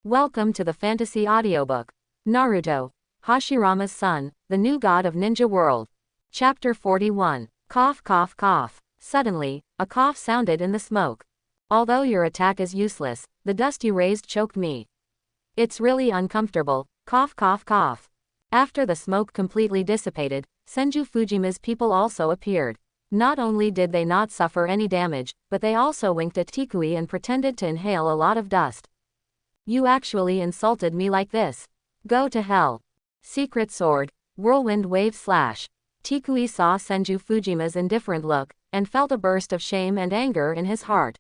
Welcome to the fantasy audiobook. Naruto, Hashirama's son, the new god of ninja world. Chapter 41. Cough cough cough. Suddenly, a cough sounded in the smoke. Although your attack is useless, the dust you raised choked me. It's really uncomfortable. Cough cough cough. After the smoke completely dissipated, Senju Fujima's people also appeared. Not only did they not suffer any damage, but they also winked at Tikui and pretended to inhale a lot of dust. You actually insulted me like this. Go to hell. Secret sword, whirlwind wave slash. Tikui saw Senju Fujima's indifferent look, and felt a burst of shame and anger in his heart.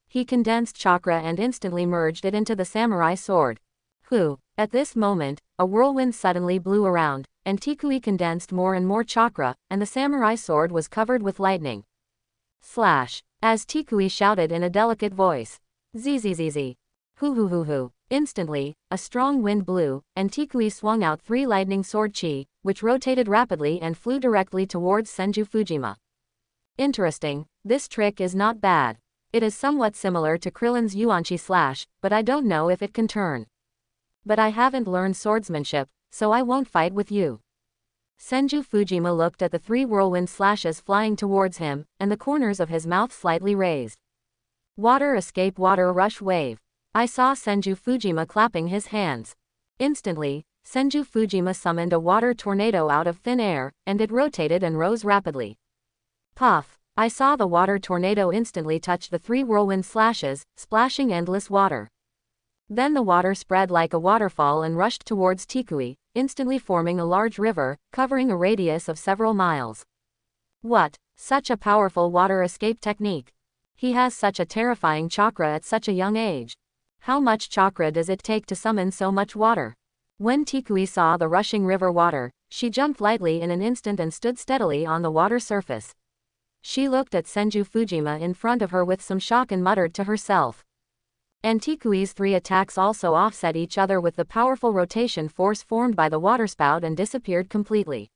He condensed chakra and instantly merged it into the samurai sword. At this moment, a whirlwind suddenly blew around, and Tikui condensed more and more chakra, and the samurai sword was covered with lightning. Slash. As Tikui shouted in a delicate voice. Zzz. Hoo. Instantly, a strong wind blew, and Tikui swung out 3 lightning sword chi, which rotated rapidly and flew directly towards Senju Fujima. Interesting, this trick is not bad. It is somewhat similar to Krillin's Yuanchi slash, but I don't know if it can turn. But I haven't learned swordsmanship, so I won't fight with you. Senju Fujima looked at the 3 whirlwind slashes flying towards him, and the corners of his mouth slightly raised. Water escape water rush wave. I saw Senju Fujima clapping his hands. Instantly, Senju Fujima summoned a water tornado out of thin air, and it rotated and rose rapidly. Puff! I saw the water tornado instantly touch the 3 whirlwind slashes, splashing endless water. Then the water spread like a waterfall and rushed towards Tikui, instantly forming a large river, covering a radius of several miles. What? Such a powerful water escape technique. He has such a terrifying chakra at such a young age. How much chakra does it take to summon so much water? When Tikui saw the rushing river water, she jumped lightly in an instant and stood steadily on the water surface. She looked at Senju Fujima in front of her with some shock and muttered to herself. And Tikui's 3 attacks also offset each other with the powerful rotation force formed by the waterspout and disappeared completely.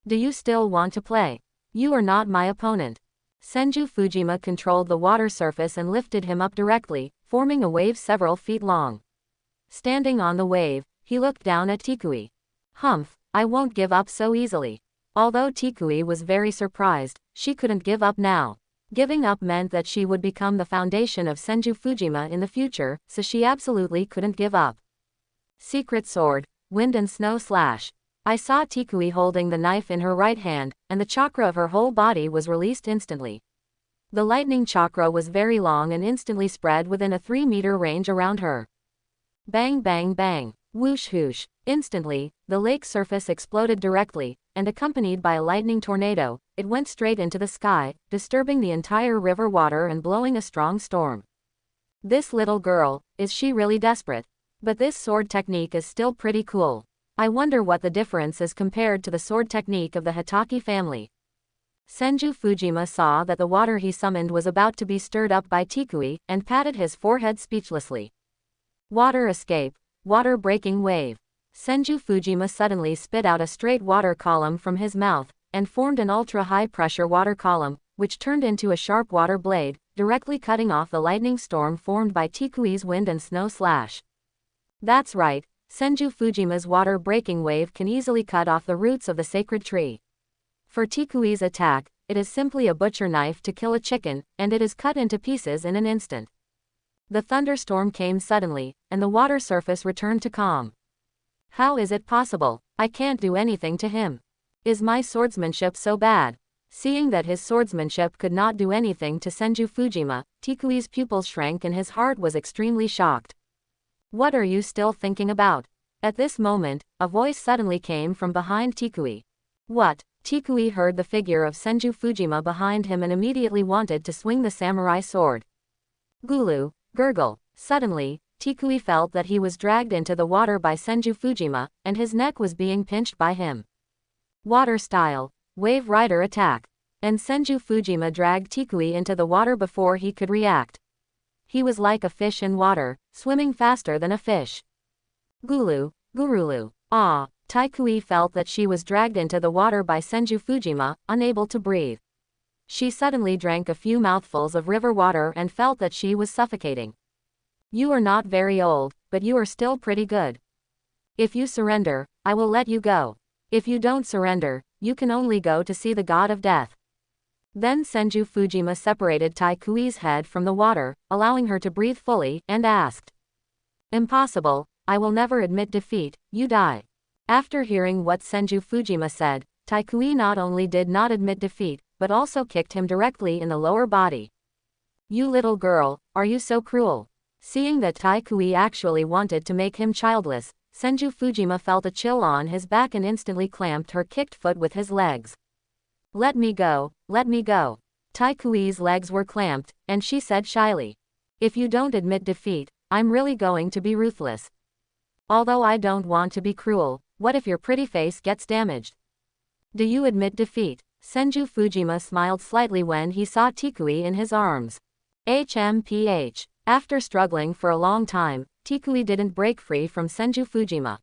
Do you still want to play? You are not my opponent. Senju Fujima controlled the water surface and lifted him up directly, forming a wave several feet long. Standing on the wave, he looked down at Tikui. Humph, I won't give up so easily. Although Tikui was very surprised, she couldn't give up now. Giving up meant that she would become the foundation of Senju Fujima in the future, so she absolutely couldn't give up. Secret sword, wind and snow slash. I saw Tikui holding the knife in her right hand, and the chakra of her whole body was released instantly. The lightning chakra was very long and instantly spread within a 3-meter range around her. Bang bang bang, whoosh whoosh. Instantly, the lake surface exploded directly, and accompanied by a lightning tornado, it went straight into the sky, disturbing the entire river water and blowing a strong storm. This little girl, is she really desperate? But this sword technique is still pretty cool. I wonder what the difference is compared to the sword technique of the Hitaki family. Senju Fujima saw that the water he summoned was about to be stirred up by Tikui, and patted his forehead speechlessly. Water escape, water breaking wave. Senju Fujima suddenly spit out a straight water column from his mouth, and formed an ultra-high pressure water column, which turned into a sharp water blade, directly cutting off the lightning storm formed by Tikui's wind and snow slash. That's right, Senju Fujima's water breaking wave can easily cut off the roots of the sacred tree. For Tikui's attack, it is simply a butcher knife to kill a chicken, and it is cut into pieces in an instant. The thunderstorm came suddenly, and the water surface returned to calm. How is it possible? I can't do anything to him. Is my swordsmanship so bad? Seeing that his swordsmanship could not do anything to Senju Fujima, Tikui's pupils shrank and his heart was extremely shocked. What are you still thinking about? At this moment, a voice suddenly came from behind Tikui. What? Tikui heard the figure of Senju Fujima behind him and immediately wanted to swing the samurai sword. Gulu, gurgle. Suddenly, Tikui felt that he was dragged into the water by Senju Fujima, and his neck was being pinched by him. Water style, wave rider attack. And Senju Fujima dragged Tikui into the water before he could react. He was like a fish in water, swimming faster than a fish. Gulu, gurulu. Ah! Tikui felt that she was dragged into the water by Senju Fujima, unable to breathe. She suddenly drank a few mouthfuls of river water and felt that she was suffocating. You are not very old, but you are still pretty good. If you surrender, I will let you go. If you don't surrender, you can only go to see the god of death." Then Senju Fujima separated Tai Kui's head from the water, allowing her to breathe fully, and asked, "Impossible, I will never admit defeat, you die." After hearing what Senju Fujima said, Tai Kui not only did not admit defeat, but also kicked him directly in the lower body. "You little girl, are you so cruel?" Seeing that Tai Kui actually wanted to make him childless, Senju Fujima felt a chill on his back and instantly clamped her kicked foot with his legs. "Let me go, let me go." Tai Kui's legs were clamped, and she said shyly, "If you don't admit defeat, I'm really going to be ruthless. Although I don't want to be cruel, what if your pretty face gets damaged? Do you admit defeat?" Senju Fujima smiled slightly when he saw Tikui in his arms. HMPH. After struggling for a long time, Tikui didn't break free from Senju Fujima.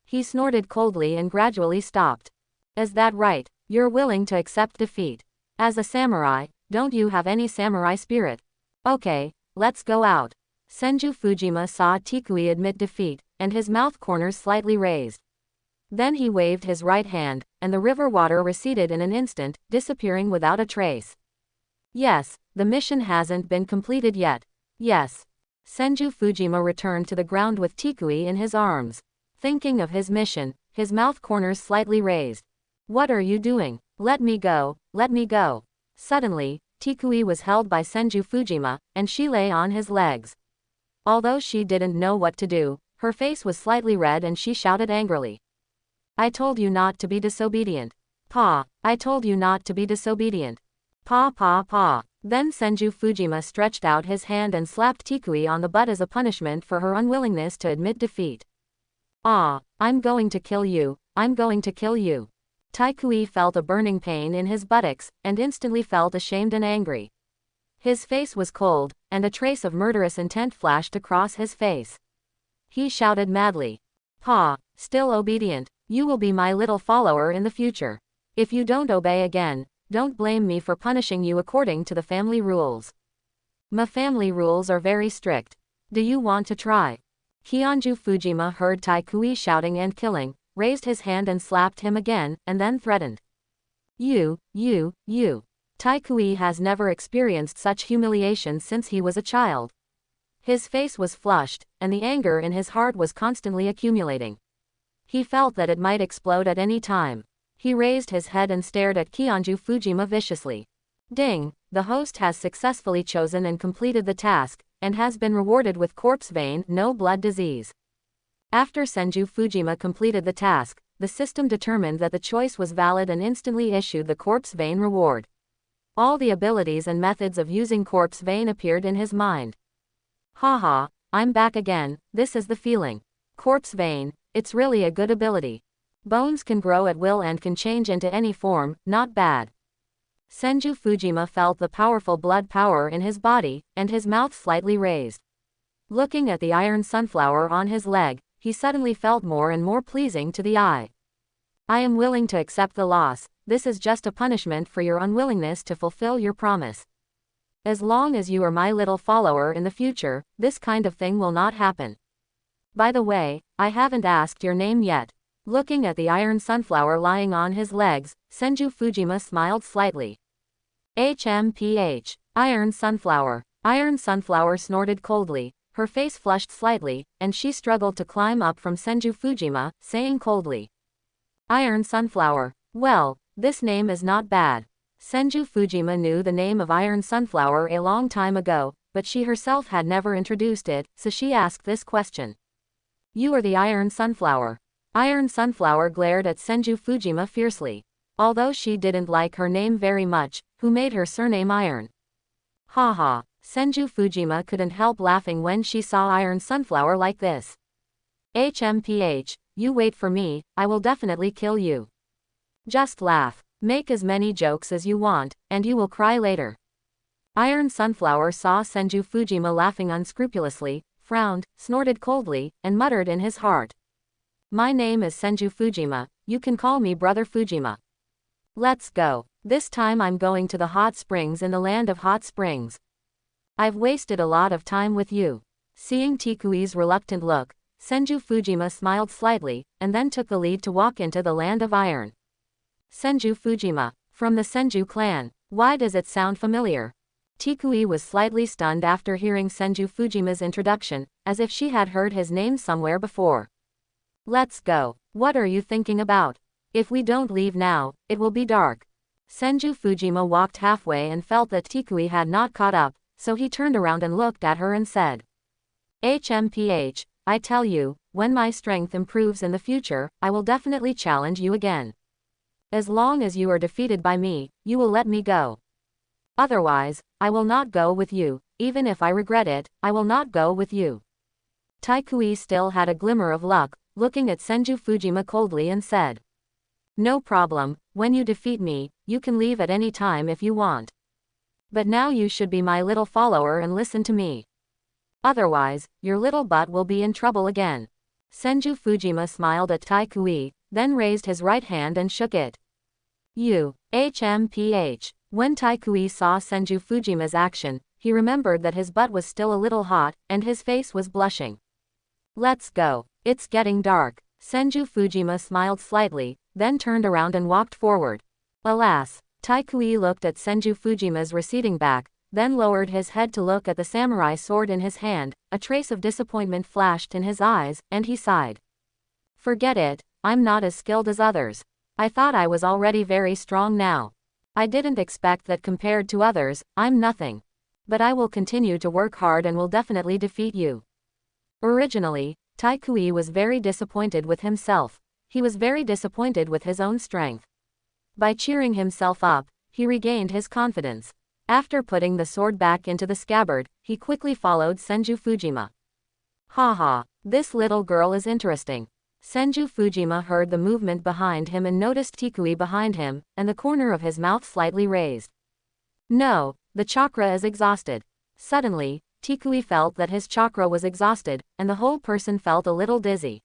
He snorted coldly and gradually stopped. "Is that right? You're willing to accept defeat? As a samurai, don't you have any samurai spirit? Okay, let's go out." Senju Fujima saw Tikui admit defeat, and his mouth corners slightly raised. Then he waved his right hand, and the river water receded in an instant, disappearing without a trace. "Yes, the mission hasn't been completed yet. Yes." Senju Fujima returned to the ground with Tikui in his arms. Thinking of his mission, his mouth corners slightly raised. "What are you doing? Let me go, let me go." Suddenly, Tikui was held by Senju Fujima, and she lay on his legs. Although she didn't know what to do, her face was slightly red and she shouted angrily, "I told you not to be disobedient. Pa, I told you not to be disobedient. Pa pa pa." Then Senju Fujima stretched out his hand and slapped Tikui on the butt as a punishment for her unwillingness to admit defeat. "Ah, I'm going to kill you, I'm going to kill you." Tai Kui felt a burning pain in his buttocks, and instantly felt ashamed and angry. His face was cold, and a trace of murderous intent flashed across his face. He shouted madly, "Pa, still obedient, you will be my little follower in the future. If you don't obey again, don't blame me for punishing you according to the family rules. My family rules are very strict. Do you want to try?" Kionju Fujima heard Tai Kui shouting and killing, raised his hand and slapped him again, and then threatened. You. Tai Kui has never experienced such humiliation since he was a child. His face was flushed, and the anger in his heart was constantly accumulating. He felt that it might explode at any time. He raised his head and stared at Kionju Fujima viciously. Ding, the host has successfully chosen and completed the task, and has been rewarded with corpse vein, no blood disease. After Senju Fujima completed the task, the system determined that the choice was valid and instantly issued the corpse vein reward. All the abilities and methods of using corpse vein appeared in his mind. Haha, I'm back again, this is the feeling. Corpse vein, it's really a good ability. Bones can grow at will and can change into any form, not bad. Senju Fujima felt the powerful blood power in his body, and his mouth slightly raised. Looking at the iron sunflower on his leg, he suddenly felt more and more pleasing to the eye. "I am willing to accept the loss, this is just a punishment for your unwillingness to fulfill your promise. As long as you are my little follower in the future, this kind of thing will not happen. By the way, I haven't asked your name yet." Looking at the iron sunflower lying on his legs, Senju Fujima smiled slightly. HMPH. Iron sunflower. Iron sunflower snorted coldly, her face flushed slightly, and she struggled to climb up from Senju Fujima, saying coldly, "Iron sunflower. Well, this name is not bad." Senju Fujima knew the name of iron sunflower a long time ago, but she herself had never introduced it, so she asked this question. "You are the iron sunflower." Iron sunflower glared at Senju Fujima fiercely. Although she didn't like her name very much, who made her surname Iron? Haha, Senju Fujima couldn't help laughing when she saw iron sunflower like this. HMPH, you wait for me, I will definitely kill you. Just laugh, make as many jokes as you want, and you will cry later. Iron sunflower saw Senju Fujima laughing unscrupulously, frowned, snorted coldly, and muttered in his heart. My name is Senju Fujima, you can call me Brother Fujima. Let's go. This time I'm going to the hot springs in the land of hot springs. I've wasted a lot of time with you. Seeing Tikui's reluctant look, Senju Fujima smiled slightly, and then took the lead to walk into the land of iron. Senju Fujima, from the Senju clan. Why does it sound familiar? Tikui was slightly stunned after hearing Senju Fujima's introduction, as if she had heard his name somewhere before. Let's go. What are you thinking about? If we don't leave now, it will be dark. Senju Fujima walked halfway and felt that Tikui had not caught up, so he turned around and looked at her and said, HMPH, I tell you, when my strength improves in the future, I will definitely challenge you again. As long as you are defeated by me, you will let me go. Otherwise, I will not go with you. Even if I regret it, I will not go with you. Tikui still had a glimmer of luck, looking at Senju Fujima coldly and said, No problem, when you defeat me, you can leave at any time if you want. But now you should be my little follower and listen to me. Otherwise, your little butt will be in trouble again. Senju Fujima smiled at Tikui, then raised his right hand and shook it. HMPH. When Tikui saw Senju Fujima's action, he remembered that his butt was still a little hot, and his face was blushing. Let's go. It's getting dark. Senju Fujima smiled slightly, then turned around and walked forward. Alas, Tikui looked at Senju Fujima's receding back, then lowered his head to look at the samurai sword in his hand. A trace of disappointment flashed in his eyes, and he sighed. Forget it, I'm not as skilled as others. I thought I was already very strong now. I didn't expect that compared to others, I'm nothing. But I will continue to work hard and will definitely defeat you. Originally, Tikui was very disappointed with himself. He was very disappointed with his own strength. By cheering himself up, he regained his confidence. After putting the sword back into the scabbard, he quickly followed Senju Fujima. Haha, this little girl is interesting. Senju Fujima heard the movement behind him and noticed Tikui behind him, and the corner of his mouth slightly raised. No, the chakra is exhausted. Suddenly, Tikui felt that his chakra was exhausted, and the whole person felt a little dizzy.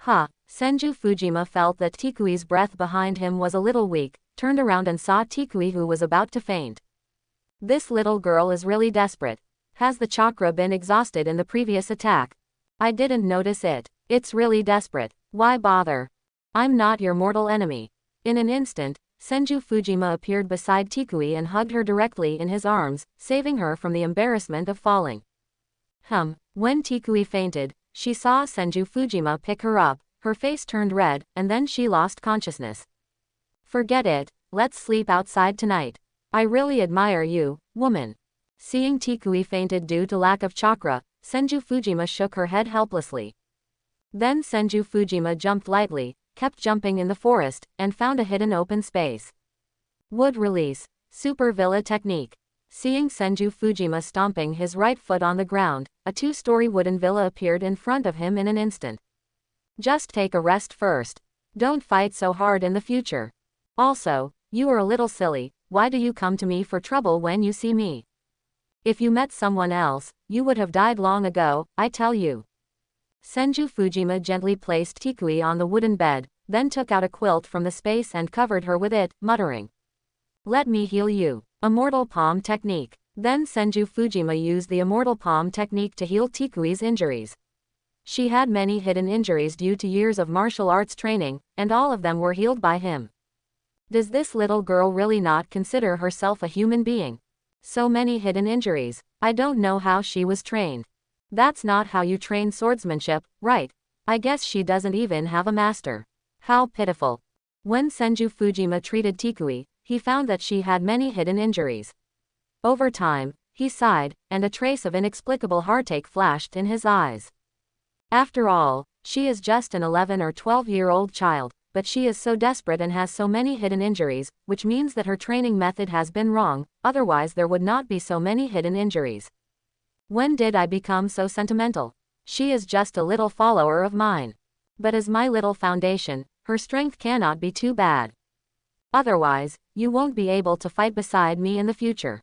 Senju Fujima felt that Tikui's breath behind him was a little weak, turned around and saw Tikui who was about to faint. This little girl is really desperate. Has the chakra been exhausted in the previous attack? I didn't notice it. It's really desperate. Why bother? I'm not your mortal enemy. In an instant, Senju Fujima appeared beside Tikui and hugged her directly in his arms, saving her from the embarrassment of falling. When Tikui fainted, she saw Senju Fujima pick her up, her face turned red, and then she lost consciousness. Forget it, let's sleep outside tonight. I really admire you, woman. Seeing Tikui fainted due to lack of chakra, Senju Fujima shook her head helplessly. Then Senju Fujima jumped lightly, kept jumping in the forest, and found a hidden open space. Wood release. Super Villa technique. Seeing Senju Fujima stomping his right foot on the ground, a two-story wooden villa appeared in front of him in an instant. Just take a rest first. Don't fight so hard in the future. Also, you are a little silly. Why do you come to me for trouble when you see me? If you met someone else, you would have died long ago, I tell you. Senju Fujima gently placed Tikui on the wooden bed, then took out a quilt from the space and covered her with it, muttering, Let me heal you. Immortal Palm Technique. Then Senju Fujima used the Immortal Palm Technique to heal Tikui's injuries. She had many hidden injuries due to years of martial arts training, and all of them were healed by him. Does this little girl really not consider herself a human being? So many hidden injuries. I don't know how she was trained. That's not how you train swordsmanship, right? I guess she doesn't even have a master. How pitiful. When Senju Fujima treated Tikui, he found that she had many hidden injuries. Over time, he sighed, and a trace of inexplicable heartache flashed in his eyes. After all, she is just an 11 or 12-year-old child, but she is so desperate and has so many hidden injuries, which means that her training method has been wrong, otherwise there would not be so many hidden injuries. When did I become so sentimental? She is just a little follower of mine. But as my little foundation, her strength cannot be too bad. Otherwise, you won't be able to fight beside me in the future.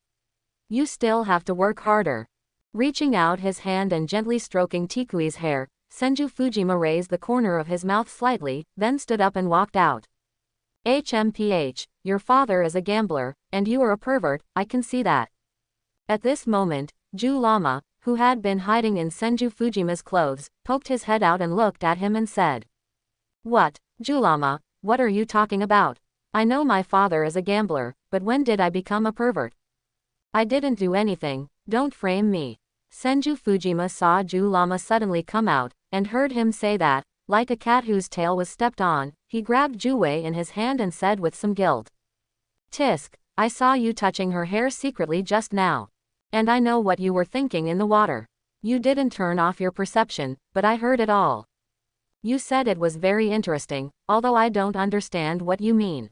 You still have to work harder. Reaching out his hand and gently stroking Tikui's hair, Senju Fujima raised the corner of his mouth slightly, then stood up and walked out. HMPH, your father is a gambler, and you are a pervert, I can see that. At this moment, Ju Lama, who had been hiding in Senju Fujima's clothes, poked his head out and looked at him and said, "What, Julama, what are you talking about? I know my father is a gambler, but when did I become a pervert? I didn't do anything, don't frame me." Senju Fujima saw Julama suddenly come out, and heard him say that, like a cat whose tail was stepped on, he grabbed Juwei in his hand and said with some guilt, "Tisk, I saw you touching her hair secretly just now. And I know what you were thinking in the water. You didn't turn off your perception, but I heard it all. You said it was very interesting, although I don't understand what you mean.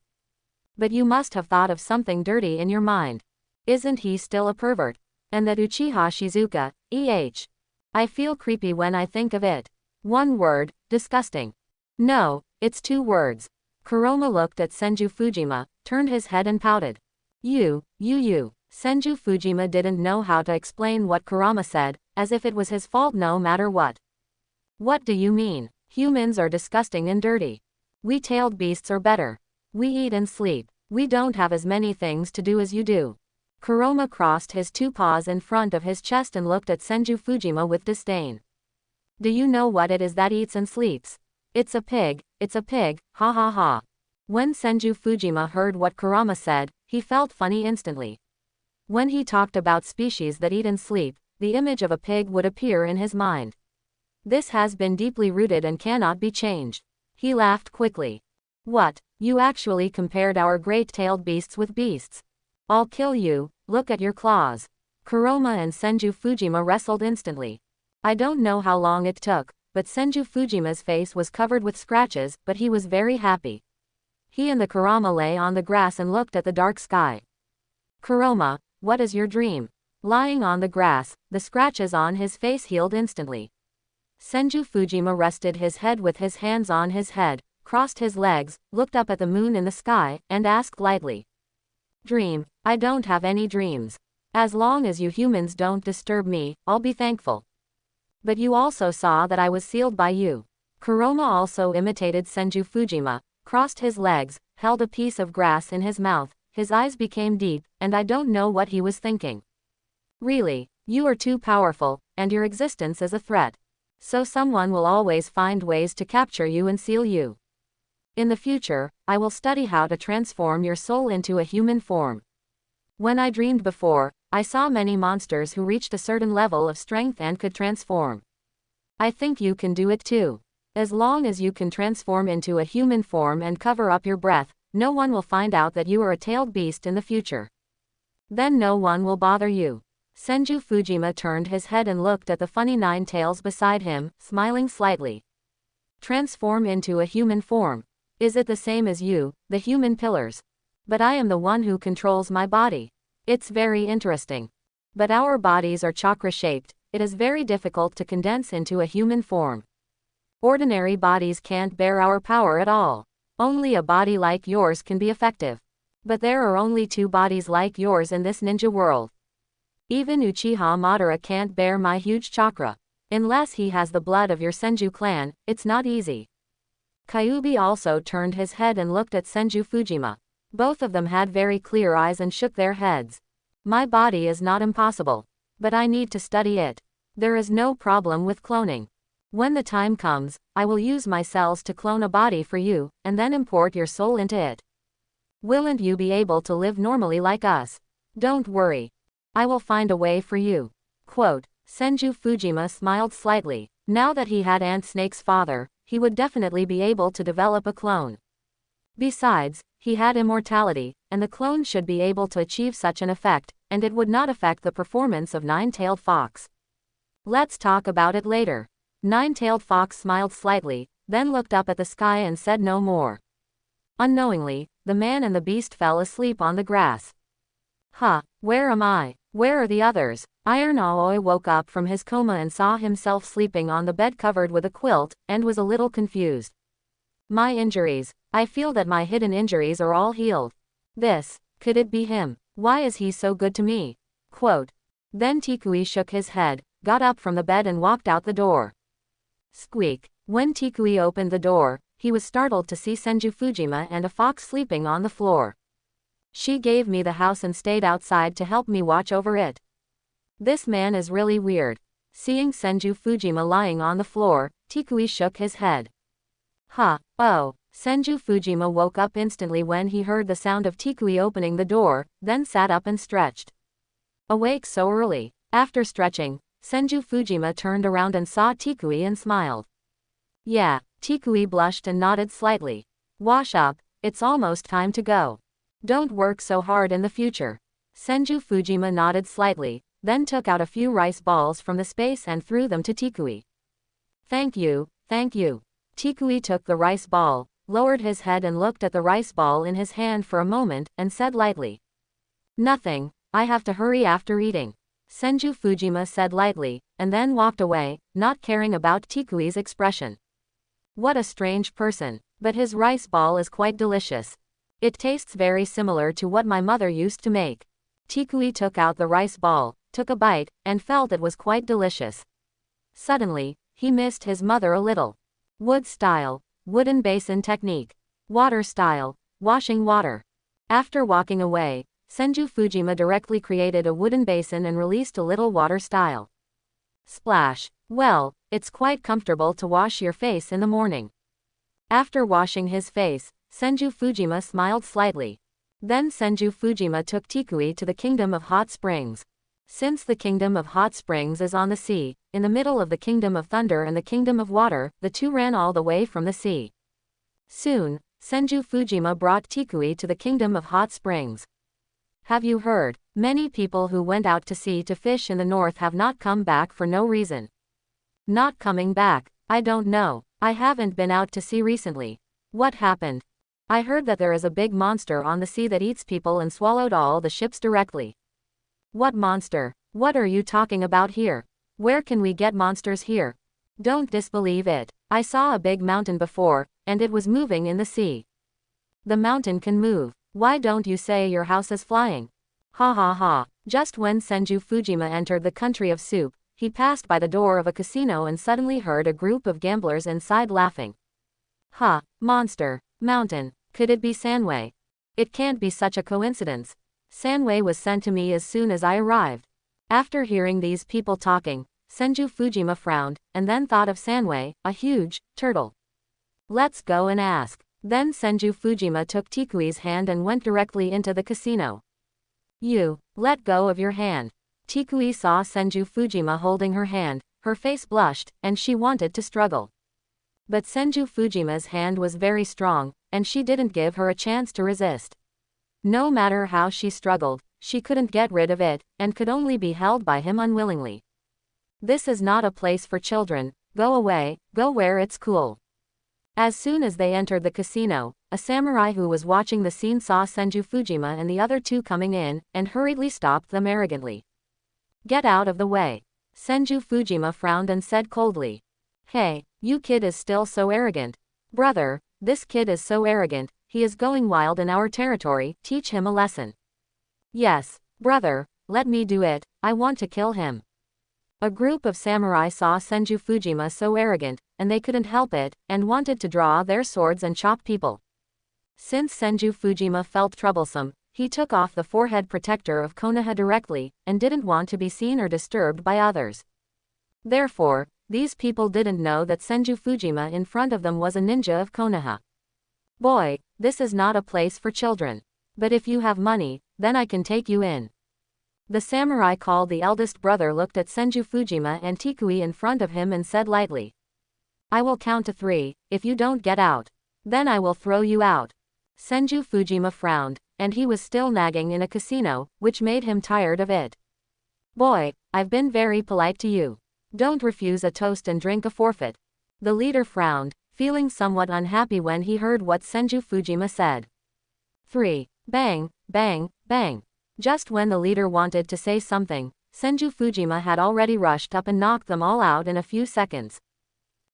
But you must have thought of something dirty in your mind. Isn't he still a pervert? And that Uchiha Shizuka, I feel creepy when I think of it. One word, disgusting. No, it's 2 words. Kuroma looked at Senju Fujima, turned his head and pouted. You. Senju Fujima didn't know how to explain what Kurama said, as if it was his fault no matter what. What do you mean? Humans are disgusting and dirty. We tailed beasts are better. We eat and sleep. We don't have as many things to do as you do. Kuroma crossed his 2 paws in front of his chest and looked at Senju Fujima with disdain. Do you know what it is that eats and sleeps? It's a pig, ha ha ha. When Senju Fujima heard what Kurama said, he felt funny instantly. When he talked about species that eat and sleep, the image of a pig would appear in his mind. This has been deeply rooted and cannot be changed. He laughed quickly. What, you actually compared our great-tailed beasts with beasts? I'll kill you, look at your claws. Kuroma and Senju Fujima wrestled instantly. I don't know how long it took, but Senju Fujima's face was covered with scratches, but he was very happy. He and the Kurama lay on the grass and looked at the dark sky. Kuroma, what is your dream? Lying on the grass, the scratches on his face healed instantly. Senju Fujima rested his head with his hands on his head, crossed his legs, looked up at the moon in the sky, and asked lightly. Dream, I don't have any dreams. As long as you humans don't disturb me, I'll be thankful. But you also saw that I was sealed by you. Kuroma also imitated Senju Fujima, crossed his legs, held a piece of grass in his mouth, his eyes became deep, and I don't know what he was thinking. Really, you are too powerful, and your existence is a threat. So someone will always find ways to capture you and seal you. In the future, I will study how to transform your soul into a human form. When I dreamed before, I saw many monsters who reached a certain level of strength and could transform. I think you can do it too. As long as you can transform into a human form and cover up your breath, no one will find out that you are a tailed beast in the future. Then no one will bother you. Senju Fujima turned his head and looked at the funny 9 tails beside him, smiling slightly. Transform into a human form. Is it the same as you, the human pillars? But I am the one who controls my body. It's very interesting. But our bodies are chakra-shaped, it is very difficult to condense into a human form. Ordinary bodies can't bear our power at all. Only a body like yours can be effective. But there are only 2 bodies like yours in this ninja world. Even Uchiha Madara can't bear my huge chakra. Unless he has the blood of your Senju clan, it's not easy. Kyuubi also turned his head and looked at Senju Fujima. Both of them had very clear eyes and shook their heads. My body is not impossible. But I need to study it. There is no problem with cloning. When the time comes, I will use my cells to clone a body for you, and then import your soul into it. Willn't you be able to live normally like us? Don't worry. I will find a way for you. Quote, Senju Fujima smiled slightly. Now that he had Ant Snake's father, he would definitely be able to develop a clone. Besides, he had immortality, and the clone should be able to achieve such an effect, and it would not affect the performance of Nine-Tailed Fox. Let's talk about it later. Nine-Tailed Fox smiled slightly, then looked up at the sky and said no more. Unknowingly, the man and the beast fell asleep on the grass. Where am I? Where are the others? Iron Aoi woke up from his coma and saw himself sleeping on the bed covered with a quilt, and was a little confused. My injuries. I feel that my hidden injuries are all healed. Could it be him? Why is he so good to me? Quote. Then Tikui shook his head, got up from the bed and walked out the door. Squeak. When Tikui opened the door, he was startled to see Senju Fujima and a fox sleeping on the floor. She gave me the house and stayed outside to help me watch over it. This man is really weird. Seeing Senju Fujima lying on the floor, Tikui shook his head. Huh, oh. Senju Fujima woke up instantly when he heard the sound of Tikui opening the door, then sat up and stretched. Awake so early. After stretching, Senju Fujima turned around and saw Tikui and smiled. Yeah, Tikui blushed and nodded slightly. Wash up, it's almost time to go. Don't work so hard in the future. Senju Fujima nodded slightly, then took out a few rice balls from the space and threw them to Tikui. Thank you, thank you. Tikui took the rice ball, lowered his head and looked at the rice ball in his hand for a moment, and said lightly. Nothing, I have to hurry after eating. Senju Fujima said lightly, and then walked away, not caring about Tikui's expression. What a strange person, but his rice ball is quite delicious. It tastes very similar to what my mother used to make. Tikui took out the rice ball, took a bite, and felt it was quite delicious. Suddenly, he missed his mother a little. Wood style, wooden basin technique. Water style, washing water. After walking away, Senju Fujima directly created a wooden basin and released a little water style. Splash. Well, it's quite comfortable to wash your face in the morning. After washing his face, Senju Fujima smiled slightly. Then Senju Fujima took Tikui to the Kingdom of Hot Springs. Since the Kingdom of Hot Springs is on the sea, in the middle of the Kingdom of Thunder and the Kingdom of Water, the two ran all the way from the sea. Soon, Senju Fujima brought Tikui to the Kingdom of Hot Springs. Have you heard? Many people who went out to sea to fish in the north have not come back for no reason. Not coming back? I don't know. I haven't been out to sea recently. What happened? I heard that there is a big monster on the sea that eats people and swallowed all the ships directly. What monster? What are you talking about here? Where can we get monsters here? Don't disbelieve it. I saw a big mountain before, and it was moving in the sea. The mountain can move. Why don't you say your house is flying? Ha ha ha. Just when Senju Fujima entered the country of soup, he passed by the door of a casino and suddenly heard a group of gamblers inside laughing. Ha, monster, mountain, could it be Sanwei? It can't be such a coincidence. Sanwei was sent to me as soon as I arrived. After hearing these people talking, Senju Fujima frowned, and then thought of Sanwei, a huge turtle. Let's go and ask. Then Senju Fujima took Tikui's hand and went directly into the casino. You, let go of your hand. Tikui saw Senju Fujima holding her hand, her face blushed, and she wanted to struggle. But Senju Fujima's hand was very strong, and she didn't give her a chance to resist. No matter how she struggled, she couldn't get rid of it, and could only be held by him unwillingly. This is not a place for children, go away, go where it's cool. As soon as they entered the casino, a samurai who was watching the scene saw Senju Fujima and the other two coming in, and hurriedly stopped them arrogantly. Get out of the way. Senju Fujima frowned and said coldly. Hey, you kid is still so arrogant. Brother, this kid is so arrogant, he is going wild in our territory, teach him a lesson. Yes, brother, let me do it, I want to kill him. A group of samurai saw Senju Fujima so arrogant, and they couldn't help it, and wanted to draw their swords and chop people. Since Senju Fujima felt troublesome, he took off the forehead protector of Konoha directly, and didn't want to be seen or disturbed by others. Therefore, these people didn't know that Senju Fujima in front of them was a ninja of Konoha. Boy, this is not a place for children. But if you have money, then I can take you in. The samurai called the eldest brother looked at Senju Fujima and Tikui in front of him and said lightly. I will count to 3, if you don't get out. Then I will throw you out. Senju Fujima frowned, and he was still nagging in a casino, which made him tired of it. Boy, I've been very polite to you. Don't refuse a toast and drink a forfeit. The leader frowned, feeling somewhat unhappy when he heard what Senju Fujima said. 3. Bang, bang, bang. Just when the leader wanted to say something, Senju Fujima had already rushed up and knocked them all out in a few seconds.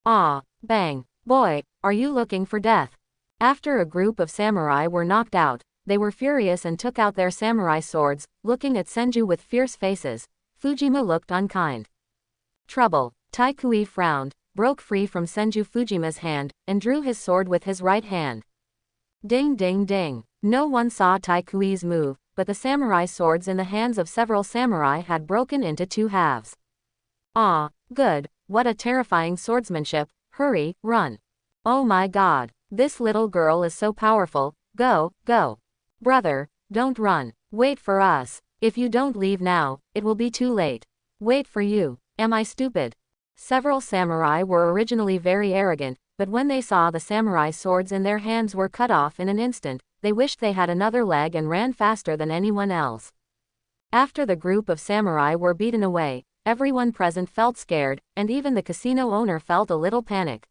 Ah, bang. Boy, are you looking for death? After a group of samurai were knocked out, they were furious and took out their samurai swords, looking at Senju with fierce faces. Fujima looked unkind. Trouble. Tikui frowned, broke free from Senju Fujima's hand, and drew his sword with his right hand. Ding ding ding. No one saw Tikui's move, but the samurai swords in the hands of several samurai had broken into two halves. Ah, good, what a terrifying swordsmanship, hurry, run. Oh my god, this little girl is so powerful, go, go. Brother, don't run, wait for us. If you don't leave now, it will be too late. Wait for you, am I stupid? Several samurai were originally very arrogant, but when they saw the samurai swords in their hands were cut off in an instant, they wished they had another leg and ran faster than anyone else. After the group of samurai were beaten away, everyone present felt scared, and even the casino owner felt a little panic.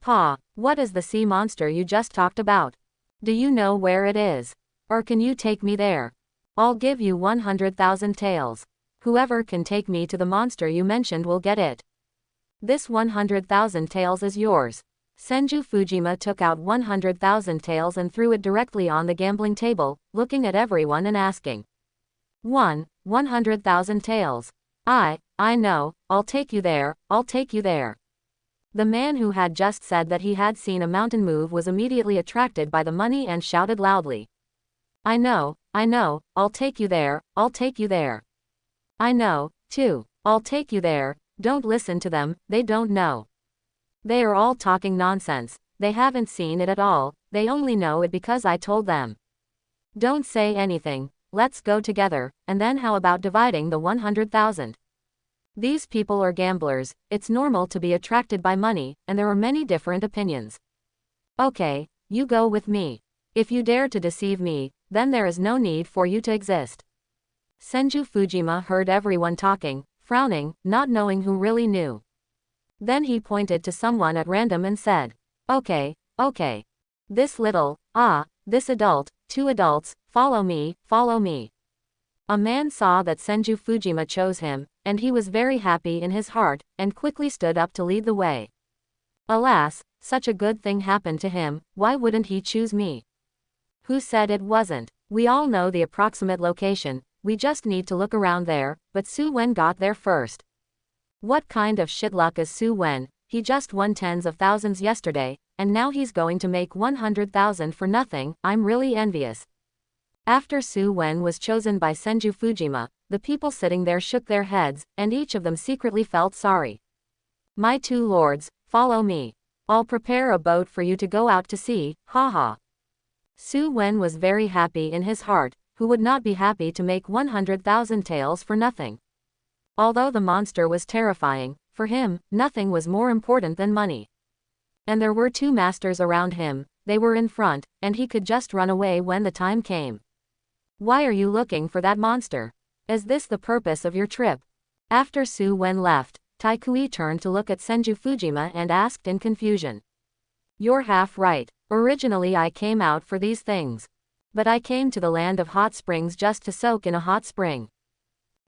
Pa, what is the sea monster you just talked about? Do you know where it is? Or can you take me there? I'll give you 100,000 taels. Whoever can take me to the monster you mentioned will get it. This 100,000 taels is yours. Senju Fujima took out 100,000 taels and threw it directly on the gambling table, looking at everyone and asking. 100,000 taels. I know, I'll take you there, I'll take you there. The man who had just said that he had seen a mountain move was immediately attracted by the money and shouted loudly. I know, I'll take you there, I'll take you there. I know, too, I'll take you there, don't listen to them, they don't know. They are all talking nonsense, they haven't seen it at all, they only know it because I told them. Don't say anything, let's go together, and then how about dividing the 100,000? These people are gamblers, it's normal to be attracted by money, and there are many different opinions. Okay, you go with me. If you dare to deceive me, then there is no need for you to exist. Senju Fujima heard everyone talking, frowning, not knowing who really knew. Then he pointed to someone at random and said, okay. This adult, two adults, follow me. A man saw that Senju Fujima chose him, and he was very happy in his heart, and quickly stood up to lead the way. Alas, such a good thing happened to him, why wouldn't he choose me? Who said it wasn't? We all know the approximate location, we just need to look around there, but Su Wen got there first. What kind of shit luck is Su Wen? He just won tens of thousands yesterday, and now he's going to make 100,000 for nothing, I'm really envious. After Su Wen was chosen by Senju Fujima, the people sitting there shook their heads, and each of them secretly felt sorry. My two lords, follow me. I'll prepare a boat for you to go out to sea, haha. Su Wen was very happy in his heart, who would not be happy to make 100,000 taels for nothing. Although the monster was terrifying, for him, nothing was more important than money. And there were two masters around him, they were in front, and he could just run away when the time came. Why are you looking for that monster? Is this the purpose of your trip? After Su Wen left, Taikui turned to look at Senju Fujima and asked in confusion. You're half right. Originally I came out for these things. But I came to the land of hot springs just to soak in a hot spring.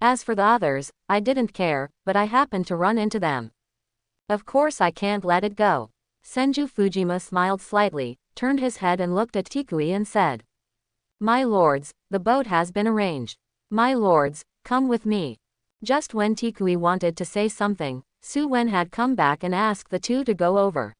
As for the others, I didn't care, but I happened to run into them. Of course I can't let it go. Senju Fujima smiled slightly, turned his head and looked at Taikui and said. My lords, the boat has been arranged. My lords, come with me. Just when Taikui wanted to say something, Su Wen had come back and asked the two to go over.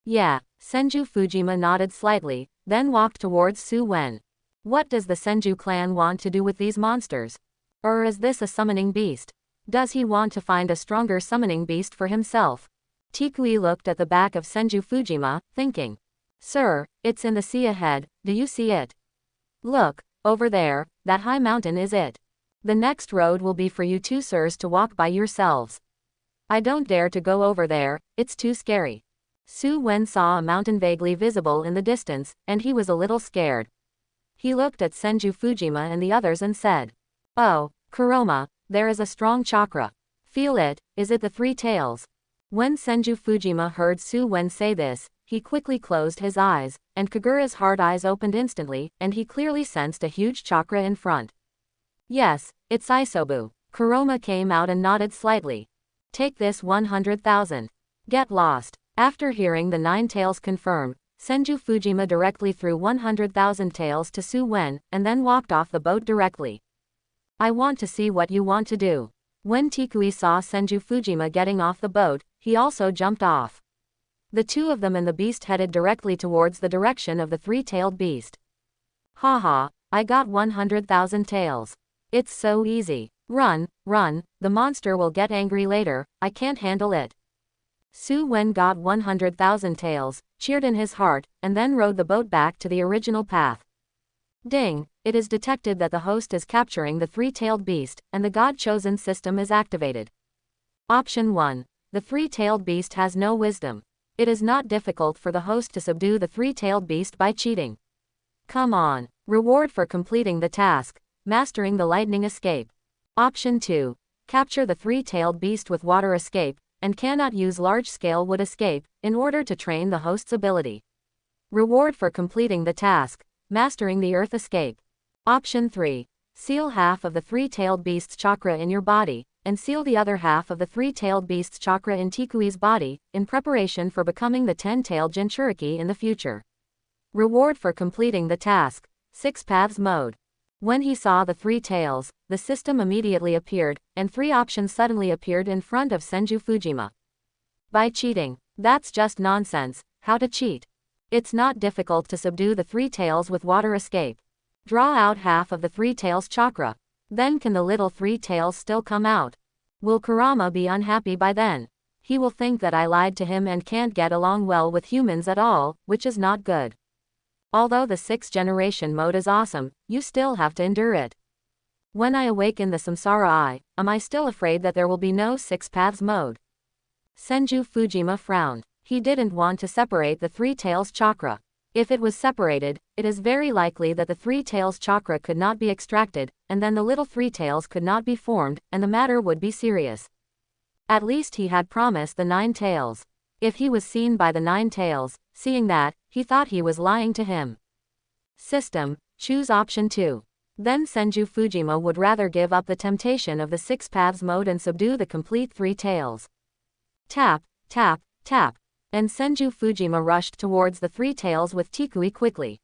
Yeah, Senju Fujima nodded slightly, then walked towards Su Wen. What does the Senju clan want to do with these monsters? Or is this a summoning beast? Does he want to find a stronger summoning beast for himself? Taikui looked at the back of Senju Fujima, thinking. Sir, it's in the sea ahead, do you see it? Look, over there, that high mountain is it. The next road will be for you two sirs to walk by yourselves. I don't dare to go over there, it's too scary. Su Wen saw a mountain vaguely visible in the distance, and he was a little scared. He looked at Senju Fujima and the others and said. Oh, Kuroma, there is a strong chakra. Feel it, is it the three tails? When Senju Fujima heard Su Wen say this, he quickly closed his eyes, and Kagura's hard eyes opened instantly, and he clearly sensed a huge chakra in front. Yes, it's Isobu. Kuroma came out and nodded slightly. Take this 100,000. Get lost. After hearing the 9 taels confirmed, Senju Fujima directly threw 100,000 taels to Su Wen, and then walked off the boat directly. I want to see what you want to do. When Taikui saw Senju Fujima getting off the boat, he also jumped off. The two of them and the beast headed directly towards the direction of the three-tailed beast. Haha, I got 100,000 tails. It's so easy. Run, run, the monster will get angry later, I can't handle it. Su Wen got 100,000 tails, cheered in his heart, and then rode the boat back to the original path. Ding, it is detected that the host is capturing the three-tailed beast, and the God-chosen system is activated. Option 1. The three-tailed beast has no wisdom. It is not difficult for the host to subdue the three-tailed beast by cheating. Come on. Reward for completing the task. Mastering the lightning escape. Option 2. Capture the three-tailed beast with water escape, and cannot use large-scale wood escape, in order to train the host's ability. Reward for completing the task. Mastering the earth escape. Option 3. Seal half of the three-tailed beast's chakra in your body, and seal the other half of the three-tailed beast's chakra in Tikui's body, in preparation for becoming the 10-tailed Jinchuriki in the future. Reward for completing the task. 6 Paths Mode. When he saw the 3 tails, the system immediately appeared, and 3 options suddenly appeared in front of Senju Fujima. By cheating. That's just nonsense. How to cheat? It's not difficult to subdue the 3 tails with water escape. Draw out half of the 3 tails chakra. Then can the little 3 tails still come out? Will Kurama be unhappy by then? He will think that I lied to him and can't get along well with humans at all, which is not good. Although the 6th generation mode is awesome, you still have to endure it. When I awaken the Samsara Eye, am I still afraid that there will be no 6 Paths mode? Senju Fujima frowned. He didn't want to separate the 3 tails chakra. If it was separated, it is very likely that the 3 tails chakra could not be extracted, and then the little 3 tails could not be formed, and the matter would be serious. At least he had promised the 9 tails. If he was seen by the 9 tails, seeing that, he thought he was lying to him. System, choose option 2. Then Senju Fujima would rather give up the temptation of the 6 Paths mode and subdue the complete 3 tails. Tap, tap, tap. And Senju Fujima rushed towards the 3 tails with Tikui quickly.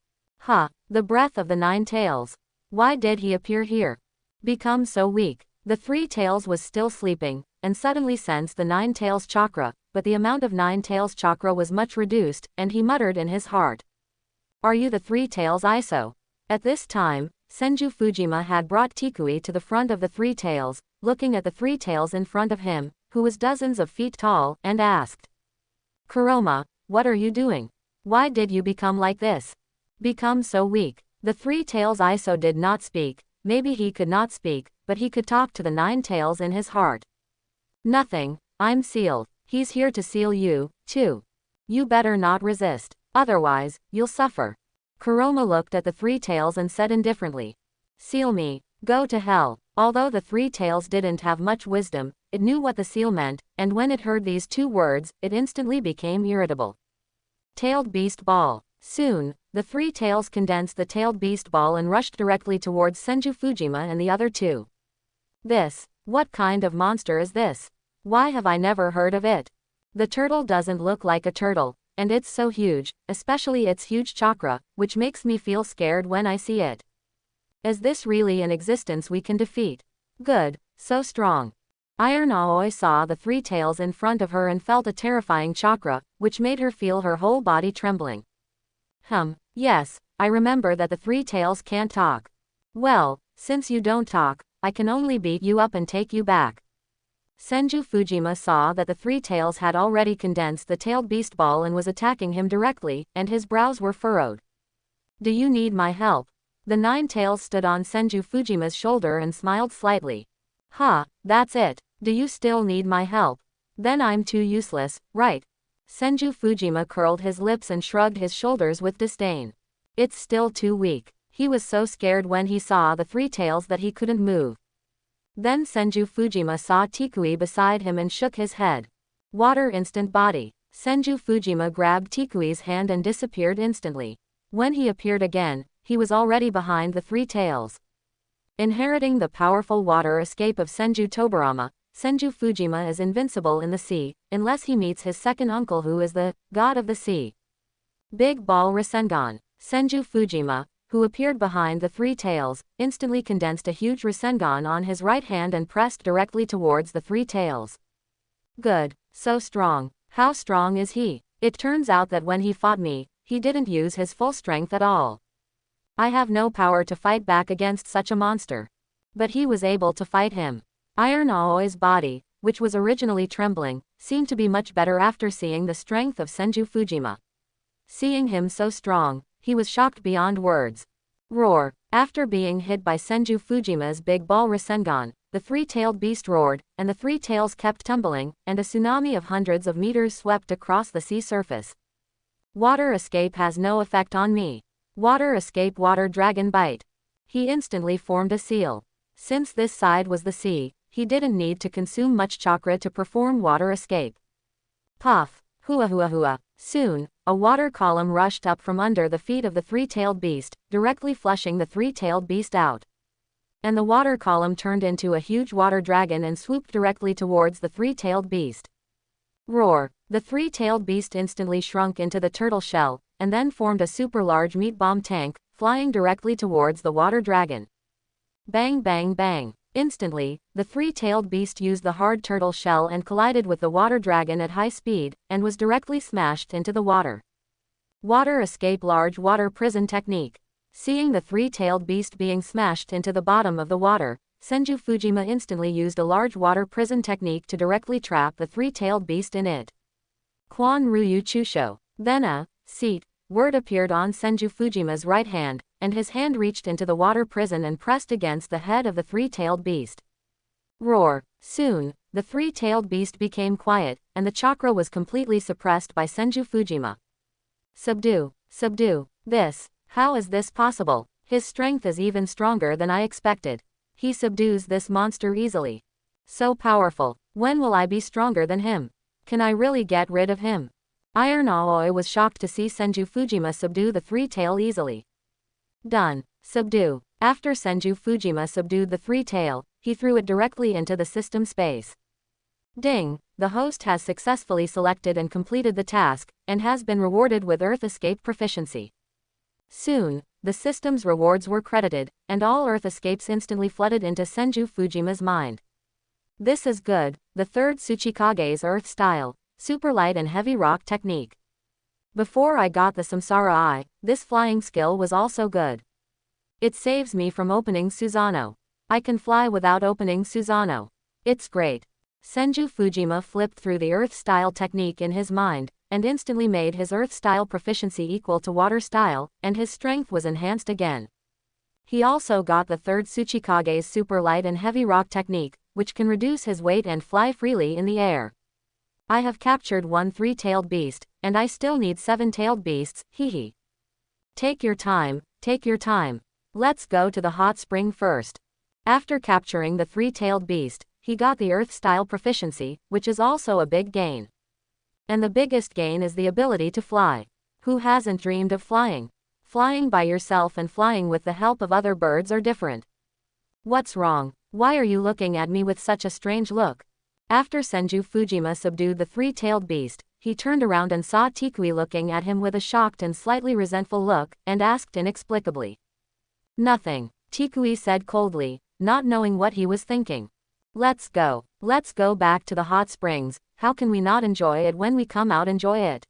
The breath of the 9 tails. Why did he appear here? Become so weak. The 3 tails was still sleeping, and suddenly sensed the 9 tails chakra, but the amount of 9 tails chakra was much reduced, and he muttered in his heart. Are you the 3 tails Iso? At this time, Senju Fujima had brought Tikui to the front of the 3 tails, looking at the 3 tails in front of him, who was dozens of feet tall, and asked. Kurama, what are you doing? Why did you become like this? Become so weak. The 3 tails Iso did not speak. Maybe he could not speak, but he could talk to the 9 tails in his heart. Nothing, I'm sealed. He's here to seal you, too. You better not resist. Otherwise, you'll suffer. Kurama looked at the 3 tails and said indifferently. Seal me, go to hell. Although the 3 tails didn't have much wisdom, it knew what the seal meant, and when it heard these 2 words, it instantly became irritable. Tailed Beast Ball. Soon, the 3 tails condensed the tailed beast ball and rushed directly towards Senju Fujima and the other 2. What kind of monster is this? Why have I never heard of it? The turtle doesn't look like a turtle, and it's so huge, especially its huge chakra, which makes me feel scared when I see it. Is this really an existence we can defeat? Good, so strong. Iron Aoi saw the 3 tails in front of her and felt a terrifying chakra, which made her feel her whole body trembling. Yes, I remember that the 3 tails can't talk. Well, since you don't talk, I can only beat you up and take you back. Senju Fujima saw that the 3 tails had already condensed the tailed beast ball and was attacking him directly, and his brows were furrowed. Do you need my help? The 9 tails stood on Senju Fujima's shoulder and smiled slightly. That's it. Do you still need my help? Then I'm too useless, right? Senju Fujima curled his lips and shrugged his shoulders with disdain. It's still too weak. He was so scared when he saw the 3 tails that he couldn't move. Then Senju Fujima saw Tikui beside him and shook his head. Water instant body. Senju Fujima grabbed Tikui's hand and disappeared instantly. When he appeared again, he was already behind the 3 tails. Inheriting the powerful water escape of Senju Tobarama, Senju Fujima is invincible in the sea, unless he meets his second uncle who is the god of the sea. Big Ball Rasengan. Senju Fujima, who appeared behind the 3 tails, instantly condensed a huge Rasengan on his right hand and pressed directly towards the 3 tails. Good, so strong. How strong is he? It turns out that when he fought me, he didn't use his full strength at all. I have no power to fight back against such a monster. But he was able to fight him. Iron Aoi's body, which was originally trembling, seemed to be much better after seeing the strength of Senju Fujima. Seeing him so strong, he was shocked beyond words. Roar! After being hit by Senju Fujima's big ball Rasengan, the three-tailed beast roared, and the three tails kept tumbling, and a tsunami of hundreds of meters swept across the sea surface. Water escape has no effect on me. Water escape water dragon bite. He instantly formed a seal. Since this side was the sea, he didn't need to consume much chakra to perform water escape. Puff! Hua hua hua! Soon, a water column rushed up from under the feet of the three-tailed beast, directly flushing the three-tailed beast out. And the water column turned into a huge water dragon and swooped directly towards the three-tailed beast. Roar! The three-tailed beast instantly shrunk into the turtle shell, and then formed a super large meat bomb tank, flying directly towards the water dragon. Bang bang bang! Instantly, the three-tailed beast used the hard turtle shell and collided with the water dragon at high speed, and was directly smashed into the water. Water escape large water prison technique. Seeing the three-tailed beast being smashed into the bottom of the water, Senju Fujima instantly used a large water prison technique to directly trap the three-tailed beast in it. Quan Ryu Chusho. Then a seat word appeared on Senju Fujima's right hand, and his hand reached into the water prison and pressed against the head of the three-tailed beast. Roar! Soon, the three-tailed beast became quiet, and the chakra was completely suppressed by Senju Fujima. Subdue! Subdue! This! How is this possible? His strength is even stronger than I expected. He subdues this monster easily. So powerful. When will I be stronger than him? Can I really get rid of him? Iron Aoi was shocked to see Senju Fujima subdue the three-tail easily. Done. Subdue. After Senju Fujima subdued the three-tail, he threw it directly into the system space. Ding! The host has successfully selected and completed the task, and has been rewarded with Earth Escape proficiency. Soon, the system's rewards were credited, and all Earth Escapes instantly flooded into Senju Fujima's mind. This is good, the third Tsuchikage's Earth style, super light and heavy rock technique. Before I got the Samsara Eye, this flying skill was also good. It saves me from opening Susanoo. I can fly without opening Susanoo. It's great. Senju Fujima flipped through the Earth style technique in his mind, and instantly made his Earth style proficiency equal to Water style, and his strength was enhanced again. He also got the third Tsuchikage's super light and heavy rock technique, which can reduce his weight and fly freely in the air. I have captured one three-tailed beast, and I still need 7-tailed beasts, hehe. Take your time, take your time. Let's go to the hot spring first. After capturing the three-tailed beast, he got the Earth style proficiency, which is also a big gain. And the biggest gain is the ability to fly. Who hasn't dreamed of flying? Flying by yourself and flying with the help of other birds are different. What's wrong? Why are you looking at me with such a strange look? After Senju Fujima subdued the three-tailed beast, he turned around and saw Tikui looking at him with a shocked and slightly resentful look, and asked inexplicably. Nothing, Tikui said coldly, not knowing what he was thinking. Let's go back to the hot springs. How can we not enjoy it when we come out enjoy it?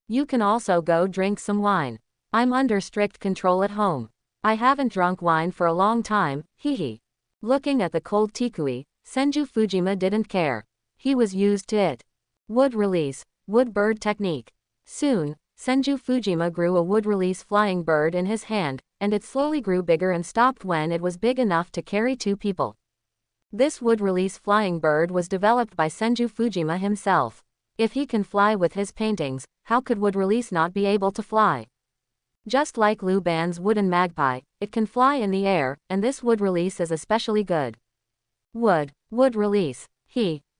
You can also go drink some wine. I'm under strict control at home. I haven't drunk wine for a long time, hehe. Looking at the cold Tikui, Senju Fujima didn't care. He was used to it. Wood release, wood bird technique. Soon, Senju Fujima grew a wood release flying bird in his hand, and it slowly grew bigger and stopped when it was big enough to carry 2 people. This wood release flying bird was developed by Senju Fujima himself. If he can fly with his paintings, how could wood release not be able to fly? Just like Liu Ban's wooden magpie, it can fly in the air, and this wood release is especially good. Wood release.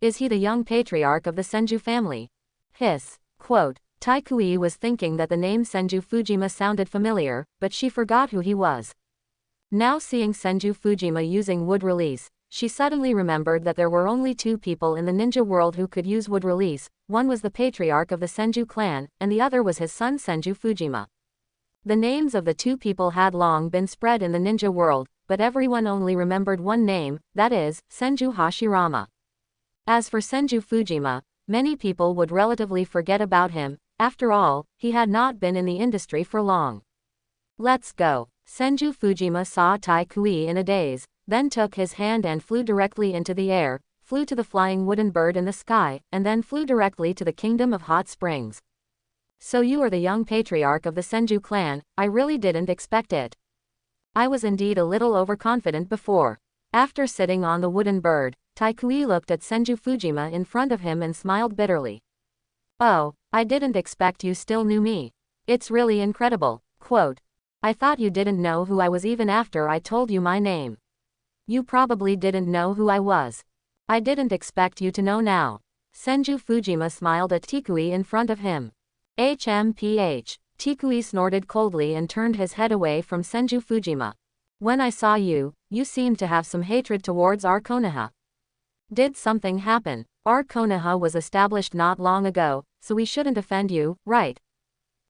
Is he the young patriarch of the Senju family? Hiss. Quote. Taikui was thinking that the name Senju Fujima sounded familiar, but she forgot who he was. Now seeing Senju Fujima using wood release, she suddenly remembered that there were only 2 people in the ninja world who could use wood release. One was the patriarch of the Senju clan, and the other was his son Senju Fujima. The names of the 2 people had long been spread in the ninja world, but everyone only remembered one name, that is, Senju Hashirama. As for Senju Fujima, many people would relatively forget about him. After all, he had not been in the industry for long. Let's go. Senju Fujima saw Tai Kui in a daze, then took his hand and flew directly into the air, flew to the flying wooden bird in the sky, and then flew directly to the kingdom of hot springs. So you are the young patriarch of the Senju clan. I really didn't expect it. I was indeed a little overconfident before. After sitting on the wooden bird, Tai Kui looked at Senju Fujima in front of him and smiled bitterly. Oh, I didn't expect you still knew me. It's really incredible. Quote, I thought you didn't know who I was even after I told you my name. You probably didn't know who I was. I didn't expect you to know now. Senju Fujima smiled at Tikui in front of him. HMPH. Tikui snorted coldly and turned his head away from Senju Fujima. When I saw you, you seemed to have some hatred towards our Konoha. Did something happen? Our Konoha was established not long ago, so we shouldn't offend you, right?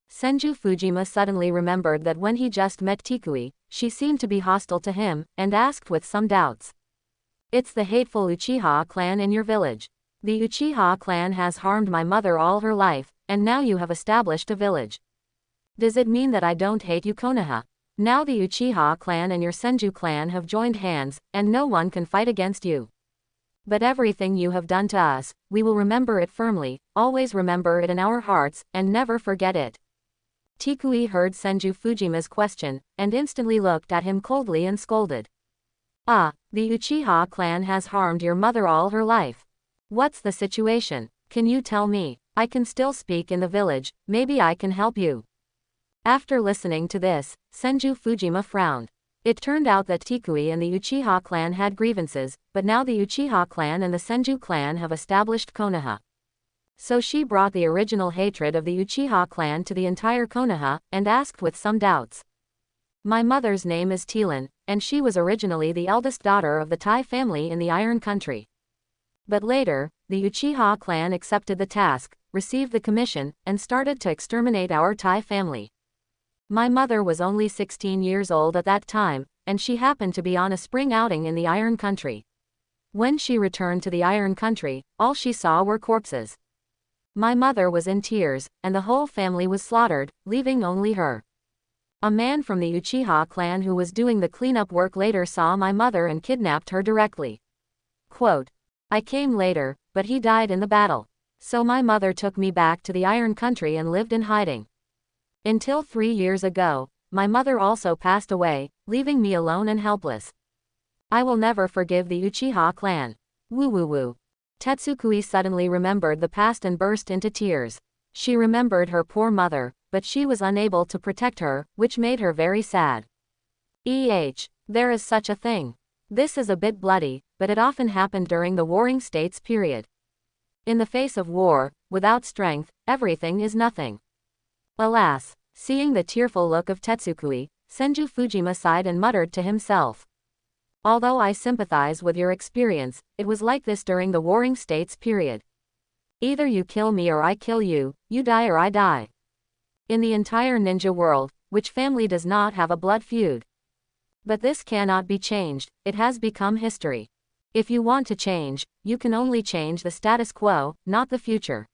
Senju Fujima suddenly remembered that when he just met Tikui, she seemed to be hostile to him, and asked with some doubts. It's the hateful Uchiha clan in your village. The Uchiha clan has harmed my mother all her life, and now you have established a village. Does it mean that I don't hate you, Konoha? Now the Uchiha clan and your Senju clan have joined hands, and no one can fight against you. But everything you have done to us, we will remember it firmly, always remember it in our hearts, and never forget it. Tikui heard Senju Fujima's question, and instantly looked at him coldly and scolded. Ah, the Uchiha clan has harmed your mother all her life. What's the situation? Can you tell me? I can still speak in the village, maybe I can help you. After listening to this, Senju Fujima frowned. It turned out that Tikui and the Uchiha clan had grievances, but now the Uchiha clan and the Senju clan have established Konoha. So she brought the original hatred of the Uchiha clan to the entire Konoha, and asked with some doubts. My mother's name is Tilan, and she was originally the eldest daughter of the Tai family in the Iron Country. But later, the Uchiha clan accepted the task, received the commission, and started to exterminate our Tai family. My mother was only 16 years old at that time, and she happened to be on a spring outing in the Iron Country. When she returned to the Iron Country, all she saw were corpses. My mother was in tears, and the whole family was slaughtered, leaving only her. A man from the Uchiha clan who was doing the cleanup work later saw my mother and kidnapped her directly. Quote, I came later, but he died in the battle. So my mother took me back to the Iron Country and lived in hiding. Until 3 years ago, my mother also passed away, leaving me alone and helpless. I will never forgive the Uchiha clan. Woo woo woo. Tetsukui suddenly remembered the past and burst into tears. She remembered her poor mother, but she was unable to protect her, which made her very sad. There is such a thing. This is a bit bloody, but it often happened during the Warring States period. In the face of war, without strength, everything is nothing. Alas, seeing the tearful look of Tetsukui, Senju Fujima sighed and muttered to himself. Although I sympathize with your experience, it was like this during the Warring States period. Either you kill me or I kill you, you die or I die. In the entire ninja world, which family does not have a blood feud? But this cannot be changed, it has become history. If you want to change, you can only change the status quo, not the future.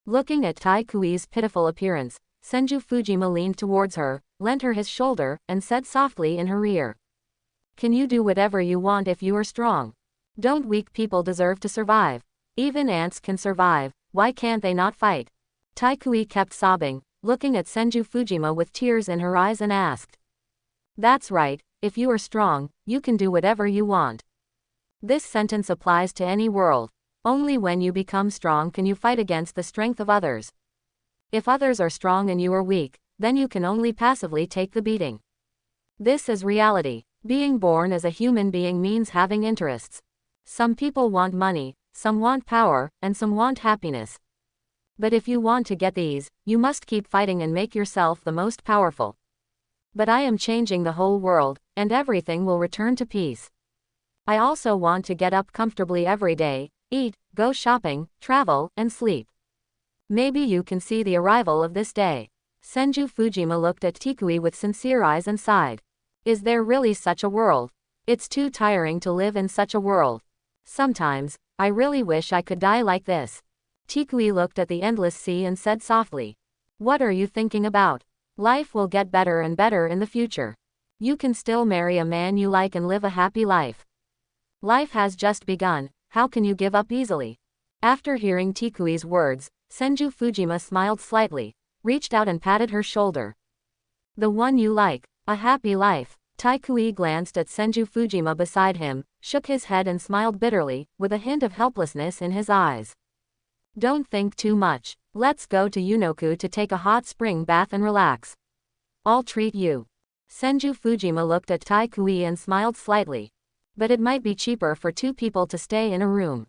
Looking at Tai Kui's pitiful appearance, Senju Fujima leaned towards her, lent her his shoulder, and said softly in her ear. Can you do whatever you want if you are strong? Don't weak people deserve to survive? Even ants can survive, why can't they not fight? Tai Kui kept sobbing, looking at Senju Fujima with tears in her eyes and asked. That's right, if you are strong, you can do whatever you want. This sentence applies to any world. Only when you become strong can you fight against the strength of others. If others are strong and you are weak, then you can only passively take the beating. This is reality. Being born as a human being means having interests. Some people want money, some want power, and some want happiness. But if you want to get these, you must keep fighting and make yourself the most powerful. But I am changing the whole world, and everything will return to peace. I also want to get up comfortably every day, eat, go shopping, travel, and sleep. Maybe you can see the arrival of this day. Senju Fujima looked at Tikui with sincere eyes and sighed. Is there really such a world? It's too tiring to live in such a world. Sometimes, I really wish I could die like this. Tikui looked at the endless sea and said softly. What are you thinking about? Life will get better and better in the future. You can still marry a man you like and live a happy life. Life has just begun, how can you give up easily? After hearing Tikui's words, Senju Fujima smiled slightly, reached out and patted her shoulder. The one you like, a happy life. Taikui glanced at Senju Fujima beside him, shook his head and smiled bitterly, with a hint of helplessness in his eyes. Don't think too much. Let's go to Yunoku to take a hot spring bath and relax. I'll treat you. Senju Fujima looked at Taikui and smiled slightly. But it might be cheaper for 2 people to stay in a room.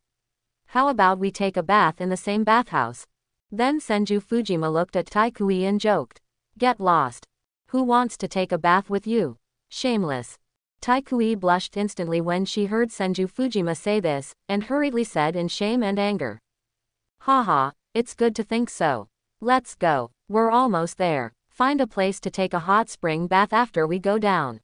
How about we take a bath in the same bathhouse? Then Senju Fujima looked at Taikui and joked. Get lost. Who wants to take a bath with you? Shameless. Taikui blushed instantly when she heard Senju Fujima say this, and hurriedly said in shame and anger. Haha, it's good to think so. Let's go. We're almost there. Find a place to take a hot spring bath after we go down.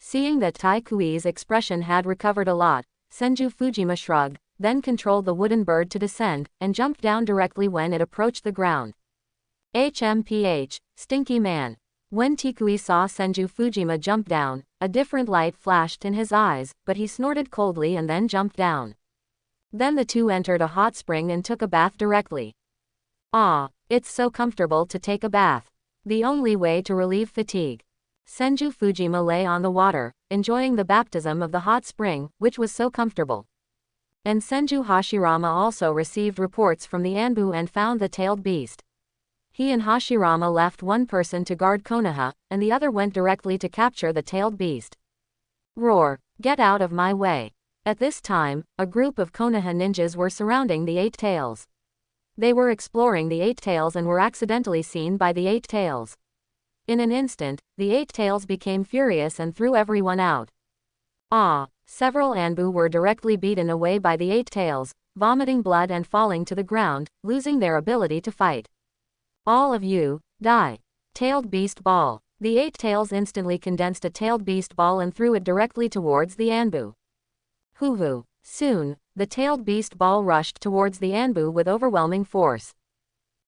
Seeing that Taikui's expression had recovered a lot, Senju Fujima shrugged, then controlled the wooden bird to descend, and jumped down directly when it approached the ground. HMPH, stinky man. When Tikui saw Senju Fujima jump down, a different light flashed in his eyes, but he snorted coldly and then jumped down. Then the two entered a hot spring and took a bath directly. Ah, it's so comfortable to take a bath. The only way to relieve fatigue. Senju Fujima lay on the water, enjoying the baptism of the hot spring, which was so comfortable. And Senju Hashirama also received reports from the Anbu and found the tailed beast. He and Hashirama left one person to guard Konoha, and the other went directly to capture the tailed beast. Roar, get out of my way. At this time, a group of Konoha ninjas were surrounding the 8 tails. They were exploring the 8 tails and were accidentally seen by the 8 tails. In an instant, the 8 tails became furious and threw everyone out. Ah, several Anbu were directly beaten away by the 8 tails, vomiting blood and falling to the ground, losing their ability to fight. All of you, die. Tailed beast ball. The 8 tails instantly condensed a tailed beast ball and threw it directly towards the Anbu. Hoo-hoo. Soon, the tailed beast ball rushed towards the Anbu with overwhelming force.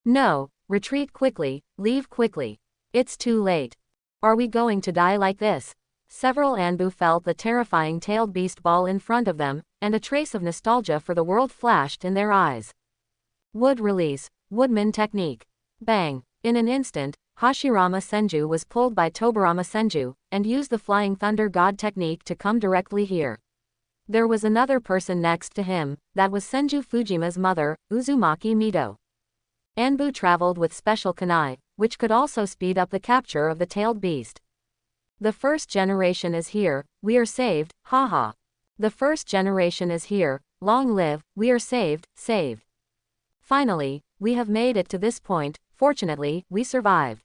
No, retreat quickly, leave quickly. It's too late. Are we going to die like this? Several Anbu felt the terrifying tailed beast ball in front of them, and a trace of nostalgia for the world flashed in their eyes. Wood release, Woodman technique. Bang! In an instant, Hashirama Senju was pulled by Tobarama Senju, and used the Flying Thunder God technique to come directly here. There was another person next to him, that was Senju Fujima's mother, Uzumaki Mito. Anbu traveled with special kunai, which could also speed up the capture of the tailed beast. The first generation is here, we are saved, haha. The first generation is here, long live, we are saved, saved. Finally, we have made it to this point, fortunately, we survived.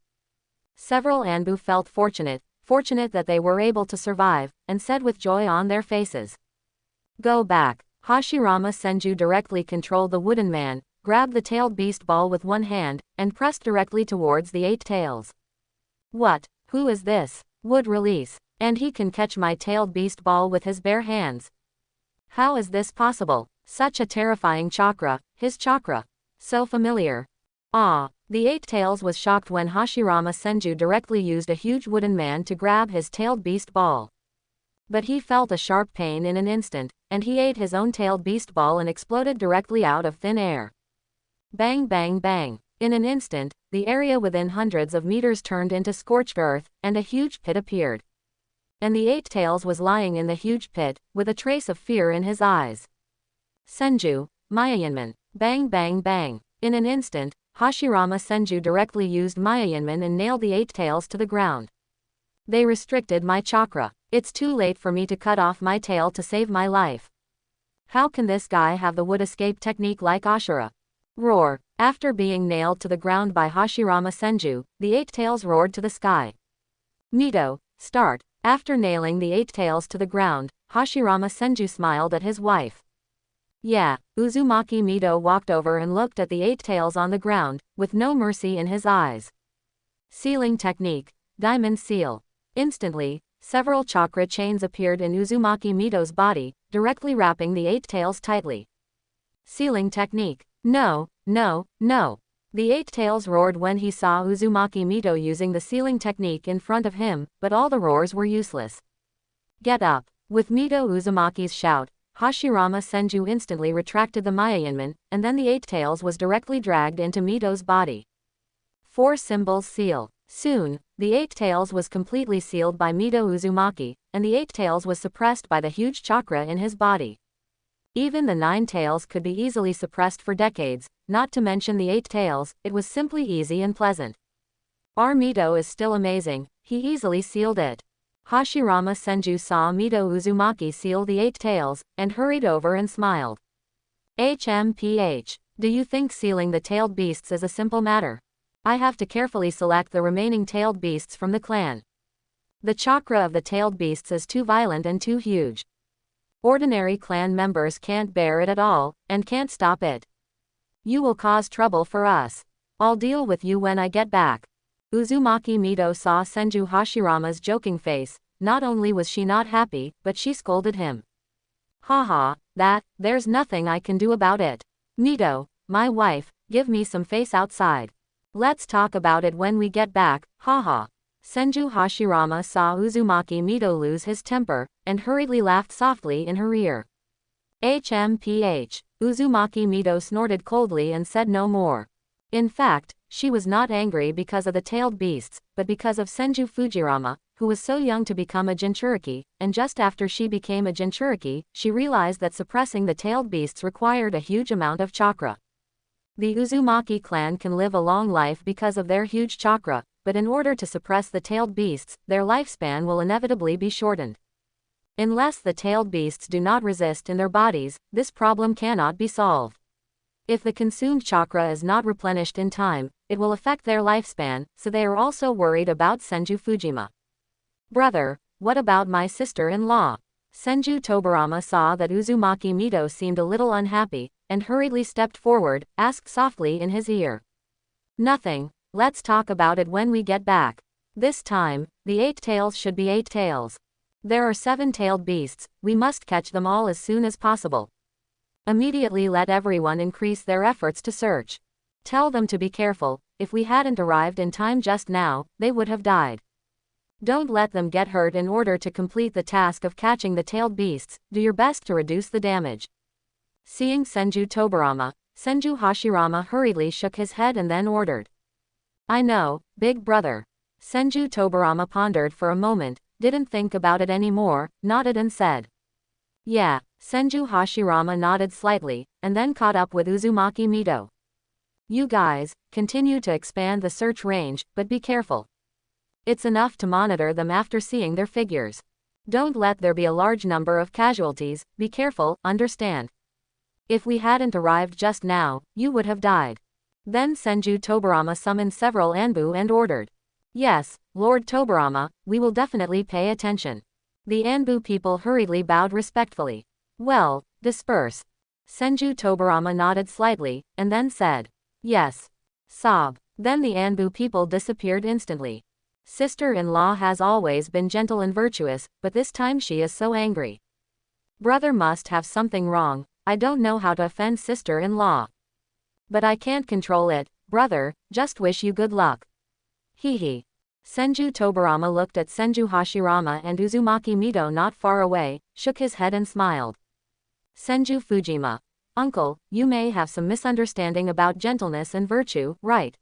Several Anbu felt fortunate that they were able to survive, and said with joy on their faces. Go back. Hashirama Senju directly controlled the wooden man, grabbed the tailed beast ball with one hand, and pressed directly towards the 8 tails. What? Who is this? Wood release. And he can catch my tailed beast ball with his bare hands. How is this possible? Such a terrifying chakra, his chakra. So familiar. Ah, the 8 tails was shocked when Hashirama Senju directly used a huge wooden man to grab his tailed beast ball. But he felt a sharp pain in an instant, and he ate his own tailed beast ball and exploded directly out of thin air. Bang bang bang. In an instant, the area within hundreds of meters turned into scorched earth, and a huge pit appeared. And the 8 tails was lying in the huge pit, with a trace of fear in his eyes. Senju, Mayayanman. Bang bang bang. In an instant, Hashirama Senju directly used Mayayanman and nailed the 8 tails to the ground. They restricted my chakra. It's too late for me to cut off my tail to save my life. How can this guy have the wood escape technique like Ashura? Roar. After being nailed to the ground by Hashirama Senju, the 8 tails roared to the sky. Mito, start. After nailing the 8 tails to the ground, Hashirama Senju smiled at his wife. Yeah, Uzumaki Mito walked over and looked at the 8 tails on the ground, with no mercy in his eyes. Sealing technique. Diamond seal. Instantly, several chakra chains appeared in Uzumaki Mito's body, directly wrapping the 8 tails tightly. Sealing technique. No, no, no. The Eight Tails roared when he saw Uzumaki Mito using the sealing technique in front of him, but all the roars were useless. Get up! With Mito Uzumaki's shout, Hashirama Senju instantly retracted the Mayayanman, and then the Eight Tails was directly dragged into Mito's body. 4 symbols seal. Soon, the Eight Tails was completely sealed by Mito Uzumaki, and the Eight Tails was suppressed by the huge chakra in his body. Even the 9 tails could be easily suppressed for decades, not to mention the 8 tails, it was simply easy and pleasant. Our Mito is still amazing, he easily sealed it. Hashirama Senju saw Mito Uzumaki seal the 8 tails, and hurried over and smiled. HMPH. Do you think sealing the tailed beasts is a simple matter? I have to carefully select the remaining tailed beasts from the clan. The chakra of the tailed beasts is too violent and too huge. Ordinary clan members can't bear it at all, and can't stop it. You will cause trouble for us. I'll deal with you when I get back. Uzumaki Mito saw Senju Hashirama's joking face. Not only was she not happy, but she scolded him. Haha, there's nothing I can do about it. Mito, my wife, give me some face outside. Let's talk about it when we get back, haha. Senju Hashirama saw Uzumaki Mito lose his temper, and hurriedly laughed softly in her ear. HMPH. Uzumaki Mito snorted coldly and said no more. In fact, she was not angry because of the tailed beasts, but because of Senju Fujirama, who was so young to become a Jinchuriki, and just after she became a Jinchuriki, she realized that suppressing the tailed beasts required a huge amount of chakra. The Uzumaki clan can live a long life because of their huge chakra, but in order to suppress the tailed beasts, their lifespan will inevitably be shortened. Unless the tailed beasts do not resist in their bodies, this problem cannot be solved. If the consumed chakra is not replenished in time, it will affect their lifespan, so they are also worried about Senju Fujima. Brother, what about my sister-in-law? Senju Tobarama saw that Uzumaki Mito seemed a little unhappy, and hurriedly stepped forward, asked softly in his ear. Nothing, let's talk about it when we get back. This time, the 8 tails should be 8 tails. There are 7-tailed beasts, we must catch them all as soon as possible. Immediately let everyone increase their efforts to search. Tell them to be careful, if we hadn't arrived in time just now, they would have died. Don't let them get hurt in order to complete the task of catching the tailed beasts, do your best to reduce the damage. Seeing Senju Tobarama, Senju Hashirama hurriedly shook his head and then ordered. I know, big brother. Senju Tobarama pondered for a moment, didn't think about it anymore, nodded and said. Yeah, Senju Hashirama nodded slightly, and then caught up with Uzumaki Mito. You guys, continue to expand the search range, but be careful. It's enough to monitor them after seeing their figures. Don't let there be a large number of casualties, be careful, understand? If we hadn't arrived just now, you would have died. Then Senju Tobarama summoned several Anbu and ordered. Yes, Lord Tobarama, we will definitely pay attention. The Anbu people hurriedly bowed respectfully. Well, disperse. Senju Tobarama nodded slightly, and then said. Yes. Sob. Then the Anbu people disappeared instantly. Sister-in-law has always been gentle and virtuous, but this time she is so angry. Brother must have something wrong, I don't know how to offend sister-in-law. But I can't control it, brother, just wish you good luck. Hee. Senju Tobarama looked at Senju Hashirama and Uzumaki Mito not far away, shook his head and smiled. Senju Fujima. Uncle, you may have some misunderstanding about gentleness and virtue, right?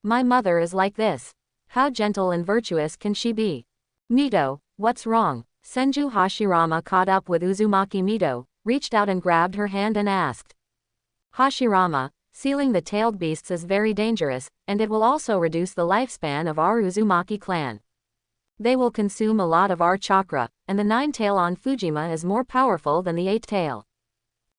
My mother is like this. How gentle and virtuous can she be? Mito, what's wrong? Senju Hashirama caught up with Uzumaki Mito, reached out and grabbed her hand and asked. Hashirama, sealing the tailed beasts is very dangerous, and it will also reduce the lifespan of our Uzumaki clan. They will consume a lot of our chakra, and the 9-tail on Fujima is more powerful than the 8-tail.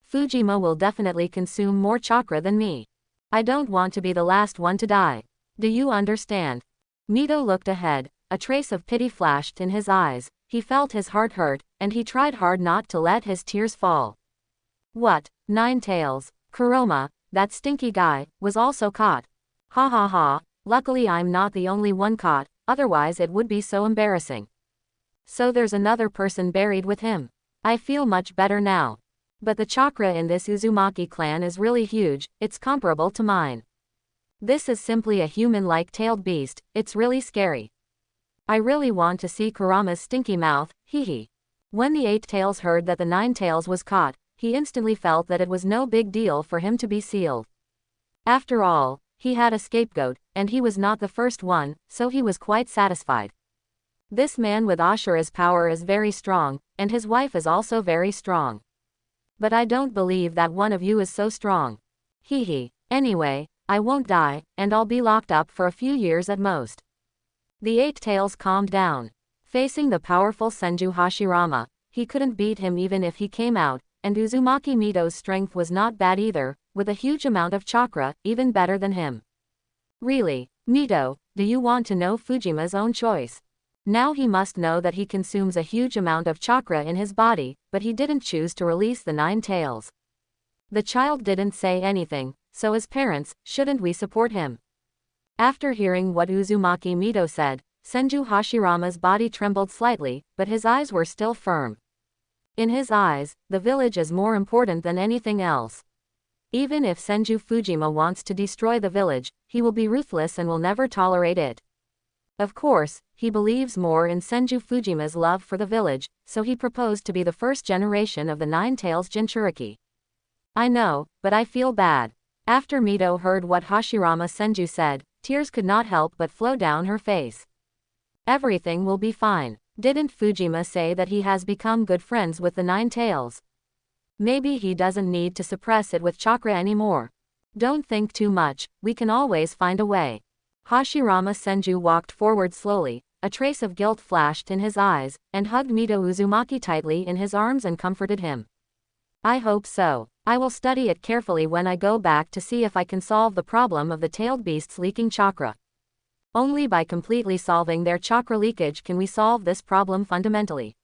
Fujima will definitely consume more chakra than me. I don't want to be the last one to die. Do you understand? Mito looked ahead, a trace of pity flashed in his eyes, he felt his heart hurt, and he tried hard not to let his tears fall. What, 9 tails? Kuroma, that stinky guy, was also caught. Ha ha ha, luckily I'm not the only one caught, otherwise it would be so embarrassing. So there's another person buried with him. I feel much better now. But the chakra in this Uzumaki clan is really huge, it's comparable to mine. This is simply a human-like tailed beast, it's really scary. I really want to see Kurama's stinky mouth, hee. When the 8 tails heard that the 9 tails was caught, he instantly felt that it was no big deal for him to be sealed. After all, he had a scapegoat, and he was not the first one, so he was quite satisfied. This man with Ashura's power is very strong, and his wife is also very strong. But I don't believe that one of you is so strong. Hee. Anyway, I won't die, and I'll be locked up for a few years at most. The 8 tails calmed down. Facing the powerful Senju Hashirama, he couldn't beat him even if he came out, and Uzumaki Mito's strength was not bad either, with a huge amount of chakra, even better than him. Really, Mito, do you want to know Fujima's own choice? Now he must know that he consumes a huge amount of chakra in his body, but he didn't choose to release the 9 tails. The child didn't say anything, so as parents, shouldn't we support him? After hearing what Uzumaki Mito said, Senju Hashirama's body trembled slightly, but his eyes were still firm. In his eyes, the village is more important than anything else. Even if Senju Fujima wants to destroy the village, he will be ruthless and will never tolerate it. Of course, he believes more in Senju Fujima's love for the village, so he proposed to be the first generation of the 9 tails Jinchuriki. I know, but I feel bad. After Mito heard what Hashirama Senju said, tears could not help but flow down her face. Everything will be fine. Didn't Fujima say that he has become good friends with the 9 tails? Maybe he doesn't need to suppress it with chakra anymore. Don't think too much, we can always find a way. Hashirama Senju walked forward slowly, a trace of guilt flashed in his eyes, and hugged Mito Uzumaki tightly in his arms and comforted him. I hope so. I will study it carefully when I go back to see if I can solve the problem of the tailed beasts leaking chakra. Only by completely solving their chakra leakage can we solve this problem fundamentally.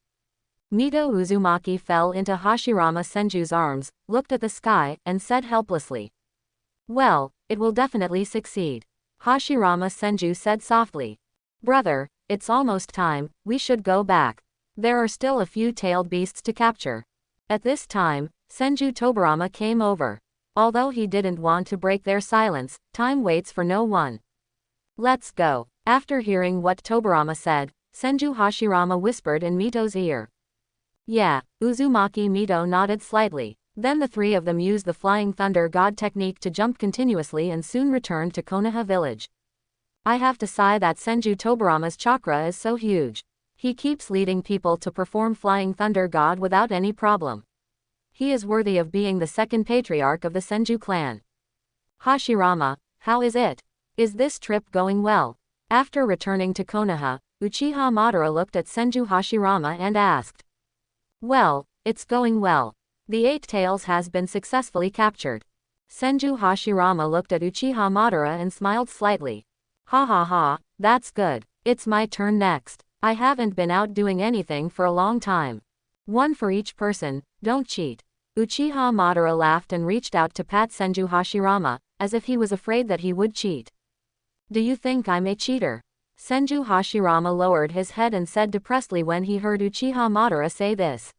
Mito Uzumaki fell into Hashirama Senju's arms, looked at the sky, and said helplessly. Well, it will definitely succeed. Hashirama Senju said softly. Brother, it's almost time, we should go back. There are still a few tailed beasts to capture. At this time, Senju Tobarama came over. Although he didn't want to break their silence, time waits for no one. Let's go. After hearing what Tobarama said, Senju Hashirama whispered in Mito's ear. Yeah, Uzumaki Mito nodded slightly. Then the 3 of them used the Flying Thunder God technique to jump continuously and soon returned to Konoha village. I have to sigh that Senju Tobarama's chakra is so huge. He keeps leading people to perform Flying Thunder God without any problem. He is worthy of being the 2nd patriarch of the Senju clan. Hashirama, how is it? Is this trip going well? After returning to Konoha, Uchiha Madara looked at Senju Hashirama and asked. Well, it's going well. The 8 tails has been successfully captured. Senju Hashirama looked at Uchiha Madara and smiled slightly. Ha ha ha, that's good. It's my turn next. I haven't been out doing anything for a long time. 1 for each person, don't cheat. Uchiha Madara laughed and reached out to pat Senju Hashirama, as if he was afraid that he would cheat. Do you think I'm a cheater? Senju Hashirama lowered his head and said depressedly when he heard Uchiha Madara say this.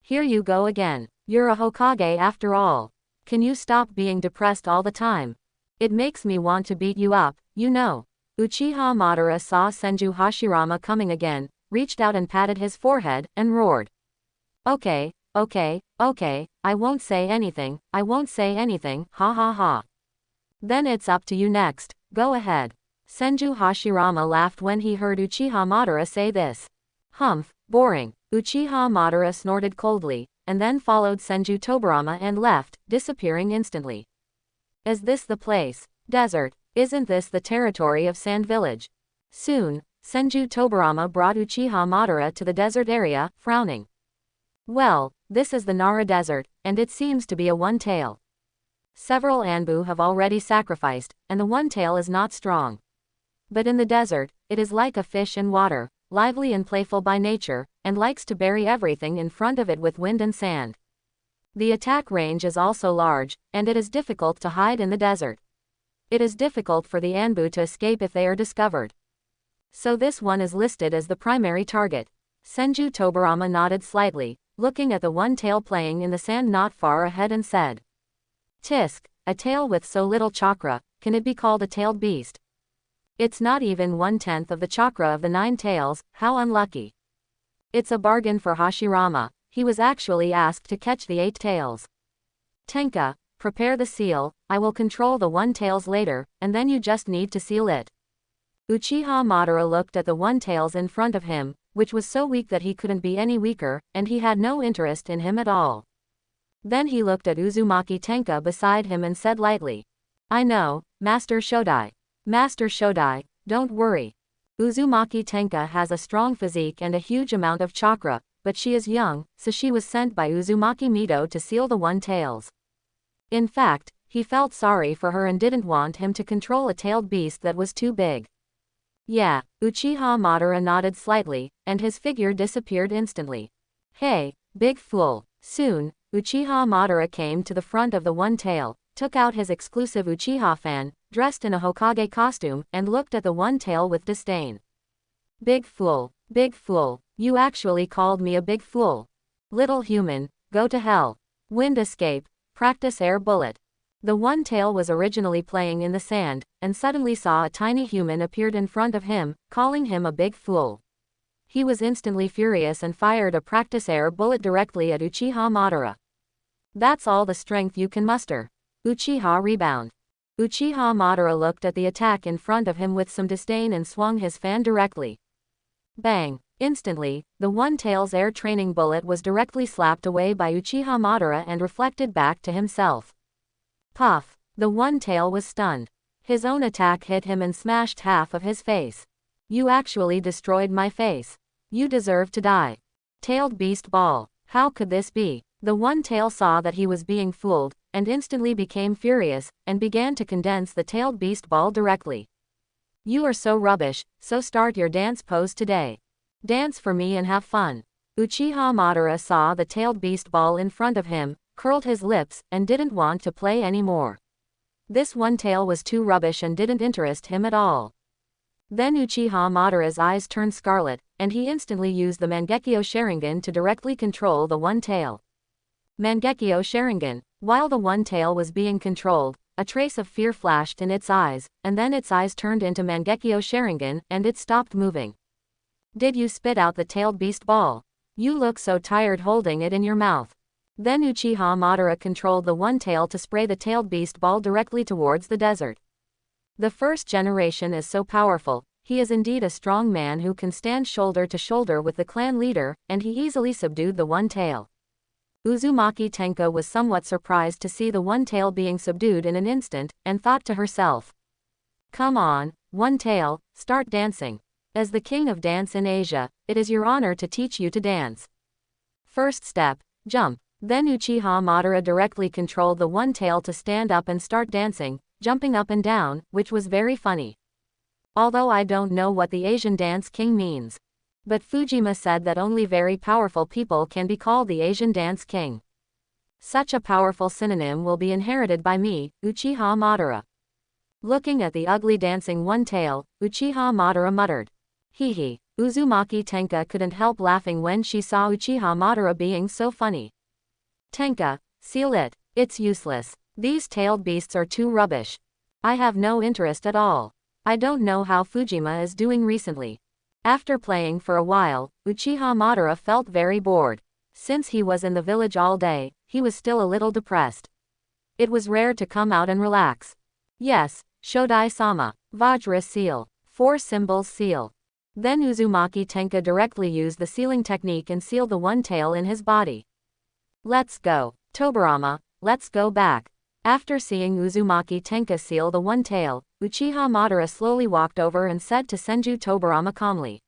Here you go again. You're a Hokage after all. Can you stop being depressed all the time? It makes me want to beat you up, you know. Uchiha Madara saw Senju Hashirama coming again, reached out and patted his forehead, and roared. Okay, I won't say anything, ha ha ha. Then it's up to you next, go ahead. Senju Hashirama laughed when he heard Uchiha Madara say this. Humph, boring. Uchiha Madara snorted coldly, and then followed Senju Tobarama and left, disappearing instantly. Is this the place? Desert. Isn't this the territory of Sand Village? Soon, Senju Tobarama brought Uchiha Madara to the desert area, frowning. Well, this is the Nara Desert, and it seems to be a one-tail. Several Anbu have already sacrificed, and the one-tail is not strong. But in the desert, it is like a fish in water, lively and playful by nature, and likes to bury everything in front of it with wind and sand. The attack range is also large, and it is difficult to hide in the desert. It is difficult for the Anbu to escape if they are discovered. So this one is listed as the primary target. Senju Tobarama nodded slightly, looking at the one tail playing in the sand not far ahead and said. Tisk, a tail with so little chakra, can it be called a tailed beast? It's not even 1/10 of the chakra of the 9 tails, how unlucky. It's a bargain for Hashirama, he was actually asked to catch the 8 tails. Tenka, prepare the seal, I will control the 1 tails later, and then you just need to seal it. Uchiha Madara looked at the 1 tails in front of him, which was so weak that he couldn't be any weaker, and he had no interest in him at all. Then he looked at Uzumaki Tenka beside him and said lightly, I know, Master Shodai. Master Shodai, don't worry. Uzumaki Tenka has a strong physique and a huge amount of chakra, but she is young, so she was sent by Uzumaki Mito to seal the 1 tails. In fact, he felt sorry for her and didn't want him to control a tailed beast that was too big. Yeah, Uchiha Madara nodded slightly, and his figure disappeared instantly. Hey, big fool. Soon, Uchiha Madara came to the front of the 1 tail, took out his exclusive Uchiha fan, dressed in a Hokage costume, and looked at the 1 tail with disdain. Big fool, you actually called me a big fool. Little human, go to hell. Wind escape, practice air bullet. The 1 tail was originally playing in the sand, and suddenly saw a tiny human appeared in front of him, calling him a big fool. He was instantly furious and fired a practice air bullet directly at Uchiha Madara. That's all the strength you can muster. Uchiha rebound. Uchiha Madara looked at the attack in front of him with some disdain and swung his fan directly. Bang! Instantly, the 1 tail's air training bullet was directly slapped away by Uchiha Madara and reflected back to himself. Puff! The 1 tail was stunned. His own attack hit him and smashed half of his face. You actually destroyed my face. You deserve to die. Tailed beast ball. How could this be? The 1 tail saw that he was being fooled, and instantly became furious, and began to condense the tailed beast ball directly. You are so rubbish, so start your dance pose today. Dance for me and have fun. Uchiha Madara saw the tailed beast ball in front of him, curled his lips, and didn't want to play anymore. This 1 tail was too rubbish and didn't interest him at all. Then Uchiha Madara's eyes turned scarlet, and he instantly used the Mangekyo Sharingan to directly control the 1 tail. Mangekyo Sharingan. While the 1 tail was being controlled, a trace of fear flashed in its eyes, and then its eyes turned into Mangekyo Sharingan, and it stopped moving. Did you spit out the tailed beast ball? You look so tired holding it in your mouth. Then Uchiha Madara controlled the 1 tail to spray the tailed beast ball directly towards the desert. The 1st generation is so powerful, he is indeed a strong man who can stand shoulder to shoulder with the clan leader, and he easily subdued the 1 tail. Uzumaki Tenka was somewhat surprised to see the 1 tail being subdued in an instant, and thought to herself. Come on, 1 tail, start dancing. As the king of dance in Asia, it is your honor to teach you to dance. First step, jump. Then Uchiha Madara directly controlled the 1 tail to stand up and start dancing, jumping up and down, which was very funny. Although I don't know what the Asian dance king means. But Fujima said that only very powerful people can be called the Asian dance king. Such a powerful synonym will be inherited by me, Uchiha Madara. Looking at the ugly dancing 1 tail, Uchiha Madara muttered. Hee. Uzumaki Tenka couldn't help laughing when she saw Uchiha Madara being so funny. Tenka, seal it. It's useless. These tailed beasts are too rubbish. I have no interest at all. I don't know how Fujima is doing recently. After playing for a while, Uchiha Madara felt very bored. Since he was in the village all day, he was still a little depressed. It was rare to come out and relax. Yes, Shodai-sama. Vajra seal. 4 symbols seal. Then Uzumaki Tenka directly used the sealing technique and sealed the 1 tail in his body. Let's go. Tobirama, let's go back. After seeing Uzumaki Tenka seal the 1 tail, Uchiha Madara slowly walked over and said to Senju Tobirama calmly.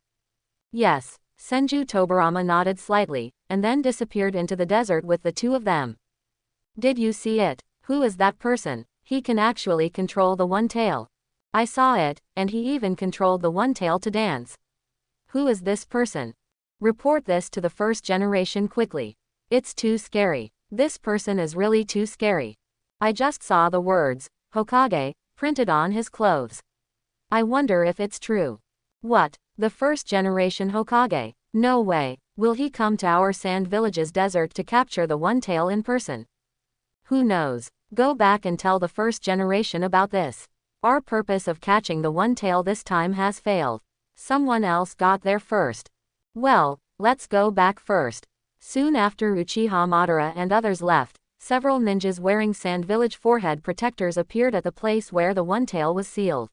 Yes. Senju Tobirama nodded slightly, and then disappeared into the desert with the 2 of them. Did you see it? Who is that person? He can actually control the 1 tail. I saw it, and he even controlled the 1 tail to dance. Who is this person? Report this to the 1st generation quickly. It's too scary. This person is really too scary. I just saw the words, Hokage, printed on his clothes. I wonder if it's true. What? The 1st generation Hokage? No way. Will he come to our Sand Village's desert to capture the 1 tail in person? Who knows? Go back and tell the 1st generation about this. Our purpose of catching the one tail this time has failed. Someone else got there first. Well, let's go back first. Soon after Uchiha Madara and others left, several ninjas wearing Sand Village forehead protectors appeared at the place where the one tail was sealed.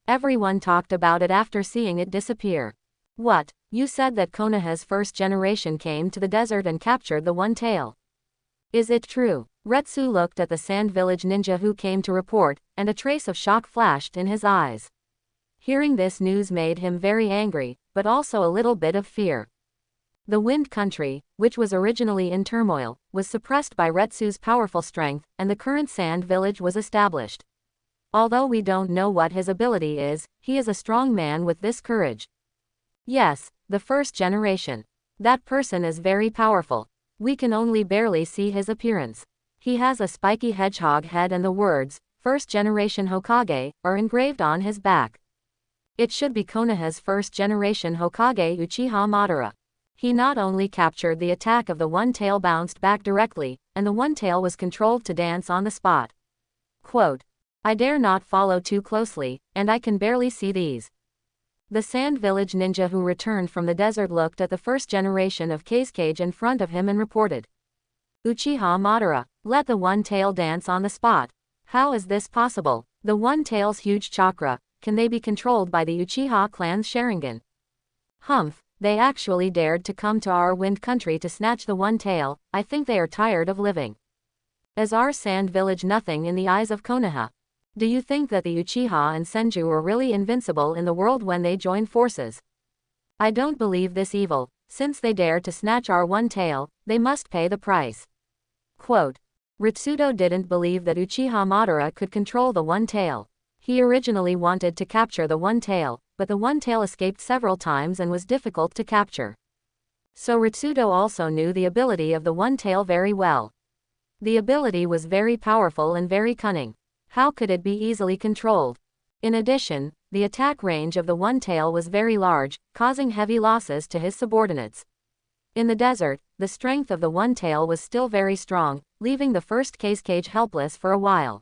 Everyone talked about it after seeing it disappear. What? You said that Konoha's first generation came to the desert and captured the one tail. Is it true? Retsu looked at the Sand Village ninja who came to report, and a trace of shock flashed in his eyes. Hearing this news made him very angry, but also a little bit of fear. The Wind Country, which was originally in turmoil, was suppressed by Retsu's powerful strength, and the current Sand Village was established. Although we don't know what his ability is, he is a strong man with this courage. Yes, the first generation. That person is very powerful. We can only barely see his appearance. He has a spiky hedgehog head and the words, First Generation Hokage, are engraved on his back. It should be Konoha's first generation Hokage Uchiha Madara. He not only captured the attack of the one tail bounced back directly, and the one tail was controlled to dance on the spot. Quote, I dare not follow too closely, and I can barely see these. The Sand Village ninja who returned from the desert looked at the first generation of Kazekage in front of him and reported. Uchiha Madara, let the one tail dance on the spot. How is this possible? The one tail's huge chakra, can they be controlled by the Uchiha clan's Sharingan? Humph, they actually dared to come to our Wind Country to snatch the one tail. I think they are tired of living. Is our Sand Village nothing in the eyes of Konoha? Do you think that the Uchiha and Senju were really invincible in the world when they joined forces? I don't believe this evil. Since they dared to snatch our one tail, they must pay the price. Quote, Ritsudo didn't believe that Uchiha Madara could control the one tail. He originally wanted to capture the one tail, but the one tail escaped several times and was difficult to capture. So Ritsudo also knew the ability of the one tail very well. The ability was very powerful and very cunning. How could it be easily controlled? In addition, the attack range of the one tail was very large, causing heavy losses to his subordinates. In the desert, the strength of the one tail was still very strong, leaving the first Kazekage helpless for a while.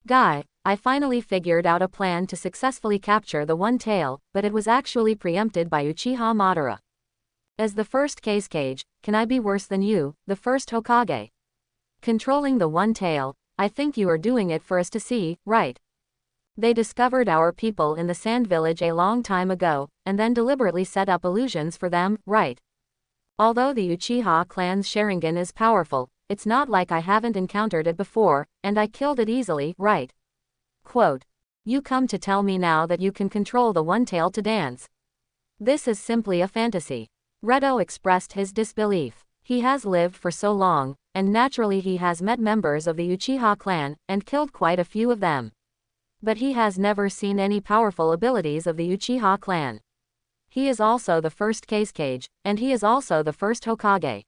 Guy, I finally figured out a plan to successfully capture the one tail, but it was actually preempted by Uchiha Madara. As the first Kazekage, can I be worse than you, the first Hokage? Controlling the one tail, I think you are doing it for us to see, right? They discovered our people in the Sand Village a long time ago, and then deliberately set up illusions for them, right? Although the Uchiha clan's Sharingan is powerful, it's not like I haven't encountered it before, and I killed it easily, right? Quote, you come to tell me now that you can control the one tail to dance. This is simply a fantasy. Reto expressed his disbelief. He has lived for so long, and naturally he has met members of the Uchiha clan, and killed quite a few of them. But he has never seen any powerful abilities of the Uchiha clan. He is also the first Kazekage, and he is also the first Hokage.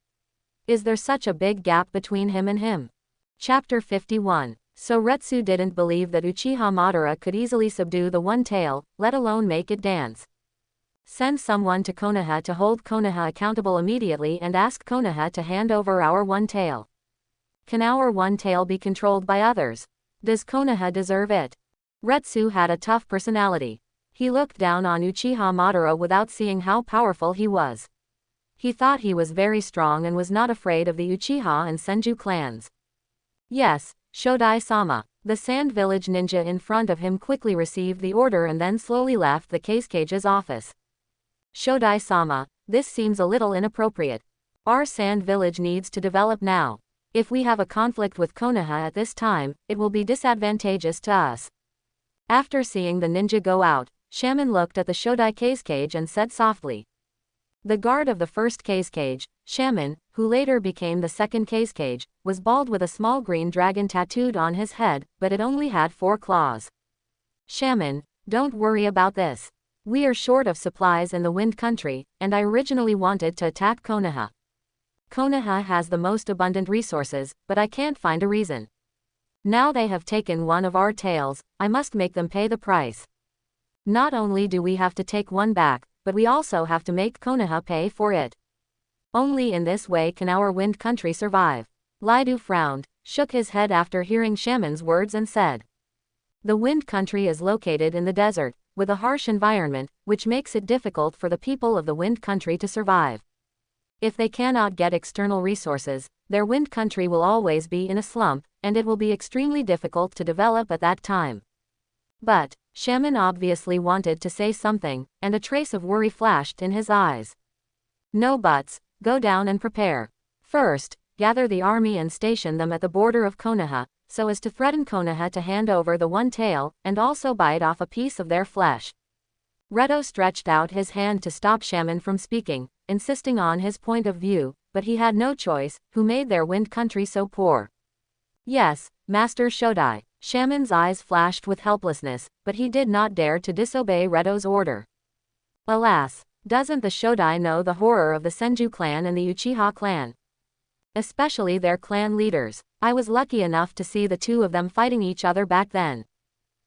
Is there such a big gap between him and him? Chapter 51. So Retsu didn't believe that Uchiha Madara could easily subdue the one tail, let alone make it dance. Send someone to Konoha to hold Konoha accountable immediately and ask Konoha to hand over our one tail. Can our one tail be controlled by others? Does Konoha deserve it? Retsu had a tough personality. He looked down on Uchiha Madara without seeing how powerful he was. He thought he was very strong and was not afraid of the Uchiha and Senju clans. Yes, Shodai-sama. The Sand Village ninja in front of him quickly received the order and then slowly left the Kazekage's office. Shodai-sama, this seems a little inappropriate. Our Sand Village needs to develop now. If we have a conflict with Konoha at this time, it will be disadvantageous to us. After seeing the ninja go out, Shaman looked at the Shodai Kazekage and said softly. The guard of the first Kazekage, Shaman, who later became the second Kazekage, was bald with a small green dragon tattooed on his head, but it only had 4 claws. Shaman, don't worry about this. We are short of supplies in the Wind Country, and I originally wanted to attack Konoha. Konoha has the most abundant resources, but I can't find a reason. Now they have taken one of our tails, I must make them pay the price. Not only do we have to take one back, but we also have to make Konoha pay for it. Only in this way can our Wind Country survive. Lidu frowned, shook his head after hearing Shaman's words and said. The wind country is located in the desert, with a harsh environment, which makes it difficult for the people of the wind country to survive. If they cannot get external resources, their wind country will always be in a slump, and it will be extremely difficult to develop at that time. But, Shaman obviously wanted to say something, and a trace of worry flashed in his eyes. No buts, go down and prepare. First, gather the army and station them at the border of Konoha, so as to threaten Konoha to hand over the one tail, and also bite off a piece of their flesh. Reto stretched out his hand to stop Shaman from speaking, insisting on his point of view, but he had no choice, who made their wind country so poor. Yes, Master Shodai. Shaman's eyes flashed with helplessness, but he did not dare to disobey Reto's order. Alas, doesn't the Shodai know the horror of the Senju clan and the Uchiha clan? Especially their clan leaders. I was lucky enough to see the two of them fighting each other back then.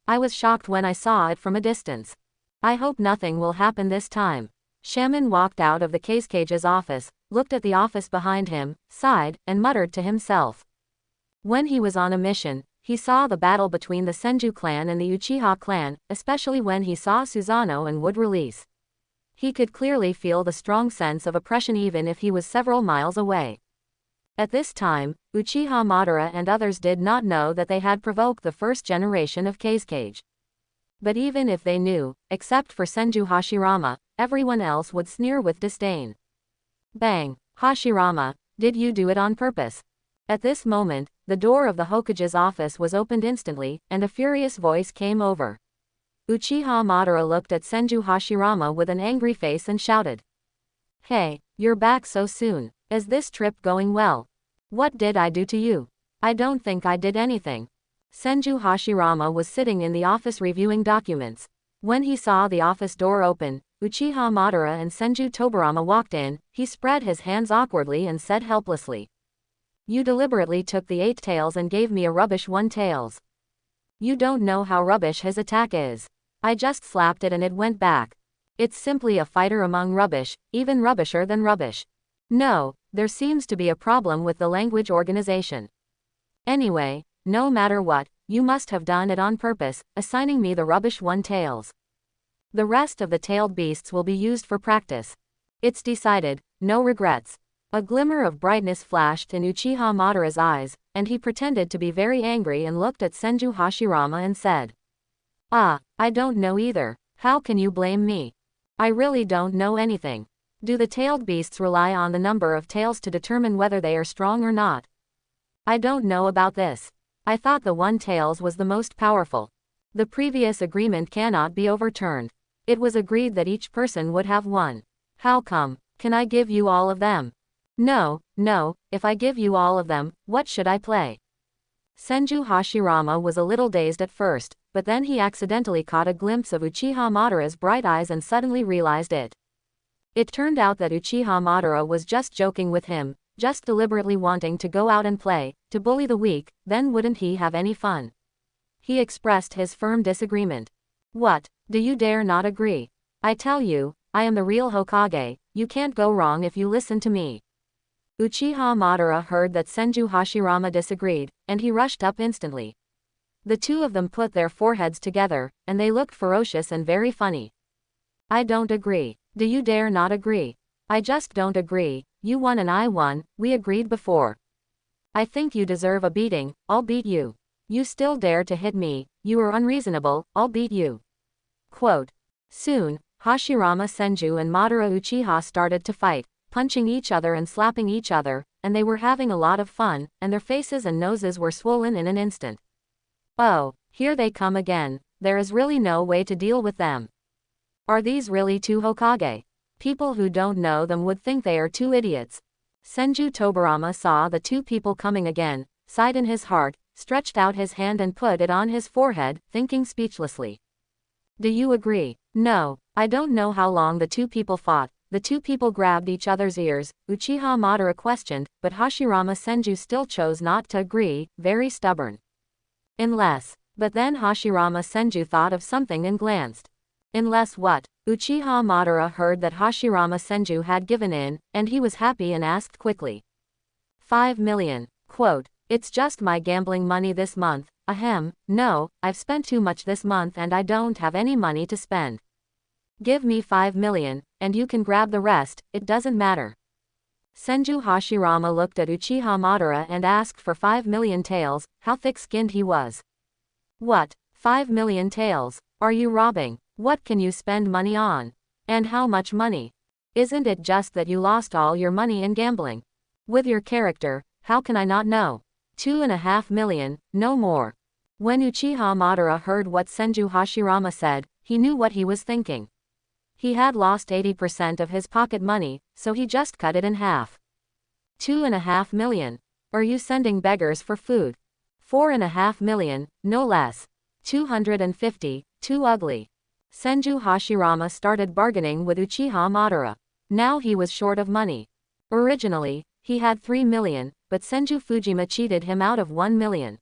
I was shocked when I saw it from a distance. I hope nothing will happen this time. Shaman walked out of the Cage's office, looked at the office behind him, sighed, and muttered to himself. When he was on a mission, he saw the battle between the Senju clan and the Uchiha clan, especially when he saw Susanoo and Wood release. He could clearly feel the strong sense of oppression even if he was several miles away. At this time, Uchiha Madara and others did not know that they had provoked the first generation of Kage. But even if they knew, except for Senju Hashirama, everyone else would sneer with disdain. Bang! Hashirama, did you do it on purpose? At this moment, the door of the Hokage's office was opened instantly, and a furious voice came over. Uchiha Madara looked at Senju Hashirama with an angry face and shouted. Hey, you're back so soon. Is this trip going well? What did I do to you? I don't think I did anything. Senju Hashirama was sitting in the office reviewing documents. When he saw the office door open, Uchiha Madara and Senju Tobirama walked in. He spread his hands awkwardly and said helplessly. You deliberately took the 8 tails and gave me a rubbish 1 tails. You don't know how rubbish his attack is. I just slapped it and it went back. It's simply a fighter among rubbish, even rubbisher than rubbish. No, there seems to be a problem with the language organization. Anyway, no matter what, you must have done it on purpose, assigning me the rubbish 1 tails. The rest of the tailed beasts will be used for practice. It's decided, no regrets. A glimmer of brightness flashed in Uchiha Madara's eyes, and he pretended to be very angry and looked at Senju Hashirama and said. I don't know either. How can you blame me? I really don't know anything. Do the tailed beasts rely on the number of tails to determine whether they are strong or not? I don't know about this. I thought the 1 tails was the most powerful. The previous agreement cannot be overturned. It was agreed that each person would have 1. How come? Can I give you all of them? No, if I give you all of them, what should I play? Senju Hashirama was a little dazed at first, but then he accidentally caught a glimpse of Uchiha Madara's bright eyes and suddenly realized it. It turned out that Uchiha Madara was just joking with him, just deliberately wanting to go out and play, to bully the weak, then wouldn't he have any fun? He expressed his firm disagreement. What, do you dare not agree? I tell you, I am the real Hokage, you can't go wrong if you listen to me. Uchiha Madara heard that Senju Hashirama disagreed, and he rushed up instantly. The two of them put their foreheads together, and they looked ferocious and very funny. I don't agree. Do you dare not agree? I just don't agree. You won and I won, we agreed before. I think you deserve a beating, I'll beat you. You still dare to hit me, you are unreasonable, I'll beat you. Quote. Soon, Hashirama Senju and Madara Uchiha started to fight, punching each other and slapping each other, and they were having a lot of fun, and their faces and noses were swollen in an instant. Oh, here they come again, there is really no way to deal with them. Are these really 2 Hokage? People who don't know them would think they are 2 idiots. Senju Tobirama saw the 2 people coming again, sighed in his heart, stretched out his hand and put it on his forehead, thinking speechlessly. Do you agree? No, I don't know how long the 2 people fought. The 2 people grabbed each other's ears, Uchiha Madara questioned, but Hashirama Senju still chose not to agree, very stubborn. But then Hashirama Senju thought of something and glanced. Unless what? Uchiha Madara heard that Hashirama Senju had given in, and he was happy and asked quickly. 5 million. Quote, it's just my gambling money this month, Ahem, no, I've spent too much this month and I don't have any money to spend. Give me 5 million, and you can grab the rest, it doesn't matter. Senju Hashirama looked at Uchiha Madara and asked for 5 million taels. How thick-skinned he was. What, 5 million taels? Are you robbing? What can you spend money on? And how much money? Isn't it just that you lost all your money in gambling? With your character, how can I not know? 2.5 million, no more. When Uchiha Madara heard what Senju Hashirama said, he knew what he was thinking. He had lost 80% of his pocket money, so he just cut it in half. 2.5 million. Are you sending beggars for food? 4.5 million, no less. 250, too ugly. Senju Hashirama started bargaining with Uchiha Madara. Now he was short of money. Originally, he had 3 million, but Senju Fujima cheated him out of 1 million.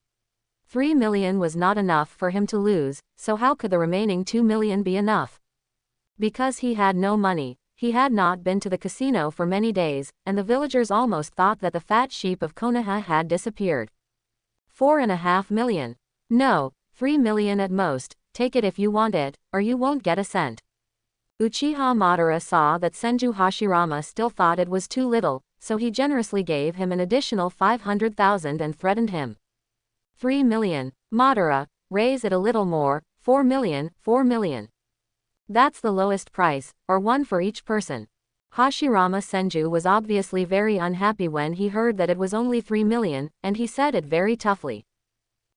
3 million was not enough for him to lose, so how could the remaining 2 million be enough? Because he had no money, he had not been to the casino for many days, and the villagers almost thought that the fat sheep of Konoha had disappeared. 4.5 million. No, 3 million at most, take it if you want it, or you won't get a cent. Uchiha Madara saw that Senju Hashirama still thought it was too little, so he generously gave him an additional 500,000 and threatened him. 3 million. Madara, raise it a little more, 4 million, 4 million. That's the lowest price, or one for each person. Hashirama Senju was obviously very unhappy when he heard that it was only 3 million, and he said it very toughly.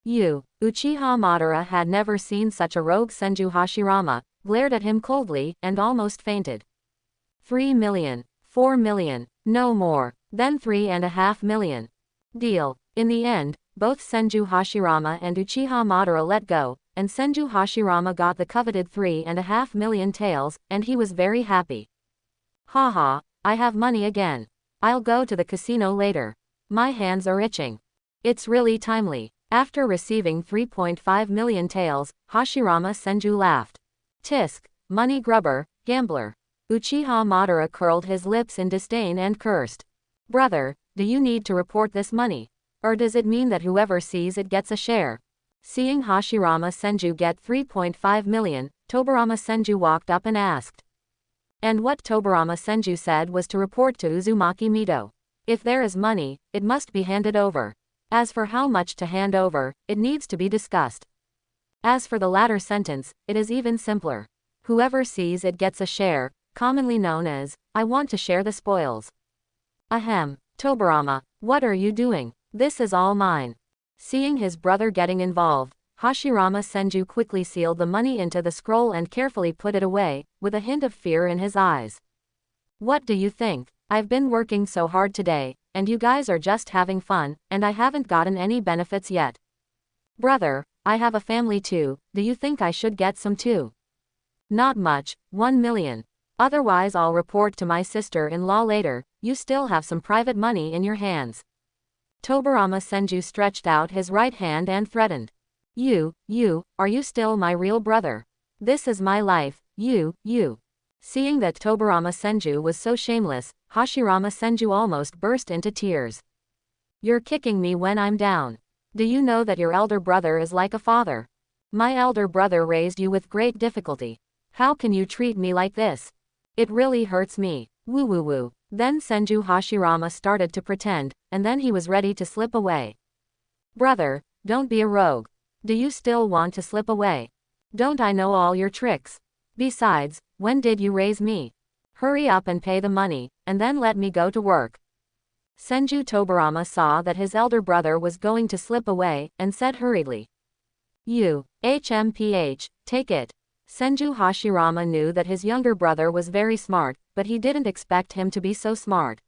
Uchiha Madara had never seen such a rogue. Senju Hashirama glared at him coldly and almost fainted. 3 million, 4 million, no more, then 3.5 million. Deal. In the end, both Senju Hashirama and Uchiha Madara let go, and Senju Hashirama got the coveted 3.5 million taels, and he was very happy. Haha, I have money again. I'll go to the casino later. My hands are itching. It's really timely. After receiving 3.5 million taels, Hashirama Senju laughed. Tisk, money grubber, gambler. Uchiha Madara curled his lips in disdain and cursed. Brother, do you need to report this money? Or does it mean that whoever sees it gets a share? Seeing Hashirama Senju get 3.5 million, Tobarama Senju walked up and asked. And what Tobarama Senju said was to report to Uzumaki Mido. If there is money, it must be handed over. As for how much to hand over, it needs to be discussed. As for the latter sentence, it is even simpler. Whoever sees it gets a share, commonly known as, I want to share the spoils. Ahem, Tobarama, what are you doing? This is all mine. Seeing his brother getting involved, Hashirama Senju quickly sealed the money into the scroll and carefully put it away, with a hint of fear in his eyes. What do you think? I've been working so hard today, and you guys are just having fun, and I haven't gotten any benefits yet. Brother, I have a family too, do you think I should get some too? Not much, 1 million. Otherwise I'll report to my sister-in-law later. You still have some private money in your hands. Tobarama Senju stretched out his right hand and threatened. Are you still my real brother? This is my life, you. Seeing that Tobarama Senju was so shameless, Hashirama Senju almost burst into tears. You're kicking me when I'm down. Do you know that your elder brother is like a father? My elder brother raised you with great difficulty. How can you treat me like this? It really hurts me. Woo. Then Senju Hashirama started to pretend, and then he was ready to slip away. Brother, don't be a rogue. Do you still want to slip away? Don't I know all your tricks? Besides, when did you raise me? Hurry up and pay the money, and then let me go to work. Senju Tobarama saw that his elder brother was going to slip away, and said hurriedly. Take it. Senju Hashirama knew that his younger brother was very smart, but he didn't expect him to be so smart.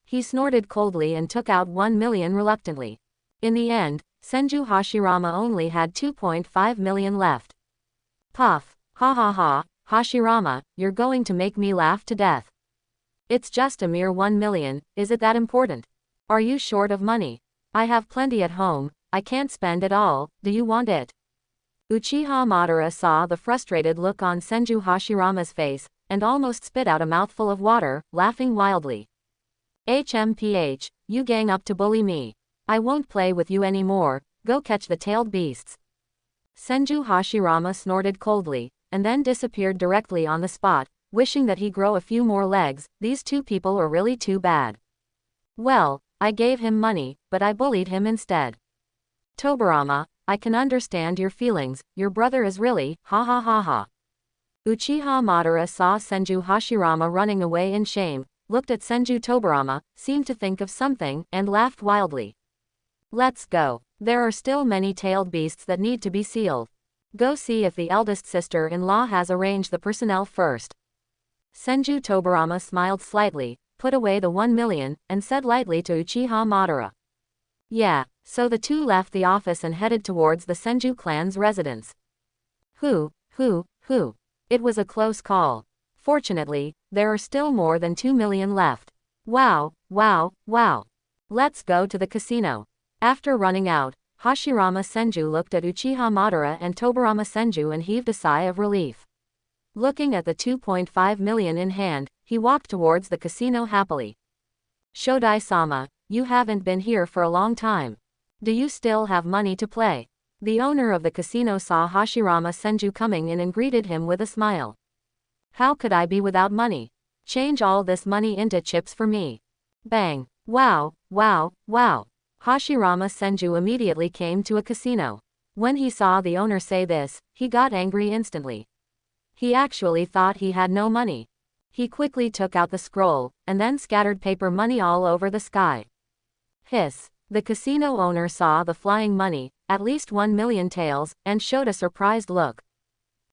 He snorted coldly and took out 1 million reluctantly. In the end, Senju Hashirama only had 2.5 million left. Puff. Ha, Hashirama, you're going to make me laugh to death. It's just a mere 1 million, is it that important? Are you short of money? I have plenty at home, I can't spend it all, do you want it? Uchiha Madara saw the frustrated look on Senju Hashirama's face, and almost spit out a mouthful of water, laughing wildly. You gang up to bully me. I won't play with you anymore, go catch the tailed beasts. Senju Hashirama snorted coldly, and then disappeared directly on the spot, wishing that he grow a few more legs. These two people are really too bad. Well, I gave him money, but I bullied him instead. Tobirama, I can understand your feelings, your brother is really, ha ha ha ha. Uchiha Madara saw Senju Hashirama running away in shame, looked at Senju Tobirama, seemed to think of something, and laughed wildly. Let's go. There are still many tailed beasts that need to be sealed. Go see if the eldest sister-in-law has arranged the personnel first. Senju Tobirama smiled slightly, put away the 1 million, and said lightly to Uchiha Madara. Yeah, so the two left the office and headed towards the Senju clan's residence. Who? It was a close call. Fortunately, there are still more than 2 million left. Wow. Let's go to the casino. After running out, Hashirama Senju looked at Uchiha Madara and Tobirama Senju and heaved a sigh of relief. Looking at the 2.5 million in hand, he walked towards the casino happily. Shodai-sama, you haven't been here for a long time. Do you still have money to play? The owner of the casino saw Hashirama Senju coming in and greeted him with a smile. How could I be without money? Change all this money into chips for me. Bang. Wow. Hashirama Senju immediately came to a casino. When he saw the owner say this, he got angry instantly. He actually thought he had no money. He quickly took out the scroll, and then scattered paper money all over the sky. Hiss. The casino owner saw the flying money, at least 1 million taels, and showed a surprised look.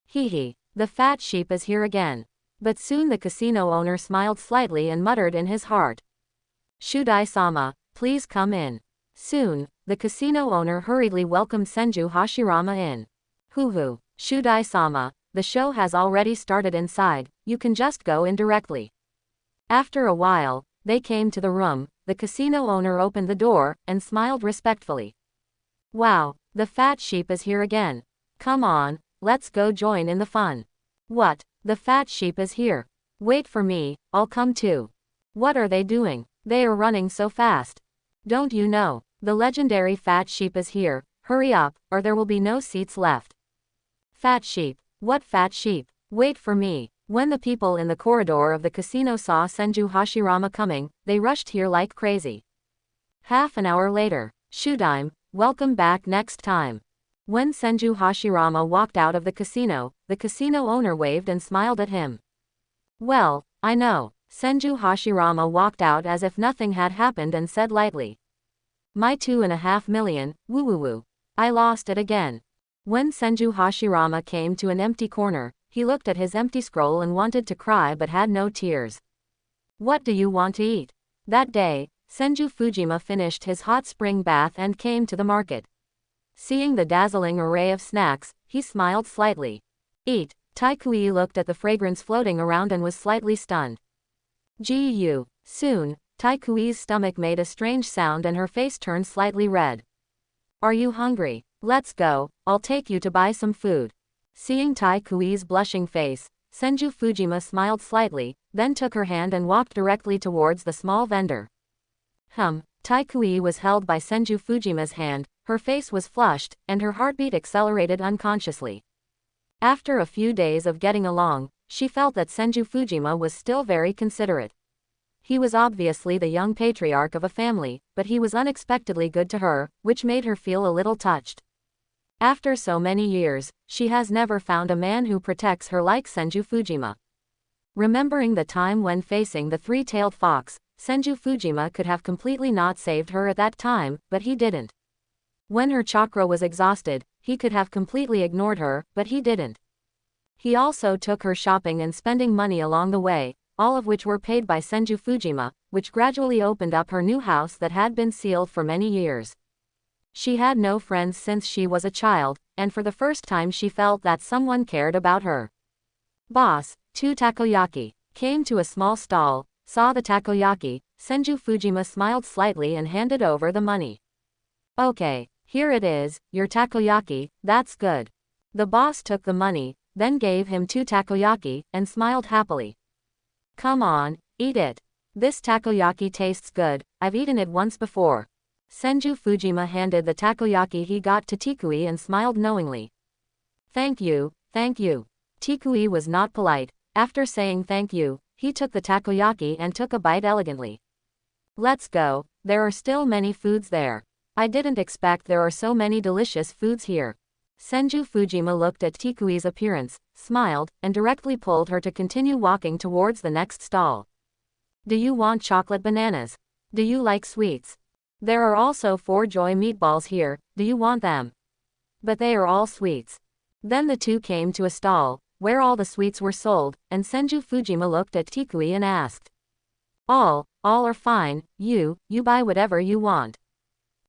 Hee, the fat sheep is here again. But soon the casino owner smiled slightly and muttered in his heart. Shudai-sama, please come in. Soon, the casino owner hurriedly welcomed Senju Hashirama in. Hoo, Shudai-sama, the show has already started inside, you can just go in directly. After a while, they came to the room, the casino owner opened the door, and smiled respectfully. Wow, the fat sheep is here again. Come on, let's go join in the fun. What, the fat sheep is here? Wait for me, I'll come too. What are they doing? They are running so fast. Don't you know, the legendary fat sheep is here, hurry up, or there will be no seats left. Fat sheep, what fat sheep? Wait for me. When the people in the corridor of the casino saw Senju Hashirama coming, they rushed here like crazy. Half an hour later. Shudaime, welcome back next time. When Senju Hashirama walked out of the casino owner waved and smiled at him. Well, I know. Senju Hashirama walked out as if nothing had happened and said lightly. My 2.5 million, woo. I lost it again. When Senju Hashirama came to an empty corner, he looked at his empty scroll and wanted to cry but had no tears. What do you want to eat? That day, Senju Fujima finished his hot spring bath and came to the market. Seeing the dazzling array of snacks, he smiled slightly. Eat. Taikui looked at the fragrance floating around and was slightly stunned. Soon, Taikui's stomach made a strange sound and her face turned slightly red. Are you hungry? Let's go, I'll take you to buy some food. Seeing Taikui's blushing face, Senju Fujima smiled slightly, then took her hand and walked directly towards the small vendor. Taikui was held by Senju Fujima's hand, her face was flushed, and her heartbeat accelerated unconsciously. After a few days of getting along, she felt that Senju Fujima was still very considerate. He was obviously the young patriarch of a family, but he was unexpectedly good to her, which made her feel a little touched. After so many years, she has never found a man who protects her like Senju Fujima. Remembering the time when facing the three-tailed fox, Senju Fujima could have completely not saved her at that time, but he didn't. When her chakra was exhausted, he could have completely ignored her, but he didn't. He also took her shopping and spending money along the way, all of which were paid by Senju Fujima, which gradually opened up her new house that had been sealed for many years. She had no friends since she was a child, and for the first time she felt that someone cared about her. Boss, 2 takoyaki. Came to a small stall, saw the takoyaki, Senju Fujima smiled slightly and handed over the money. Okay, here it is, your takoyaki, that's good. The boss took the money, then gave him 2 takoyaki, and smiled happily. Come on, eat it. This takoyaki tastes good, I've eaten it once before. Senju Fujima handed the takoyaki he got to Tikui and smiled knowingly. Thank you, thank you. Tikui was not polite. After saying thank you, he took the takoyaki and took a bite elegantly. Let's go, there are still many foods there. I didn't expect there are so many delicious foods here. Senju Fujima looked at Tikui's appearance, smiled, and directly pulled her to continue walking towards the next stall. Do you want chocolate bananas? Do you like sweets? There are also 4 joy meatballs here, do you want them? But they are all sweets. Then the two came to a stall, where all the sweets were sold, and Senju Fujima looked at Tikui and asked. All are fine, you buy whatever you want.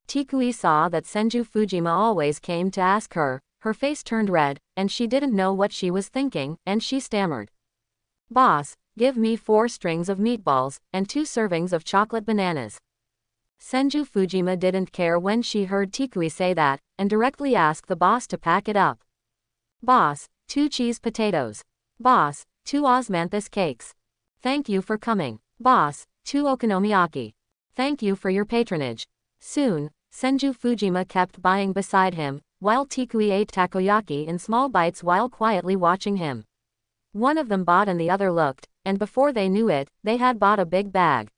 Tikui saw that Senju Fujima always came to ask her face turned red, and she didn't know what she was thinking, and she stammered. Boss, give me 4 strings of meatballs, and 2 servings of chocolate bananas. Senju Fujima didn't care when she heard Tikui say that, and directly asked the boss to pack it up. Boss, 2 cheese potatoes. Boss, 2 osmanthus cakes. Thank you for coming. Boss, 2 okonomiyaki. Thank you for your patronage. Soon, Senju Fujima kept buying beside him, while Tikui ate takoyaki in small bites while quietly watching him. One of them bought and the other looked, and before they knew it, they had bought a big bag.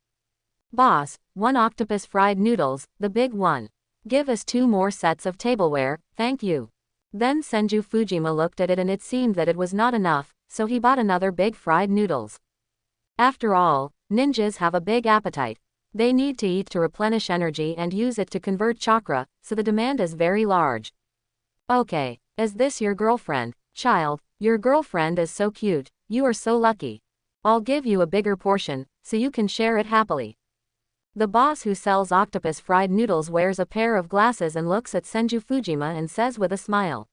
Boss, 1 octopus fried noodles, the big one. Give us 2 more sets of tableware, thank you. Then Senju Fujima looked at it and it seemed that it was not enough, so he bought another big fried noodles. After all, ninjas have a big appetite. They need to eat to replenish energy and use it to convert chakra, so the demand is very large. Okay, is this your girlfriend? Child, your girlfriend is so cute, you are so lucky. I'll give you a bigger portion, so you can share it happily. The boss who sells octopus fried noodles wears a pair of glasses and looks at Senju Fujima and says with a smile.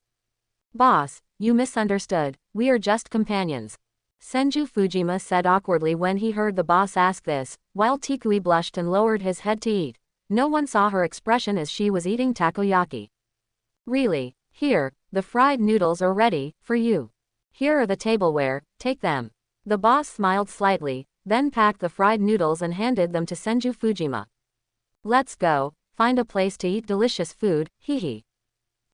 Boss, you misunderstood, we are just companions. Senju Fujima said awkwardly when he heard the boss ask this, while Tikui blushed and lowered his head to eat. No one saw her expression as she was eating takoyaki. Really, here, the fried noodles are ready, for you. Here are the tableware, take them. The boss smiled slightly, then packed the fried noodles and handed them to Senju Fujima. Let's go, find a place to eat delicious food, hee.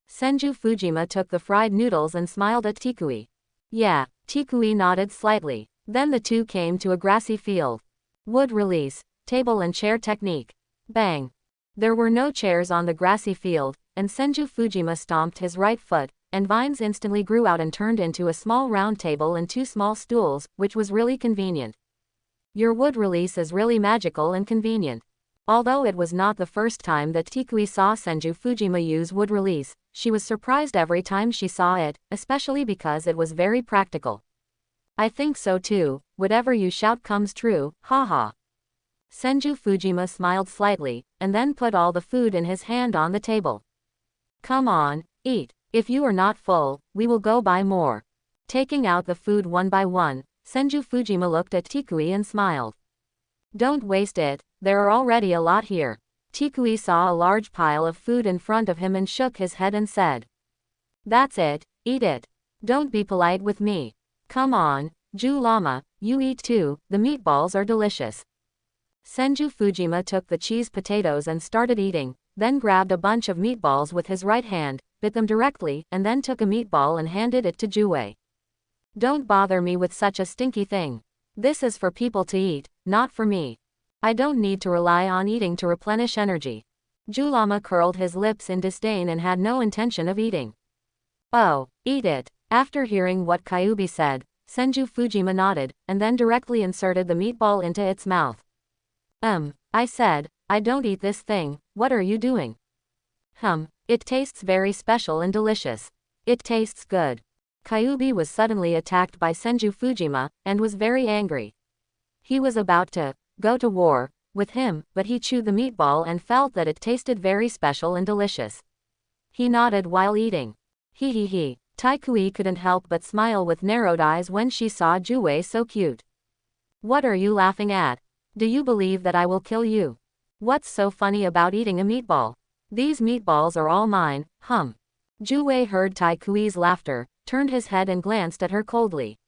Senju Fujima took the fried noodles and smiled at Tikui. Yeah, Tikui nodded slightly. Then the two came to a grassy field. Wood release, table and chair technique. Bang. There were no chairs on the grassy field, and Senju Fujima stomped his right foot, and vines instantly grew out and turned into a small round table and 2 small stools, which was really convenient. Your wood release is really magical and convenient. Although it was not the first time that Tikui saw Senju Fujima use wood release, she was surprised every time she saw it, especially because it was very practical. I think so too, whatever you shout comes true, haha. Senju Fujima smiled slightly, and then put all the food in his hand on the table. Come on, eat. If you are not full, we will go buy more. Taking out the food one by one, Senju Fujima looked at Tikui and smiled. Don't waste it, there are already a lot here. Tikui saw a large pile of food in front of him and shook his head and said. That's it, eat it. Don't be polite with me. Come on, Ju Lama, you eat too, the meatballs are delicious. Senju Fujima took the cheese potatoes and started eating, then grabbed a bunch of meatballs with his right hand, bit them directly, and then took a meatball and handed it to Jue. Don't bother me with such a stinky thing. This is for people to eat, not for me. I don't need to rely on eating to replenish energy. Julama curled his lips in disdain and had no intention of eating. Oh, eat it. After hearing what Kyubi said, Senju Fujima nodded, and then directly inserted the meatball into its mouth. I said, I don't eat this thing, what are you doing? It tastes very special and delicious. It tastes good. Kyubi was suddenly attacked by Senju Fujima, and was very angry. He was about to go to war with him, but he chewed the meatball and felt that it tasted very special and delicious. He nodded while eating. He. Taikui couldn't help but smile with narrowed eyes when she saw Jue so cute. What are you laughing at? Do you believe that I will kill you? What's so funny about eating a meatball? These meatballs are all mine, Jue heard Taikui's laughter, turned his head and glanced at her coldly.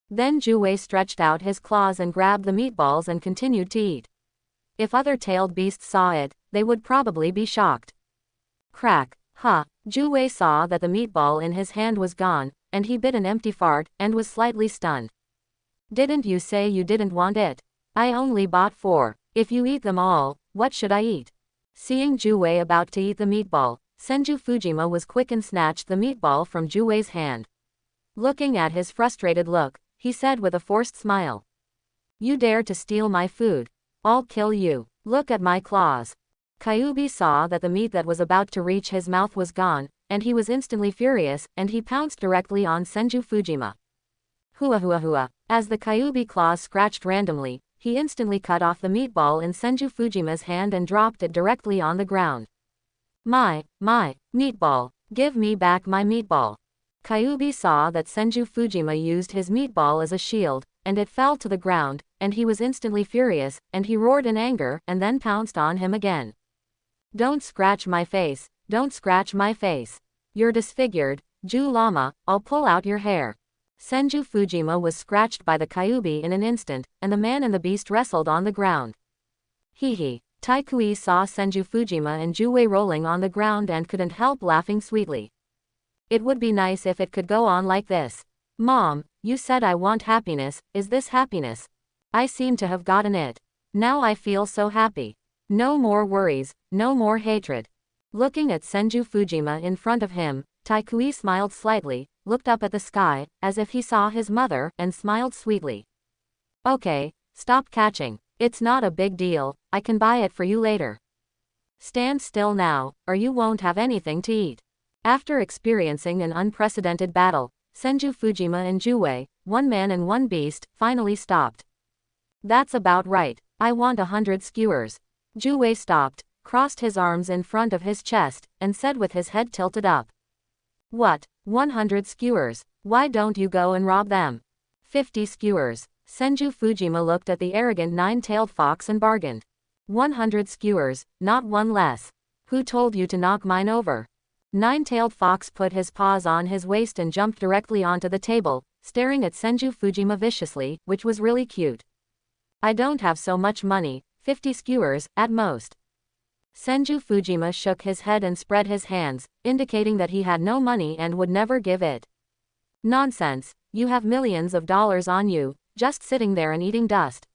Then Jue stretched out his claws and grabbed the meatballs and continued to eat. If other tailed beasts saw it, they would probably be shocked. Crack. Ha. Ju-wei saw that the meatball in his hand was gone, and he bit an empty fart, and was slightly stunned. Didn't you say you didn't want it? I only bought 4. If you eat them all, what should I eat? Seeing Ju-wei about to eat the meatball, Senju Fujima was quick and snatched the meatball from Ju-wei's hand. Looking at his frustrated look, he said with a forced smile. You dare to steal my food. I'll kill you. Look at my claws. Kyuubi saw that the meat that was about to reach his mouth was gone, and he was instantly furious, and he pounced directly on Senju Fujima. Hua hua hua. As the Kyuubi claws scratched randomly, he instantly cut off the meatball in Senju Fujima's hand and dropped it directly on the ground. My meatball. Give me back my meatball. Kyuubi saw that Senju Fujima used his meatball as a shield, and it fell to the ground, and he was instantly furious, and he roared in anger, and then pounced on him again. Don't scratch my face, don't scratch my face. You're disfigured, Ju-lama, I'll pull out your hair. Senju Fujima was scratched by the Kyuubi in an instant, and the man and the beast wrestled on the ground. Hee. Taikui saw Senju Fujima and Ju-wei rolling on the ground and couldn't help laughing sweetly. It would be nice if it could go on like this. Mom, you said I want happiness, is this happiness? I seem to have gotten it. Now I feel so happy. No more worries, no more hatred. Looking at Senju Fujima in front of him, Taikui smiled slightly, looked up at the sky, as if he saw his mother, and smiled sweetly. Okay, stop catching. It's not a big deal, I can buy it for you later. Stand still now, or you won't have anything to eat. After experiencing an unprecedented battle, Senju Fujima and Ju-wei, one man and one beast, finally stopped. That's about right, I want 100 skewers. Ju-wei stopped, crossed his arms in front of his chest, and said with his head tilted up. What, 100 skewers? Why don't you go and rob them? 50 skewers. Senju Fujima looked at the arrogant nine-tailed fox and bargained. 100 skewers, not one less. Who told you to knock mine over? Nine-tailed fox put his paws on his waist and jumped directly onto the table, staring at Senju Fujima viciously, which was really cute. I don't have so much money, 50 skewers, at most. Senju Fujima shook his head and spread his hands, indicating that he had no money and would never give it. Nonsense, you have millions of dollars on you, just sitting there and eating dust.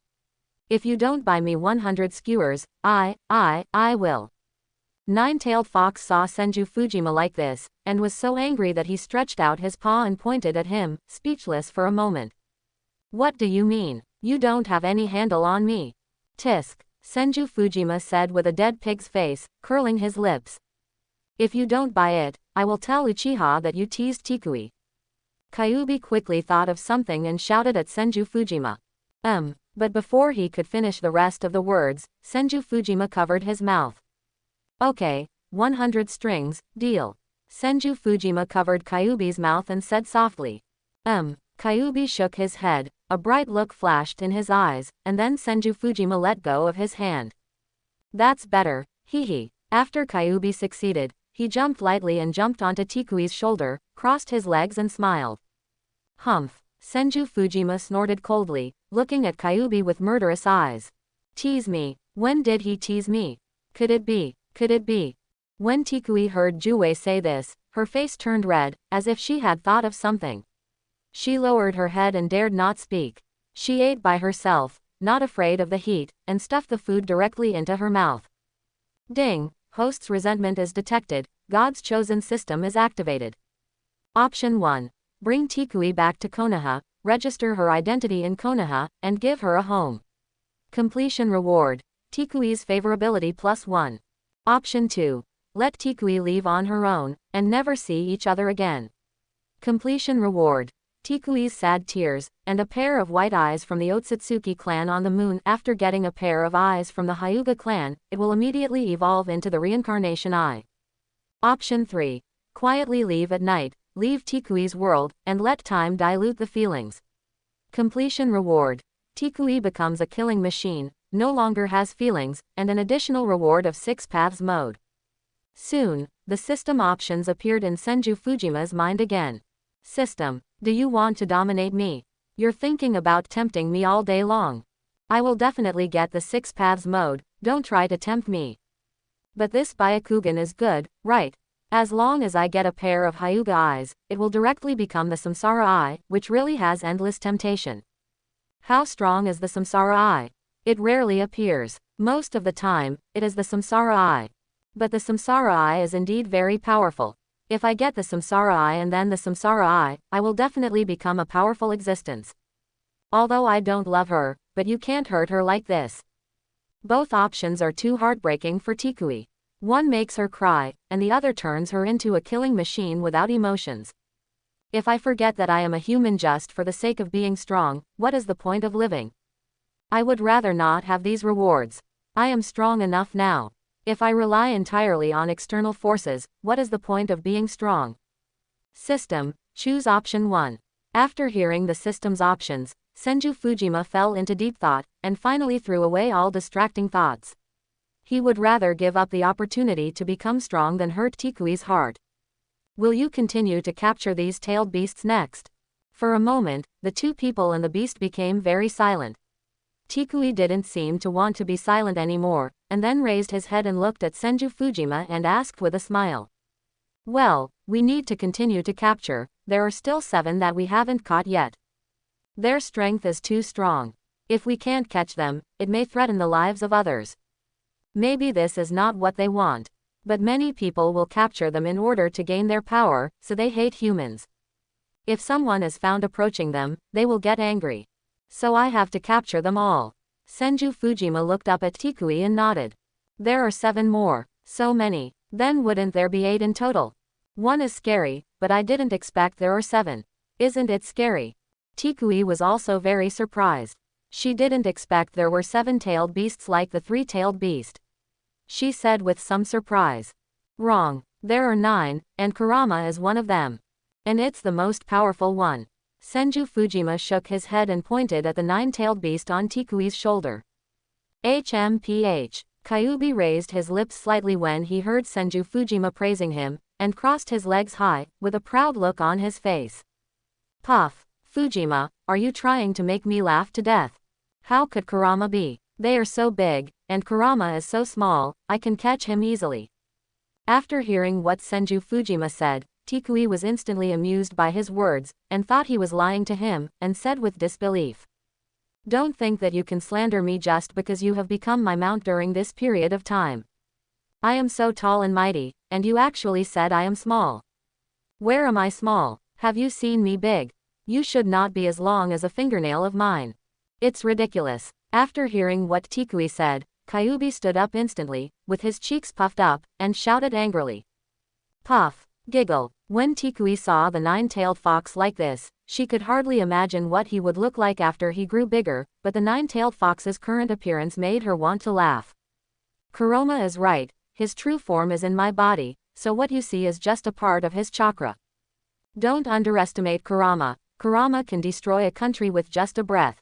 If you don't buy me 100 skewers, I will. Nine-tailed fox saw Senju Fujima like this, and was so angry that he stretched out his paw and pointed at him, speechless for a moment. What do you mean? You don't have any handle on me. Tisk, Senju Fujima said with a dead pig's face, curling his lips. If you don't buy it, I will tell Uchiha that you teased Tikui. Kyuubi quickly thought of something and shouted at Senju Fujima. But before he could finish the rest of the words, Senju Fujima covered his mouth. Okay, 100 strings, deal. Senju Fujima covered Kyuubi's mouth and said softly. Kyuubi shook his head, a bright look flashed in his eyes, and then Senju Fujima let go of his hand. That's better, hee. After Kyuubi succeeded, he jumped lightly and jumped onto Tikui's shoulder, crossed his legs and smiled. Humph. Senju Fujima snorted coldly, looking at Kyuubi with murderous eyes. Tease me. When did he tease me? Could it be? When Tikui heard Ju-wei say this, her face turned red, as if she had thought of something. She lowered her head and dared not speak. She ate by herself, not afraid of the heat, and stuffed the food directly into her mouth. Ding! Host's resentment is detected, God's chosen system is activated. Option 1. Bring Tikui back to Konoha, register her identity in Konoha, and give her a home. Completion reward. Tikui's favorability +1. Option 2. Let Tikui leave on her own, and never see each other again. Completion reward. Tikui's sad tears, and a pair of white eyes from the Otsutsuki clan on the moon. After getting a pair of eyes from the Hyuga clan, it will immediately evolve into the reincarnation eye. Option 3. Quietly leave at night, leave Tikui's world, and let time dilute the feelings. Completion reward. Tikui becomes a killing machine, no longer has feelings, and an additional reward of 6 paths mode. Soon, the system options appeared in Senju Fujima's mind again. System, do you want to dominate me? You're thinking about tempting me all day long. I will definitely get the 6 paths mode, don't try to tempt me. But this Byakugan is good, right? As long as I get a pair of Hyuga eyes, it will directly become the Samsara eye, which really has endless temptation. How strong is the Samsara eye? It rarely appears. Most of the time, it is the Samsara eye. But the Samsara eye is indeed very powerful. If I get the Samsara eye and then the Samsara eye, I will definitely become a powerful existence. Although I don't love her, but you can't hurt her like this. Both options are too heartbreaking for Tikui. One makes her cry, and the other turns her into a killing machine without emotions. If I forget that I am a human just for the sake of being strong, what is the point of living? I would rather not have these rewards. I am strong enough now. If I rely entirely on external forces, what is the point of being strong? System, choose option 1. After hearing the system's options, Senju Fujima fell into deep thought, and finally threw away all distracting thoughts. He would rather give up the opportunity to become strong than hurt Tikui's heart. Will you continue to capture these tailed beasts next? For a moment, the two people and the beast became very silent. Tikui didn't seem to want to be silent anymore, and then raised his head and looked at Senju Fujima and asked with a smile. Well, we need to continue to capture, there are still 7 that we haven't caught yet. Their strength is too strong. If we can't catch them, it may threaten the lives of others. Maybe this is not what they want. But many people will capture them in order to gain their power, so they hate humans. If someone is found approaching them, they will get angry. So I have to capture them all. Senju Fujima looked up at Tikui and nodded. There are 7 more. So many. Then wouldn't there be 8 in total? One is scary, but I didn't expect there are 7. Isn't it scary? Tikui was also very surprised. She didn't expect there were 7-tailed beasts like the 3-tailed beast. She said with some surprise. Wrong. There are 9, and Kurama is one of them. And it's the most powerful one. Senju Fujima shook his head and pointed at the 9-tailed beast on Tikui's shoulder. HMPH. Kyubi raised his lips slightly when he heard Senju Fujima praising him, and crossed his legs high, with a proud look on his face. Puff. Fujima, are you trying to make me laugh to death? How could Kurama be? They are so big, and Kurama is so small, I can catch him easily. After hearing what Senju Fujima said, Tikui was instantly amused by his words, and thought he was lying to him, and said with disbelief. Don't think that you can slander me just because you have become my mount during this period of time. I am so tall and mighty, and you actually said I am small. Where am I small? Have you seen me big? You should not be as long as a fingernail of mine. It's ridiculous. After hearing what Tikui said, Kyubi stood up instantly, with his cheeks puffed up, and shouted angrily. Puff. Giggle. When Tikui saw the 9-tailed fox like this, she could hardly imagine what he would look like after he grew bigger, but the 9-tailed fox's current appearance made her want to laugh. Kurama is right, his true form is in my body, so what you see is just a part of his chakra. Don't underestimate Kurama. Kurama can destroy a country with just a breath.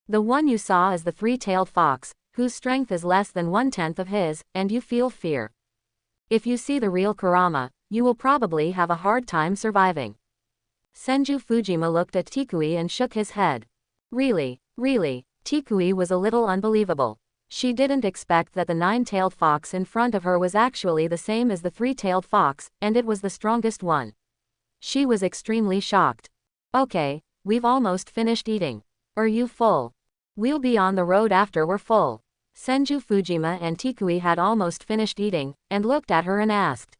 The one you saw is the 3-tailed fox, whose strength is less than 1/10 of his, and you feel fear. If you see the real Kurama, you will probably have a hard time surviving. Senju Fujima looked at Tikui and shook his head. Really? Tikui was a little unbelievable. She didn't expect that the 9-tailed fox in front of her was actually the same as the 3-tailed fox, and it was the strongest one. She was extremely shocked. Okay, we've almost finished eating. Are you full? We'll be on the road after we're full. Senju Fujima and Tikui had almost finished eating, and looked at her and asked.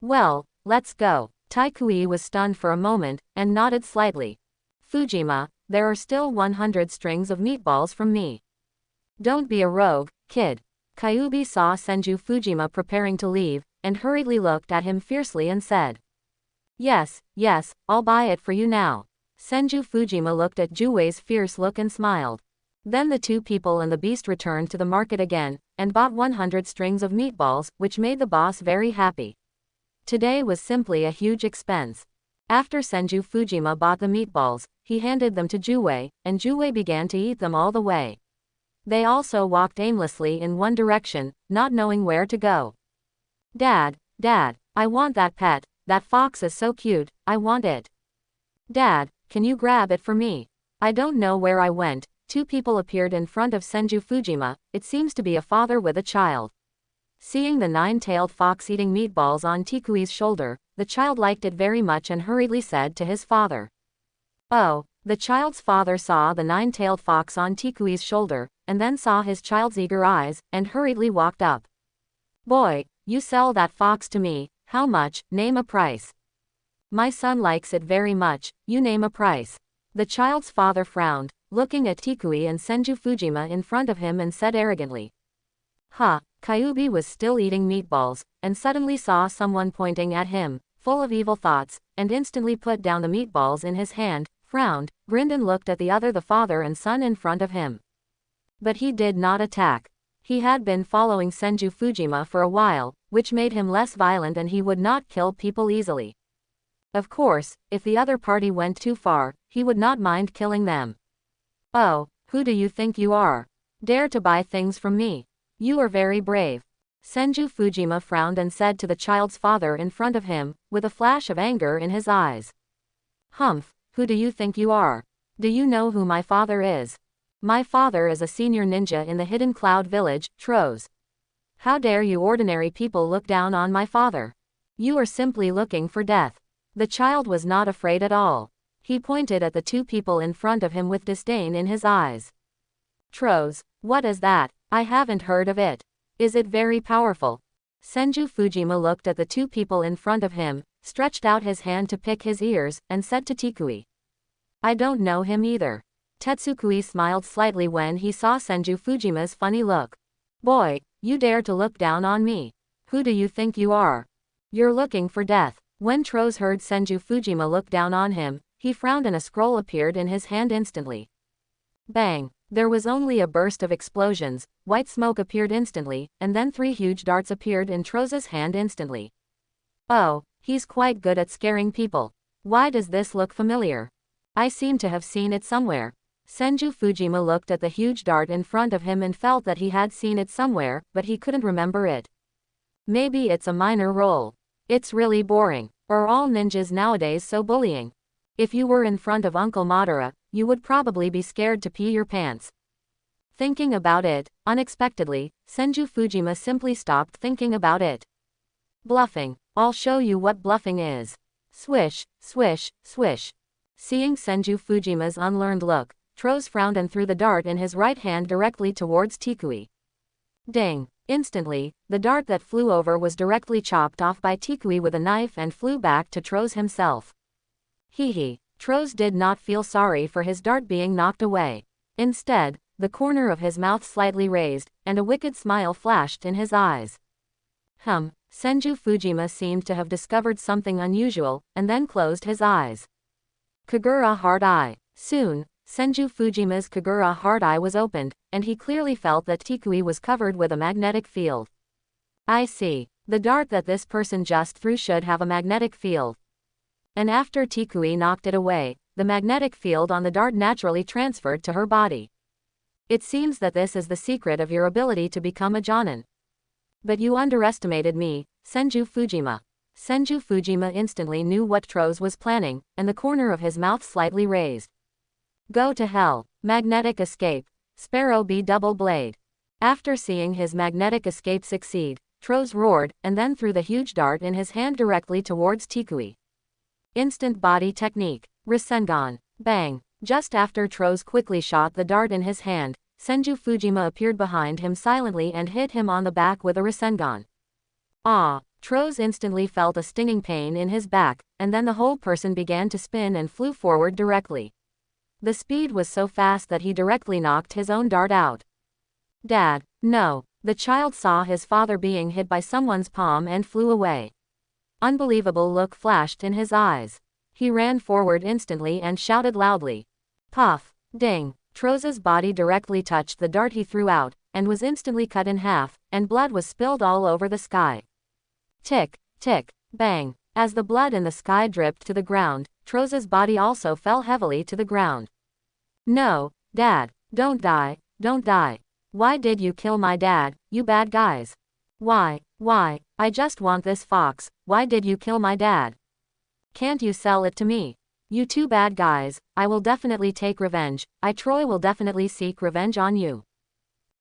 Well, let's go. Tikui was stunned for a moment, and nodded slightly. Fujima, there are still 100 strings of meatballs from me. Don't be a rogue, kid. Kyubi saw Senju Fujima preparing to leave, and hurriedly looked at him fiercely and said. Yes, I'll buy it for you now. Senju Fujima looked at Juwei's fierce look and smiled. Then the two people and the beast returned to the market again, and bought 100 strings of meatballs, which made the boss very happy. Today was simply a huge expense. After Senju Fujima bought the meatballs, he handed them to Juwei, and Juwei began to eat them all the way. They also walked aimlessly in one direction, not knowing where to go. Dad, I want that pet, that fox is so cute, I want it. Dad, can you grab it for me? I don't know where I went. Two people appeared in front of Senju Fujima, it seems to be a father with a child. Seeing the nine-tailed fox eating meatballs on Tikui's shoulder, the child liked it very much and hurriedly said to his father. Oh, the child's father saw the nine-tailed fox on Tikui's shoulder, and then saw his child's eager eyes, and hurriedly walked up. Boy, you sell that fox to me, how much? Name a price. My son likes it very much, you name a price. The child's father frowned, looking at Tikui and Senju Fujima in front of him and said arrogantly. Kyubi was still eating meatballs, and suddenly saw someone pointing at him, full of evil thoughts, and instantly put down the meatballs in his hand, frowned, grinned and looked at the father and son in front of him. But he did not attack. He had been following Senju Fujima for a while, which made him less violent and he would not kill people easily. Of course, if the other party went too far, he would not mind killing them. Oh, who do you think you are? Dare to buy things from me? You are very brave. Senju Fujima frowned and said to the child's father in front of him, with a flash of anger in his eyes. Humph, who do you think you are? Do you know who my father is? My father is a senior ninja in the Hidden Cloud Village, Troz. How dare you ordinary people look down on my father? You are simply looking for death. The child was not afraid at all. He pointed at the two people in front of him with disdain in his eyes. Troz, what is that? I haven't heard of it. Is it very powerful? Senju Fujima looked at the two people in front of him, stretched out his hand to pick his ears, and said to Tikui. I don't know him either. Tetsukui smiled slightly when he saw Senju Fujima's funny look. Boy, you dare to look down on me. Who do you think you are? You're looking for death. When Troz heard Senju Fujima look down on him, he frowned and a scroll appeared in his hand instantly. Bang! There was only a burst of explosions, white smoke appeared instantly, and then 3 huge darts appeared in Troz's hand instantly. Oh, he's quite good at scaring people. Why does this look familiar? I seem to have seen it somewhere. Senju Fujima looked at the huge dart in front of him and felt that he had seen it somewhere, but he couldn't remember it. Maybe it's a minor role. It's really boring. Are all ninjas nowadays so bullying? If you were in front of Uncle Madara, you would probably be scared to pee your pants. Thinking about it, unexpectedly, Senju Fujima simply stopped thinking about it. Bluffing. I'll show you what bluffing is. Swish, swish, swish. Seeing Senju Fujima's unlearned look, Troz frowned and threw the dart in his right hand directly towards Tikui. Ding! Instantly, the dart that flew over was directly chopped off by Tikui with a knife and flew back to Troz himself. Hee. Troz did not feel sorry for his dart being knocked away. Instead, the corner of his mouth slightly raised, and a wicked smile flashed in his eyes. Senju Fujima seemed to have discovered something unusual, and then closed his eyes. Kagura Hard Eye. Soon, Senju Fujima's Kagura Hard Eye was opened, and he clearly felt that Tikui was covered with a magnetic field. I see. The dart that this person just threw should have a magnetic field. And after Tikui knocked it away, the magnetic field on the dart naturally transferred to her body. It seems that this is the secret of your ability to become a Jonin. But you underestimated me, Senju Fujima. Senju Fujima instantly knew what Troz was planning, and the corner of his mouth slightly raised. Go to hell. Magnetic escape. Sparrow B double blade. After seeing his magnetic escape succeed, Troz roared, and then threw the huge dart in his hand directly towards Tikui. Instant body technique. Rasengan. Bang. Just after Troz quickly shot the dart in his hand, Senju Fujima appeared behind him silently and hit him on the back with a Rasengan. Ah! Troz instantly felt a stinging pain in his back, and then the whole person began to spin and flew forward directly. The speed was so fast that he directly knocked his own dart out. Dad, no. The child saw his father being hit by someone's palm and flew away. Unbelievable look flashed in his eyes. He ran forward instantly and shouted loudly. Puff! Ding! Troz's body directly touched the dart he threw out, and was instantly cut in half, and blood was spilled all over the sky. Tick, tick, bang. As the blood in the sky dripped to the ground, Troz's body also fell heavily to the ground. No, Dad, don't die, don't die. Why did you kill my dad, you bad guys? Why, I just want this fox, why did you kill my dad? Can't you sell it to me? You two bad guys, I will definitely take revenge, Troy will definitely seek revenge on you.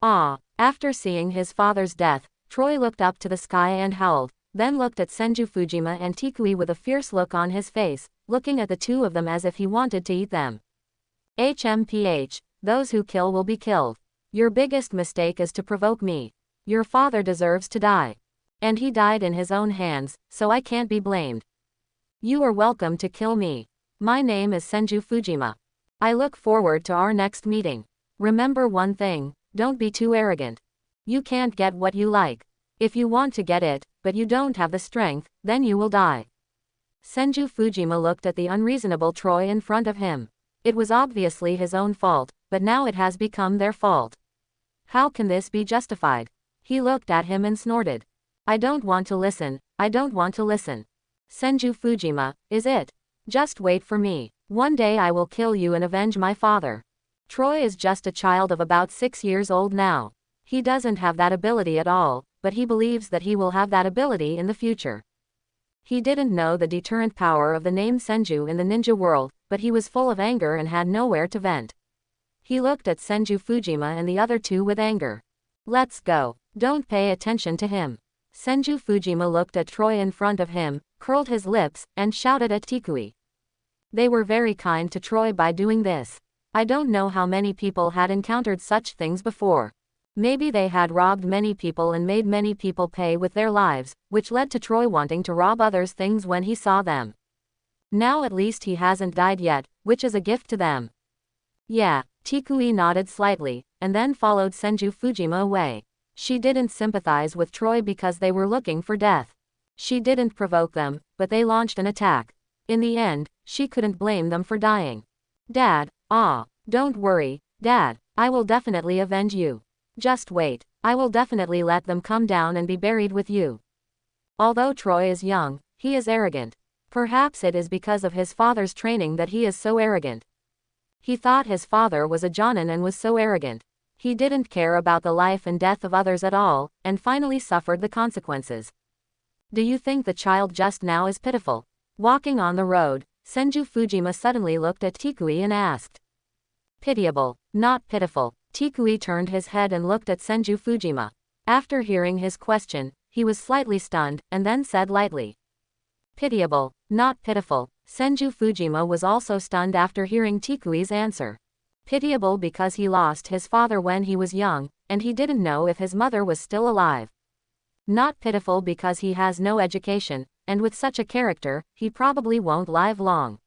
Ah, after seeing his father's death, Troy looked up to the sky and howled, then looked at Senju Fujima and Tikui with a fierce look on his face, looking at the two of them as if he wanted to eat them. HMPH, those who kill will be killed. Your biggest mistake is to provoke me. Your father deserves to die. And he died in his own hands, so I can't be blamed. You are welcome to kill me. My name is Senju Fujima. I look forward to our next meeting. Remember one thing, don't be too arrogant. You can't get what you like. If you want to get it, but you don't have the strength, then you will die. Senju Fujima looked at the unreasonable Troy in front of him. It was obviously his own fault, but now it has become their fault. How can this be justified? He looked at him and snorted. I don't want to listen, I don't want to listen. Senju Fujima, is it? Just wait for me. One day I will kill you and avenge my father. Troy is just a child of about 6 years old now. He doesn't have that ability at all, but he believes that he will have that ability in the future. He didn't know the deterrent power of the name Senju in the ninja world, but he was full of anger and had nowhere to vent. He looked at Senju Fujima and the other two with anger. Let's go. Don't pay attention to him. Senju Fujima looked at Troy in front of him, curled his lips, and shouted at Tikui. They were very kind to Troy by doing this. I don't know how many people had encountered such things before. Maybe they had robbed many people and made many people pay with their lives, which led to Troy wanting to rob others' things when he saw them. Now at least he hasn't died yet, which is a gift to them. Yeah, Tikui nodded slightly, and then followed Senju Fujima away. She didn't sympathize with Troy because they were looking for death. She didn't provoke them, but they launched an attack. In the end, she couldn't blame them for dying. Dad, don't worry, Dad, I will definitely avenge you. Just wait, I will definitely let them come down and be buried with you. Although Troy is young, he is arrogant. Perhaps it is because of his father's training that he is so arrogant. He thought his father was a jonin and was so arrogant. He didn't care about the life and death of others at all, and finally suffered the consequences. Do you think the child just now is pitiful? Walking on the road, Senju Fujima suddenly looked at Tikui and asked. Pitiable, not pitiful. Tikui turned his head and looked at Senju Fujima. After hearing his question, he was slightly stunned, and then said lightly. Pitiable, not pitiful. Senju Fujima was also stunned after hearing Tikui's answer. Pitiable because he lost his father when he was young, and he didn't know if his mother was still alive. Not pitiful because he has no education, and with such a character, he probably won't live long.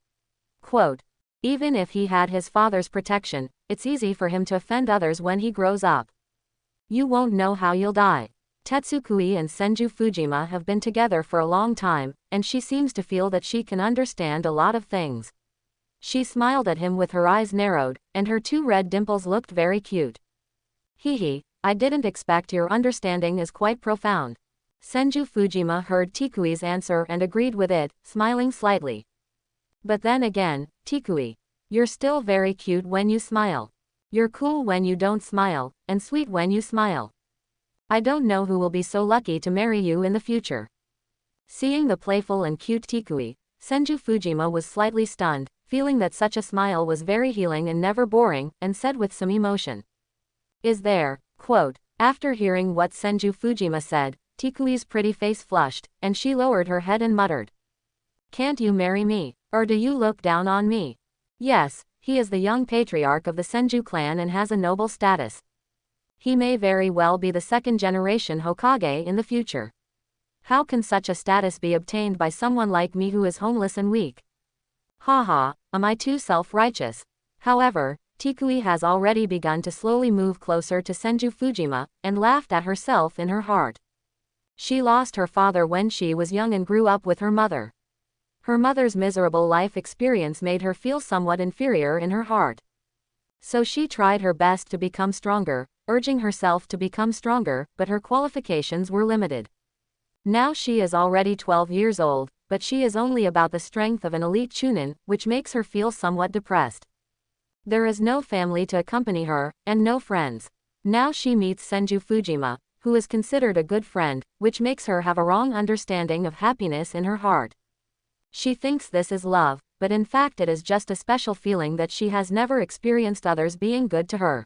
Quote, even if he had his father's protection, it's easy for him to offend others when he grows up. You won't know how you'll die. Tetsukui and Senju Fujima have been together for a long time, and she seems to feel that she can understand a lot of things. She smiled at him with her eyes narrowed, and her two red dimples looked very cute. Hehe, I didn't expect your understanding is quite profound. Senju Fujima heard Tikui's answer and agreed with it, smiling slightly. But then again, Tikui, you're still very cute when you smile. You're cool when you don't smile, and sweet when you smile. I don't know who will be so lucky to marry you in the future. Seeing the playful and cute Tikui, Senju Fujima was slightly stunned, feeling that such a smile was very healing and never boring, and said with some emotion. Is there, quote, after hearing what Senju Fujima said, Tikui's pretty face flushed, and she lowered her head and muttered. Can't you marry me, or do you look down on me? Yes, he is the young patriarch of the Senju clan and has a noble status. He may very well be the second-generation Hokage in the future. How can such a status be obtained by someone like me who is homeless and weak? Haha, am I too self-righteous? However, Tikui has already begun to slowly move closer to Senju Fujima, and laughed at herself in her heart. She lost her father when she was young and grew up with her mother. Her mother's miserable life experience made her feel somewhat inferior in her heart. So she tried her best to become stronger, urging herself to become stronger, but her qualifications were limited. Now she is already 12 years old, but she is only about the strength of an elite chunin, which makes her feel somewhat depressed. There is no family to accompany her, and no friends. Now she meets Senju Fujima, who is considered a good friend, which makes her have a wrong understanding of happiness in her heart. She thinks this is love, but in fact it is just a special feeling that she has never experienced others being good to her.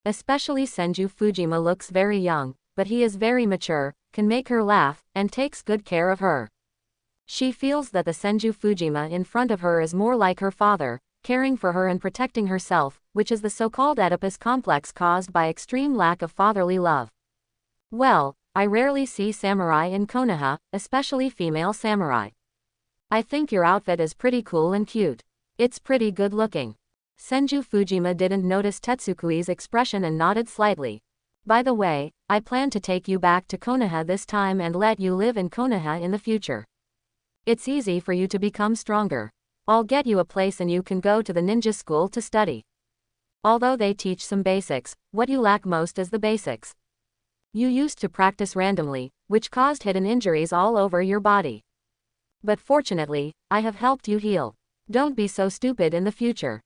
Especially Senju Fujima looks very young, but he is very mature, can make her laugh, and takes good care of her. She feels that the Senju Fujima in front of her is more like her father, caring for her and protecting herself, which is the so-called Oedipus complex caused by extreme lack of fatherly love. Well, I rarely see samurai in Konoha, especially female samurai. I think your outfit is pretty cool and cute. It's pretty good looking. Senju Fujima didn't notice Tetsukui's expression and nodded slightly. By the way, I plan to take you back to Konoha this time and let you live in Konoha in the future. It's easy for you to become stronger. I'll get you a place and you can go to the ninja school to study. Although they teach some basics, what you lack most is the basics. You used to practice randomly, which caused hidden injuries all over your body. But fortunately, I have helped you heal. Don't be so stupid in the future.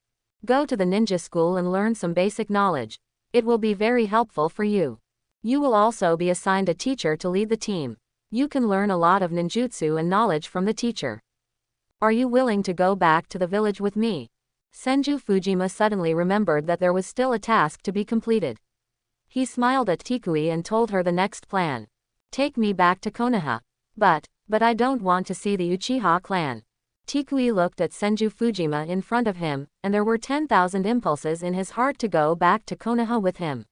Go to the ninja school and learn some basic knowledge. It will be very helpful for you. You will also be assigned a teacher to lead the team. You can learn a lot of ninjutsu and knowledge from the teacher. Are you willing to go back to the village with me? Senju Fujima suddenly remembered that there was still a task to be completed. He smiled at Tikui and told her the next plan. Take me back to Konoha. But I don't want to see the Uchiha clan. Tikui looked at Senju Fujima in front of him, and there were 10,000 impulses in his heart to go back to Konoha with him.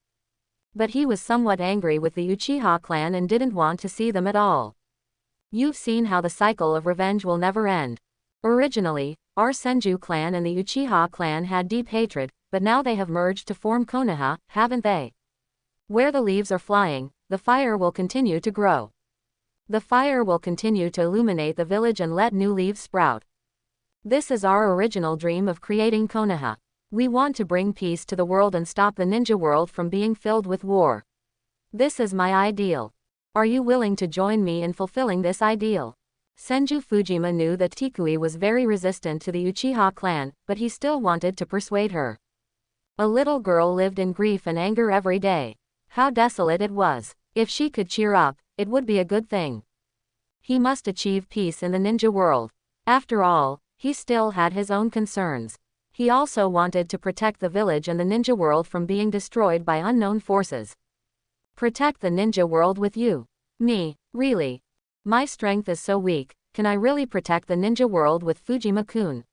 But he was somewhat angry with the Uchiha clan and didn't want to see them at all. You've seen how the cycle of revenge will never end. Originally, our Senju clan and the Uchiha clan had deep hatred, but now they have merged to form Konoha, haven't they? Where the leaves are flying, the fire will continue to grow. The fire will continue to illuminate the village and let new leaves sprout. This is our original dream of creating Konoha. We want to bring peace to the world and stop the ninja world from being filled with war. This is my ideal. Are you willing to join me in fulfilling this ideal? Senju Fujima knew that Tikui was very resistant to the Uchiha clan, but he still wanted to persuade her. A little girl lived in grief and anger every day. How desolate it was. If she could cheer up, it would be a good thing. He must achieve peace in the ninja world. After all, he still had his own concerns. He also wanted to protect the village and the ninja world from being destroyed by unknown forces. Protect the ninja world with you. Me, really? My strength is so weak, can I really protect the ninja world with Fujima-kun?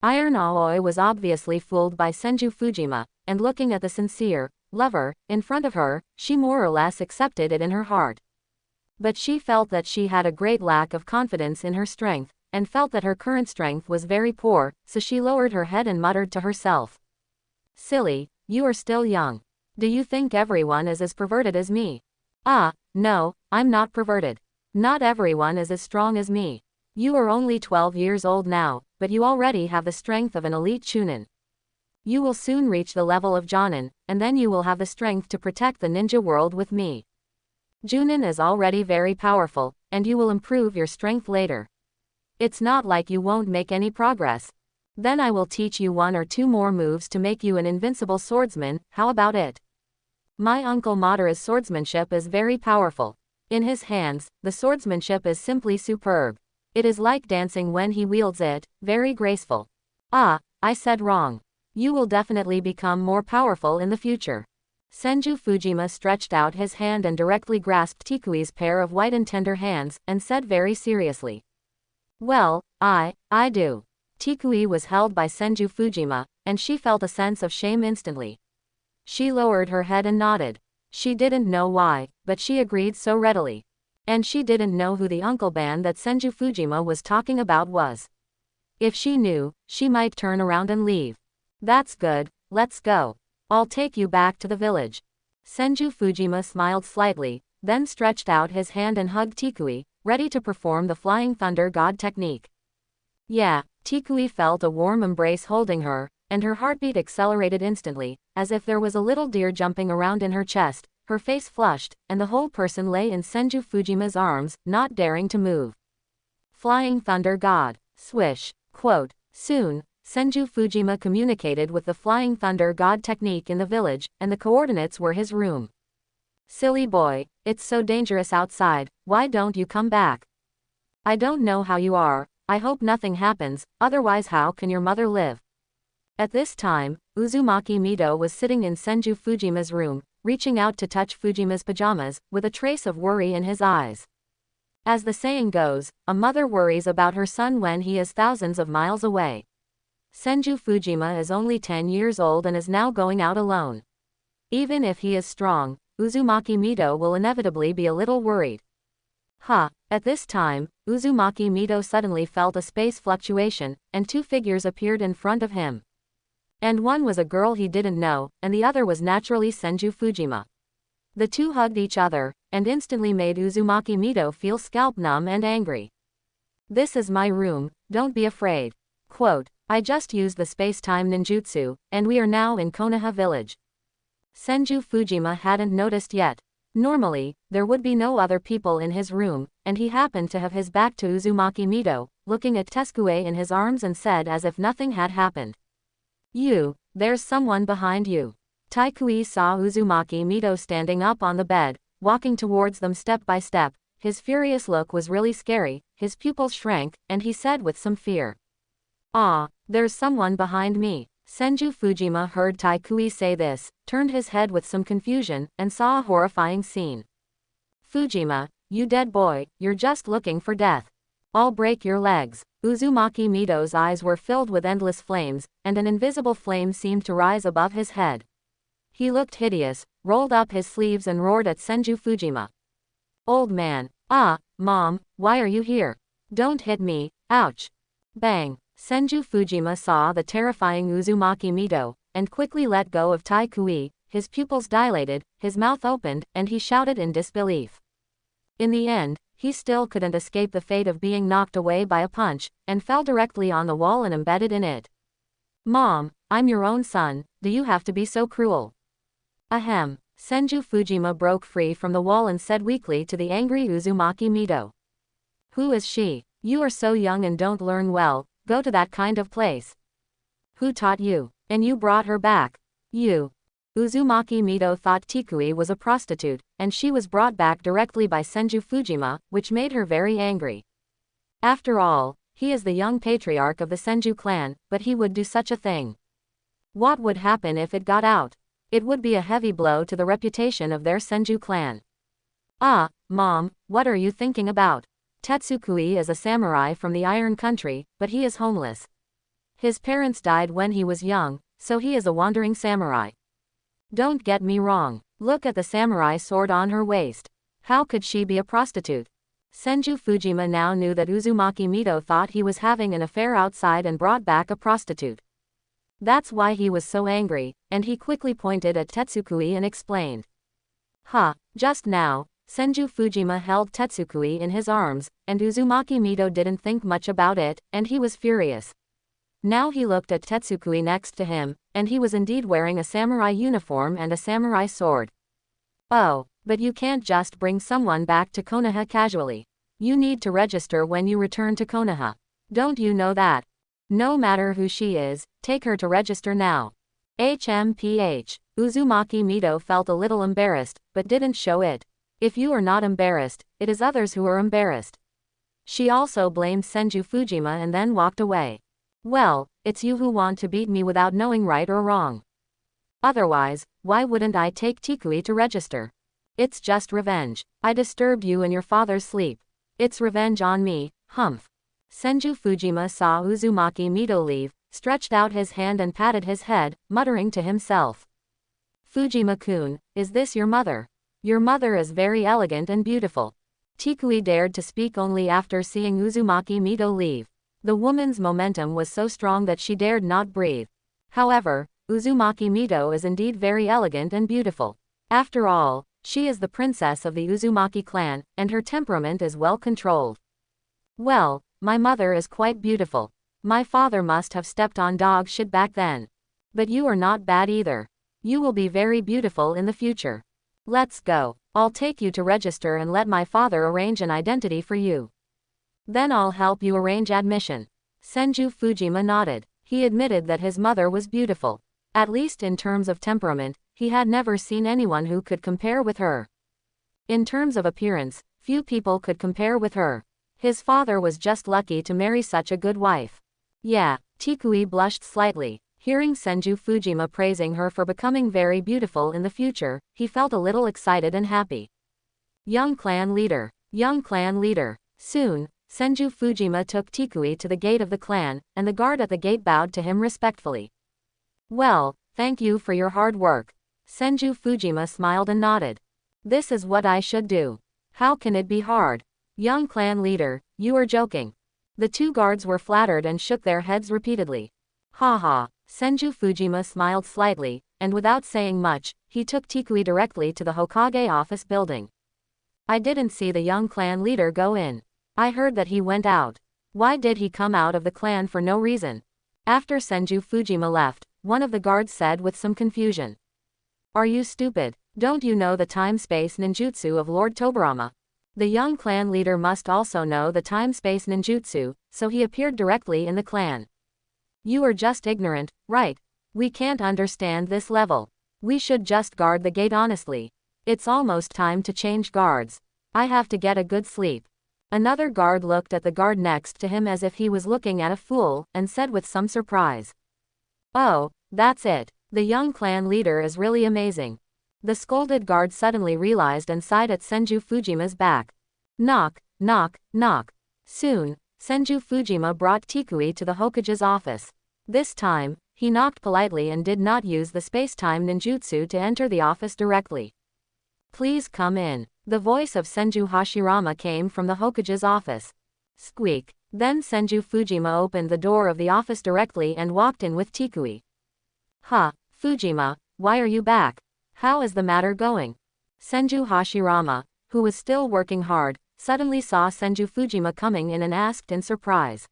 Iron Aoi was obviously fooled by Senju Fujima, and looking at the sincere lover in front of her, she more or less accepted it in her heart. But she felt that she had a great lack of confidence in her strength, and felt that her current strength was very poor, so she lowered her head and muttered to herself. Silly, you are still young. Do you think everyone is as perverted as me? Ah, no, I'm not perverted. Not everyone is as strong as me. You are only 12 years old now, but you already have the strength of an elite chunin. You will soon reach the level of Jonin, and then you will have the strength to protect the ninja world with me. Junin is already very powerful, and you will improve your strength later. It's not like you won't make any progress. Then I will teach you 1 or 2 more moves to make you an invincible swordsman, how about it? My uncle Madara's swordsmanship is very powerful. In his hands, the swordsmanship is simply superb. It is like dancing when he wields it, very graceful. Ah, I said wrong. You will definitely become more powerful in the future. Senju Fujima stretched out his hand and directly grasped Tikui's pair of white and tender hands, and said very seriously. Well, I do. Tikui was held by Senju Fujima, and she felt a sense of shame instantly. She lowered her head and nodded. She didn't know why, but she agreed so readily. And she didn't know who the uncle band that Senju Fujima was talking about was. If she knew, she might turn around and leave. That's good, let's go. I'll take you back to the village. Senju Fujima smiled slightly, then stretched out his hand and hugged Tikui, ready to perform the Flying Thunder God technique. Yeah, Tikui felt a warm embrace holding her, and her heartbeat accelerated instantly, as if there was a little deer jumping around in her chest. Her face flushed, and the whole person lay in Senju Fujima's arms, not daring to move. Flying Thunder God. Swish. Quote. Soon, Senju Fujima communicated with the Flying Thunder God technique in the village, and the coordinates were his room. Silly boy, it's so dangerous outside, why don't you come back? I don't know how you are, I hope nothing happens, otherwise how can your mother live? At this time, Uzumaki Mito was sitting in Senju Fujima's room, reaching out to touch Fujima's pajamas, with a trace of worry in his eyes. As the saying goes, a mother worries about her son when he is thousands of miles away. Senju Fujima is only 10 years old and is now going out alone. Even if he is strong, Uzumaki Mito will inevitably be a little worried. At this time, Uzumaki Mito suddenly felt a space fluctuation, and two figures appeared in front of him. And one was a girl he didn't know, and the other was naturally Senju Fujima. The two hugged each other, and instantly made Uzumaki Mito feel scalp numb and angry. "This is my room, don't be afraid." Quote, "I just used the space-time ninjutsu, and we are now in Konoha village." Senju Fujima hadn't noticed yet. Normally, there would be no other people in his room, and he happened to have his back to Uzumaki Mito, looking at Tetsukue in his arms and said as if nothing had happened. There's someone behind you." Taikui saw Uzumaki Mito standing up on the bed, walking towards them step by step. His furious look was really scary, his pupils shrank, and he said with some fear, "There's someone behind me." Senju Fujima heard Taikui say this, turned his head with some confusion, and saw a horrifying scene. "Fujima, you dead boy, you're just looking for death. I'll break your legs." Uzumaki Mito's eyes were filled with endless flames, and an invisible flame seemed to rise above his head. He looked hideous, rolled up his sleeves and roared at Senju Fujima. "Old man, Mom, why are you here? Don't hit me, ouch." Bang! Senju Fujima saw the terrifying Uzumaki Mito, and quickly let go of Taikui. His pupils dilated, his mouth opened, and he shouted in disbelief. In the end, he still couldn't escape the fate of being knocked away by a punch, and fell directly on the wall and embedded in it. "Mom, I'm your own son, do you have to be so cruel?" Ahem. Senju Fujima broke free from the wall and said weakly to the angry Uzumaki Mito. "Who is she? You are so young and don't learn well, go to that kind of place. Who taught you? And you brought her back? You." Uzumaki Mito thought Tikui was a prostitute, and she was brought back directly by Senju Fujima, which made her very angry. After all, he is the young patriarch of the Senju clan, but he would do such a thing. What would happen if it got out? It would be a heavy blow to the reputation of their Senju clan. Mom, what are you thinking about? Tetsukui is a samurai from the Iron Country, but he is homeless. His parents died when he was young, so he is a wandering samurai. Don't get me wrong, look at the samurai sword on her waist. How could she be a prostitute? Senju Fujima now knew that Uzumaki Mito thought he was having an affair outside and brought back a prostitute. That's why he was so angry, and he quickly pointed at Tetsukui and explained. Just now, Senju Fujima held Tetsukui in his arms, and Uzumaki Mito didn't think much about it, and he was furious. Now he looked at Tetsukui next to him, and he was indeed wearing a samurai uniform and a samurai sword. "Oh, but you can't just bring someone back to Konoha casually. You need to register when you return to Konoha. Don't you know that? No matter who she is, take her to register now." Uzumaki Mito felt a little embarrassed, but didn't show it. If you are not embarrassed, it is others who are embarrassed. She also blamed Senju Fujima and then walked away. "Well, it's you who want to beat me without knowing right or wrong. Otherwise, why wouldn't I take Tikui to register? It's just revenge. I disturbed you in your father's sleep. It's revenge on me, humph." Senju Fujima saw Uzumaki Mito leave, stretched out his hand and patted his head, muttering to himself. "Fujima-kun, is this your mother? Your mother is very elegant and beautiful." Tikui dared to speak only after seeing Uzumaki Mito leave. The woman's momentum was so strong that she dared not breathe. However, Uzumaki Mito is indeed very elegant and beautiful. After all, she is the princess of the Uzumaki clan, and her temperament is well controlled. "Well, my mother is quite beautiful. My father must have stepped on dog shit back then. But you are not bad either. You will be very beautiful in the future. Let's go. I'll take you to register and let my father arrange an identity for you. Then I'll help you arrange admission." Senju Fujima nodded. He admitted that his mother was beautiful. At least in terms of temperament, he had never seen anyone who could compare with her. In terms of appearance, few people could compare with her. His father was just lucky to marry such a good wife. Yeah, Tikui blushed slightly. Hearing Senju Fujima praising her for becoming very beautiful in the future, he felt a little excited and happy. Young clan leader. Young clan leader. Soon, Senju Fujima took Tikui to the gate of the clan, and the guard at the gate bowed to him respectfully. Well, thank you for your hard work. Senju Fujima smiled and nodded. This is what I should do. How can it be hard? Young clan leader, you are joking. The two guards were flattered and shook their heads repeatedly. Ha. Senju Fujima smiled slightly, and without saying much, he took Tikui directly to the Hokage office building. I didn't see the young clan leader go in. I heard that he went out. Why did he come out of the clan for no reason? After Senju Fujima left, one of the guards said with some confusion. Are you stupid? Don't you know the time-space ninjutsu of Lord Tobirama? The young clan leader must also know the time-space ninjutsu, so he appeared directly in the clan. You are just ignorant, right? We can't understand this level. We should just guard the gate honestly. It's almost time to change guards. I have to get a good sleep. Another guard looked at the guard next to him as if he was looking at a fool, and said with some surprise. Oh, that's it. The young clan leader is really amazing. The scolded guard suddenly realized and sighed at Senju Fujima's back. Knock, knock, knock. Soon, Senju Fujima brought Tikui to the Hokage's office. This time, he knocked politely and did not use the space-time ninjutsu to enter the office directly. Please come in. The voice of Senju Hashirama came from the Hokage's office. Squeak. Then Senju Fujima opened the door of the office directly and walked in with Tikui. Fujima, why are you back? How is the matter going? Senju Hashirama, who was still working hard, suddenly saw Senju Fujima coming in and asked in surprise.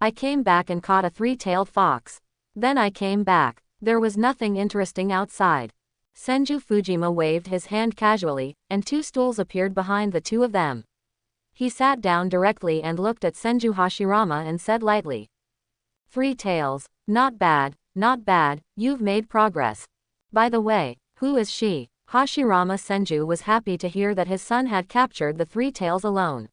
I came back and caught a three-tailed fox. Then I came back. There was nothing interesting outside. Senju Fujima waved his hand casually, and two stools appeared behind the two of them. He sat down directly and looked at Senju Hashirama and said lightly. 3 tails, not bad, you've made progress. By the way, who is she? Hashirama Senju was happy to hear that his son had captured the 3 tails alone.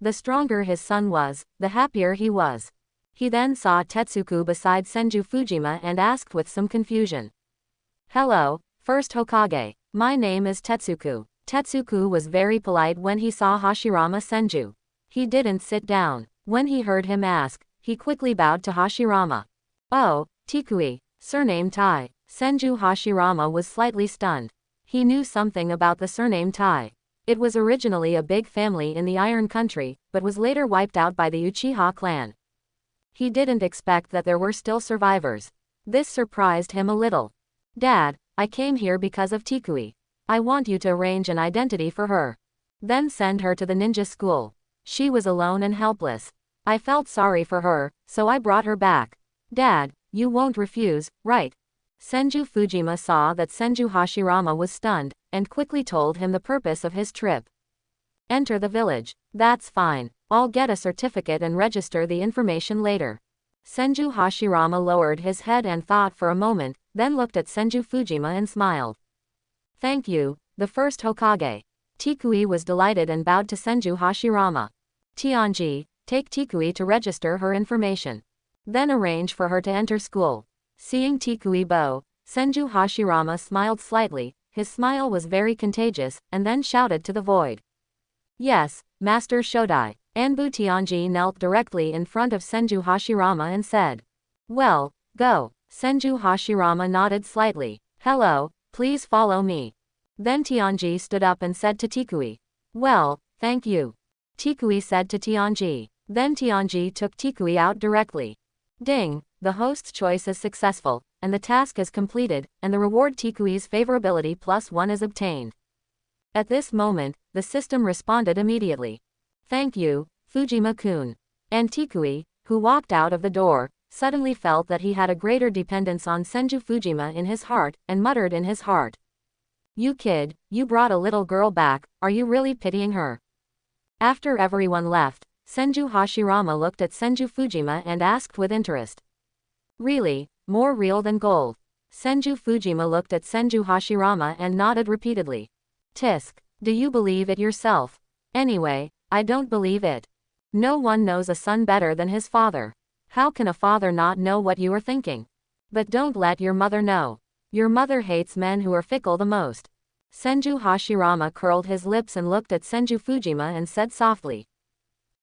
The stronger his son was, the happier he was. He then saw Tetsuku beside Senju Fujima and asked with some confusion. Hello, First Hokage. My name is Tetsuku. Tetsuku was very polite when he saw Hashirama Senju. He didn't sit down. When he heard him ask, he quickly bowed to Hashirama. Oh, Tikui, surname Tai. Senju Hashirama was slightly stunned. He knew something about the surname Tai. It was originally a big family in the Iron Country, but was later wiped out by the Uchiha clan. He didn't expect that there were still survivors. This surprised him a little. Dad, I came here because of Tikui. I want you to arrange an identity for her. Then send her to the ninja school. She was alone and helpless. I felt sorry for her, so I brought her back. Dad, you won't refuse, right? Senju Fujima saw that Senju Hashirama was stunned, and quickly told him the purpose of his trip. Enter the village. That's fine. I'll get a certificate and register the information later. Senju Hashirama lowered his head and thought for a moment, then looked at Senju Fujima and smiled. Thank you, the first Hokage. Tikui was delighted and bowed to Senju Hashirama. Tianji, take Tikui to register her information. Then arrange for her to enter school. Seeing Tikui bow, Senju Hashirama smiled slightly, his smile was very contagious, and then shouted to the void. Yes, Master Shodai. Anbu Tianji knelt directly in front of Senju Hashirama and said. Well, go. Senju Hashirama nodded slightly. Hello, please follow me. Then Tianji stood up and said to Tikui. Well, thank you. Tikui said to Tianji. Then Tianji took Tikui out directly. Ding, the host's choice is successful, and the task is completed, and the reward Tikui's favorability +1 is obtained. At this moment, the system responded immediately. Thank you, Fujima-kun. And Tikui, who walked out of the door, suddenly felt that he had a greater dependence on Senju Fujima in his heart, and muttered in his heart. You kid, you brought a little girl back, are you really pitying her? After everyone left, Senju Hashirama looked at Senju Fujima and asked with interest. Really, more real than gold? Senju Fujima looked at Senju Hashirama and nodded repeatedly. Tisk, do you believe it yourself? Anyway, I don't believe it. No one knows a son better than his father. How can a father not know what you are thinking? But don't let your mother know. Your mother hates men who are fickle the most. Senju Hashirama curled his lips and looked at Senju Fujima and said softly.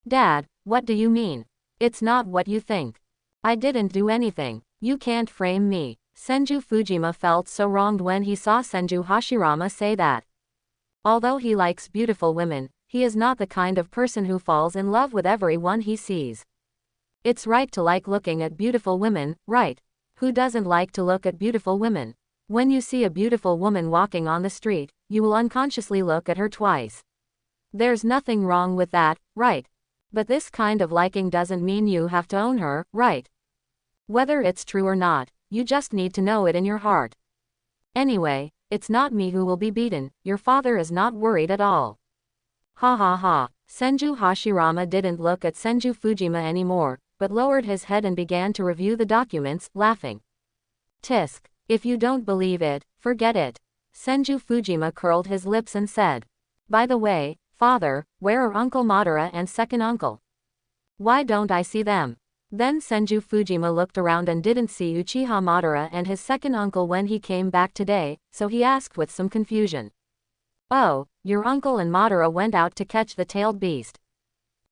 Dad, what do you mean? It's not what you think. I didn't do anything. You can't frame me. Senju Fujima felt so wronged when he saw Senju Hashirama say that. Although he likes beautiful women, he is not the kind of person who falls in love with everyone he sees. It's right to like looking at beautiful women, right? Who doesn't like to look at beautiful women? When you see a beautiful woman walking on the street, you will unconsciously look at her twice. There's nothing wrong with that, right? But this kind of liking doesn't mean you have to own her, right? Whether it's true or not, you just need to know it in your heart. Anyway, it's not me who will be beaten, your father is not worried at all. Ha ha ha. Senju Hashirama didn't look at Senju Fujima anymore, but lowered his head and began to review the documents, laughing. Tisk. If you don't believe it, forget it. Senju Fujima curled his lips and said. By the way, father, where are Uncle Madara and second uncle? Why don't I see them? Then Senju Fujima looked around and didn't see Uchiha Madara and his second uncle when he came back today, so he asked with some confusion. Oh, your uncle and Madara went out to catch the tailed beast.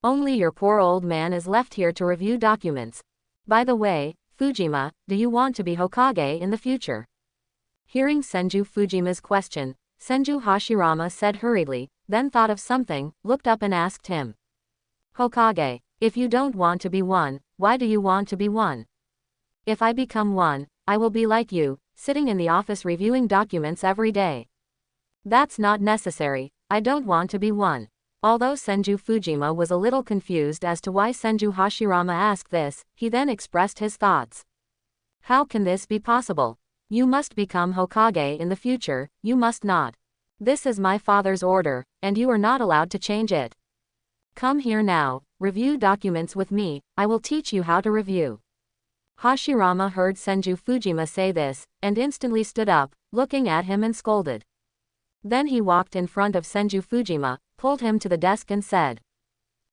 Only your poor old man is left here to review documents. By the way, Fujima, do you want to be Hokage in the future? Hearing Senju Fujima's question, Senju Hashirama said hurriedly, then thought of something, looked up and asked him. Hokage, if you don't want to be one, why do you want to be one? If I become one, I will be like you, sitting in the office reviewing documents every day. That's not necessary, I don't want to be one. Although Senju Fujima was a little confused as to why Senju Hashirama asked this, he then expressed his thoughts. How can this be possible? You must become Hokage in the future, you must not. This is my father's order, and you are not allowed to change it. Come here now, review documents with me, I will teach you how to review. Hashirama heard Senju Fujima say this, and instantly stood up, looking at him and scolded. Then he walked in front of Senju Fujima, pulled him to the desk and said.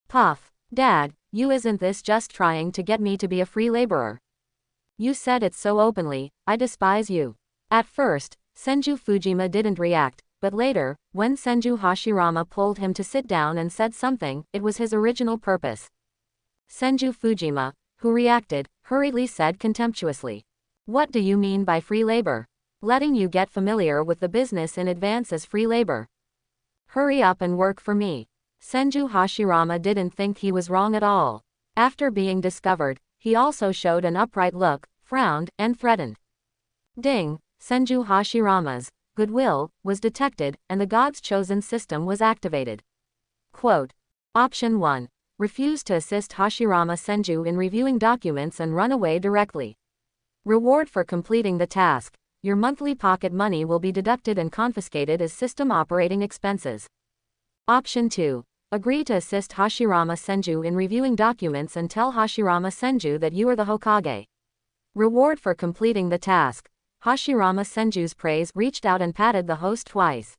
Puff, Dad, you isn't this just trying to get me to be a free laborer? You said it so openly, I despise you. At first, Senju Fujima didn't react, but later, when Senju Hashirama pulled him to sit down and said something, it was his original purpose. Senju Fujima, who reacted, hurriedly said contemptuously. What do you mean by free labor? Letting you get familiar with the business in advance is free labor. Hurry up and work for me. Senju Hashirama didn't think he was wrong at all. After being discovered, he also showed an upright look, frowned, and threatened. Ding, Senju Hashirama's goodwill was detected, and the God's Chosen system was activated. Quote. Option 1. Refuse to assist Hashirama Senju in reviewing documents and run away directly. Reward for completing the task. Your monthly pocket money will be deducted and confiscated as system operating expenses. Option 2. Agree to assist Hashirama Senju in reviewing documents and tell Hashirama Senju that you are the Hokage. Reward for completing the task. Hashirama Senju's praise reached out and patted the host twice.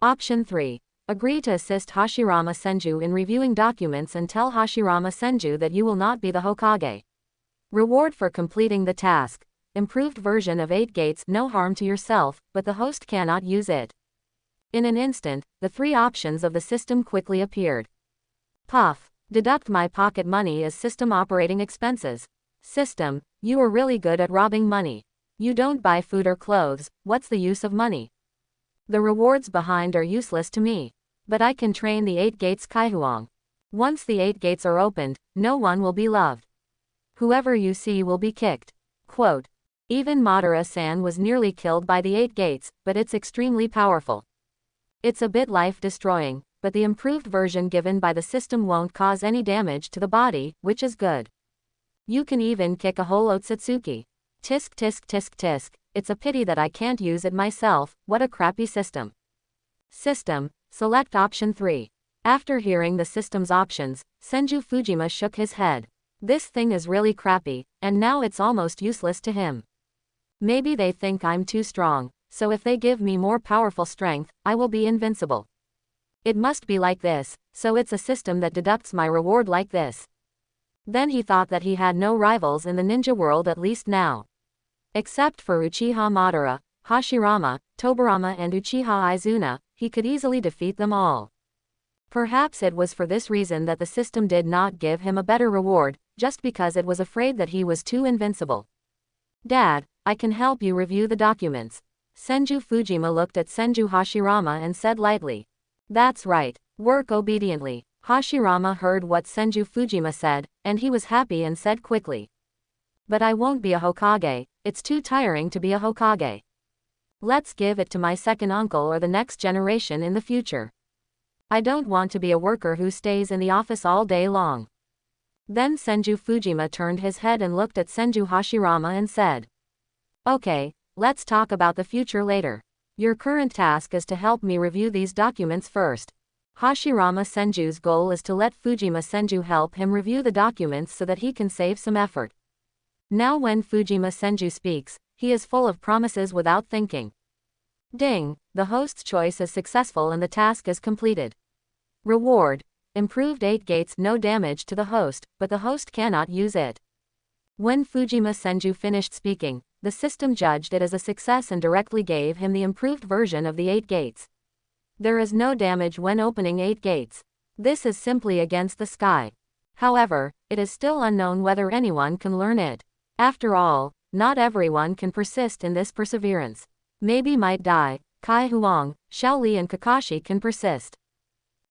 Option 3. Agree to assist Hashirama Senju in reviewing documents and tell Hashirama Senju that you will not be the Hokage. Reward for completing the task. Improved version of 8 gates, no harm to yourself, but the host cannot use it. In an instant, the 3 options of the system quickly appeared. Puff. Deduct my pocket money as system operating expenses. System. You are really good at robbing money. You don't buy food or clothes, what's the use of money? The rewards behind are useless to me. But I can train the 8 gates Kaihuang. Once the 8 gates are opened, no one will be loved. Whoever you see will be kicked. Quote. Even Madara-san was nearly killed by the 8 gates, but it's extremely powerful. It's a bit life-destroying, but the improved version given by the system won't cause any damage to the body, which is good. You can even kick a whole Otsutsuki. Tisk tisk tisk tisk, it's a pity that I can't use it myself, what a crappy system. System, select option 3. After hearing the system's options, Senju Fujima shook his head. This thing is really crappy, and now it's almost useless to him. Maybe they think I'm too strong, so if they give me more powerful strength, I will be invincible. It must be like this, so it's a system that deducts my reward like this. Then he thought that he had no rivals in the ninja world, at least now. Except for Uchiha Madara, Hashirama, Tobirama and Uchiha Izuna, he could easily defeat them all. Perhaps it was for this reason that the system did not give him a better reward, just because it was afraid that he was too invincible. Dad, I can help you review the documents. Senju Fujima looked at Senju Hashirama and said lightly. That's right, work obediently. Hashirama heard what Senju Fujima said, and he was happy and said quickly. But I won't be a Hokage, it's too tiring to be a Hokage. Let's give it to my second uncle or the next generation in the future. I don't want to be a worker who stays in the office all day long. Then Senju Fujima turned his head and looked at Senju Hashirama and said. Okay, let's talk about the future later. Your current task is to help me review these documents first. Hashirama Senju's goal is to let Fujima Senju help him review the documents so that he can save some effort. Now when Fujima Senju speaks, he is full of promises without thinking. Ding, the host's choice is successful and the task is completed. Reward. Improved 8 gates, no damage to the host, but the host cannot use it. When Fujima Senju finished speaking, the system judged it as a success and directly gave him the improved version of the 8 gates. There is no damage when opening 8 gates. This is simply against the sky. However, it is still unknown whether anyone can learn it. After all, not everyone can persist in this perseverance. Maybe Might Dai, Kai Huang, Xiaoli and Kakashi can persist.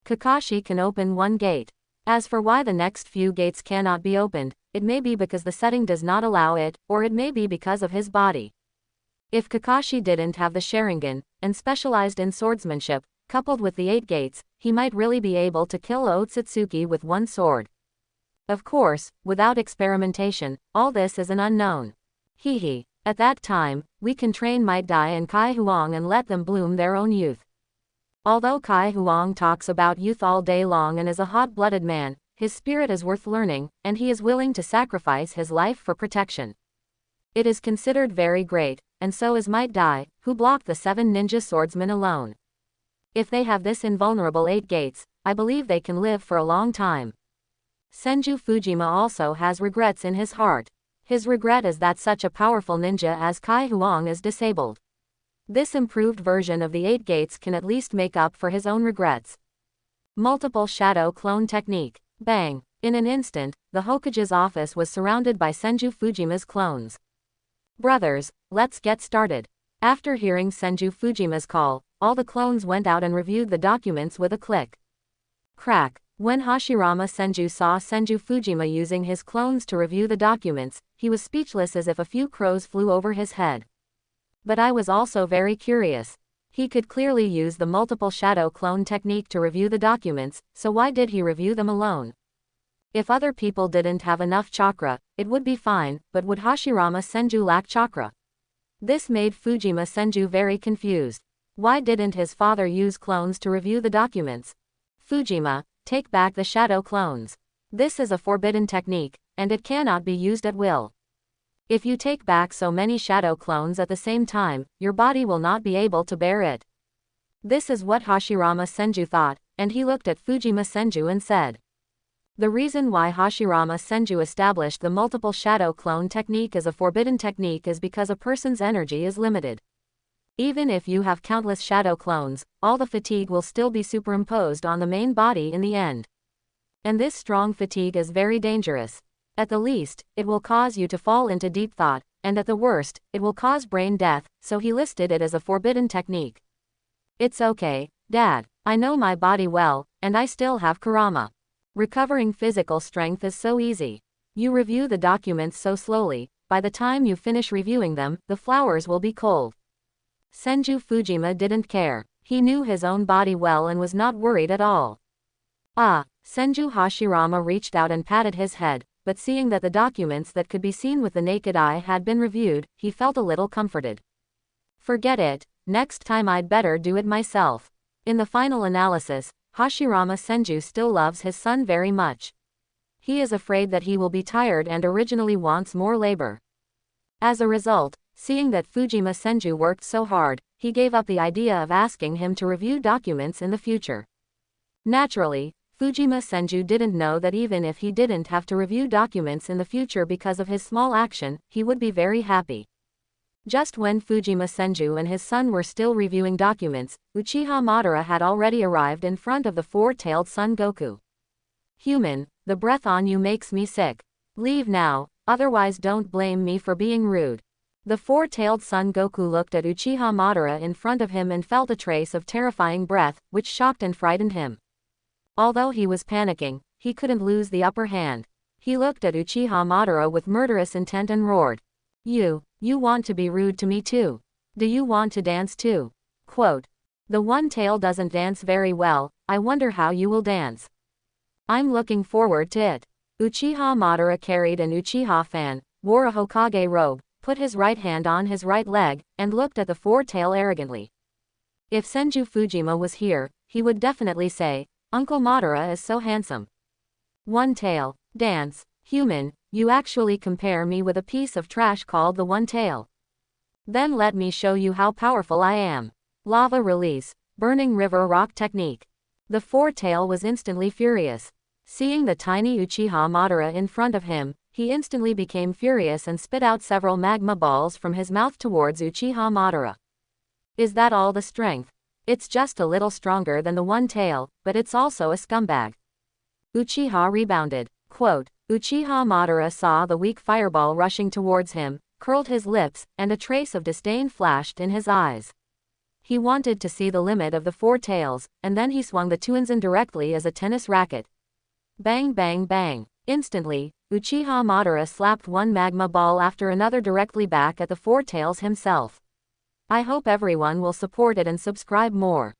Kakashi can open 1 gate. As for why the next few gates cannot be opened, it may be because the setting does not allow it, or it may be because of his body. If Kakashi didn't have the Sharingan, and specialized in swordsmanship, coupled with the 8 gates, he might really be able to kill Otsutsuki with 1 sword. Of course, without experimentation, all this is an unknown. Hehe. At that time, we can train Might Dai and Kai Huang and let them bloom their own youth. Although Kai Huang talks about youth all day long and is a hot-blooded man, his spirit is worth learning, and he is willing to sacrifice his life for protection. It is considered very great, and so is Might Dai, who blocked the 7 ninja swordsmen alone. If they have this invulnerable 8 gates, I believe they can live for a long time. Senju Fujima also has regrets in his heart. His regret is that such a powerful ninja as Kai Huang is disabled. This improved version of the 8 gates can at least make up for his own regrets. Multiple shadow clone technique. Bang! In an instant, the Hokage's office was surrounded by Senju Fujima's clones. Brothers, let's get started. After hearing Senju Fujima's call, all the clones went out and reviewed the documents with a click. Crack. When Hashirama Senju saw Senju Fujima using his clones to review the documents, he was speechless as if a few crows flew over his head. But I was also very curious. He could clearly use the multiple shadow clone technique to review the documents, so why did he review them alone? If other people didn't have enough chakra, it would be fine, but would Hashirama Senju lack chakra? This made Fujima Senju very confused. Why didn't his father use clones to review the documents? Fujima, take back the shadow clones. This is a forbidden technique, and it cannot be used at will. If you take back so many shadow clones at the same time, your body will not be able to bear it. This is what Hashirama Senju thought, and he looked at Fujima Senju and said. The reason why Hashirama Senju established the multiple shadow clone technique as a forbidden technique is because a person's energy is limited. Even if you have countless shadow clones, all the fatigue will still be superimposed on the main body in the end. And this strong fatigue is very dangerous. At the least, it will cause you to fall into deep thought, and at the worst, it will cause brain death, so he listed it as a forbidden technique. It's okay, Dad, I know my body well, and I still have Kurama. Recovering physical strength is so easy. You review the documents so slowly, by the time you finish reviewing them, the flowers will be cold. Senju Fujima didn't care. He knew his own body well and was not worried at all. Ah, Senju Hashirama reached out and patted his head, but seeing that the documents that could be seen with the naked eye had been reviewed, he felt a little comforted. Forget it, next time I'd better do it myself. In the final analysis, Hashirama Senju still loves his son very much. He is afraid that he will be tired and originally wants more labor. As a result, seeing that Fujima Senju worked so hard, he gave up the idea of asking him to review documents in the future. Naturally, Fujima Senju didn't know that even if he didn't have to review documents in the future because of his small action, he would be very happy. Just when Fujima Senju and his son were still reviewing documents, Uchiha Madara had already arrived in front of the four-tailed Son Goku. Human, the breath on you makes me sick. Leave now, otherwise don't blame me for being rude. The four-tailed Son Goku looked at Uchiha Madara in front of him and felt a trace of terrifying breath, which shocked and frightened him. Although he was panicking, he couldn't lose the upper hand. He looked at Uchiha Madara with murderous intent and roared. You want to be rude to me too? Do you want to dance too? Quote. The one tail doesn't dance very well, I wonder how you will dance. I'm looking forward to it. Uchiha Madara carried an Uchiha fan, wore a Hokage robe, put his right hand on his right leg, and looked at the four-tail arrogantly. If Senju Fujima was here, he would definitely say, Uncle Madara is so handsome. One tail, dance, human, you actually compare me with a piece of trash called the one tail. Then let me show you how powerful I am. Lava release, burning river rock technique. The four-tail was instantly furious. Seeing the tiny Uchiha Madara in front of him, he instantly became furious and spit out several magma balls from his mouth towards Uchiha Madara. Is that all the strength? It's just a little stronger than the one tail, but it's also a scumbag. Uchiha rebounded. Quote, Uchiha Madara saw the weak fireball rushing towards him, curled his lips, and a trace of disdain flashed in his eyes. He wanted to see the limit of the four tails, and then he swung the Tuinzan directly as a tennis racket. Bang bang bang. Instantly, Uchiha Madara slapped one magma ball after another directly back at the four tails himself. I hope everyone will support it and subscribe more.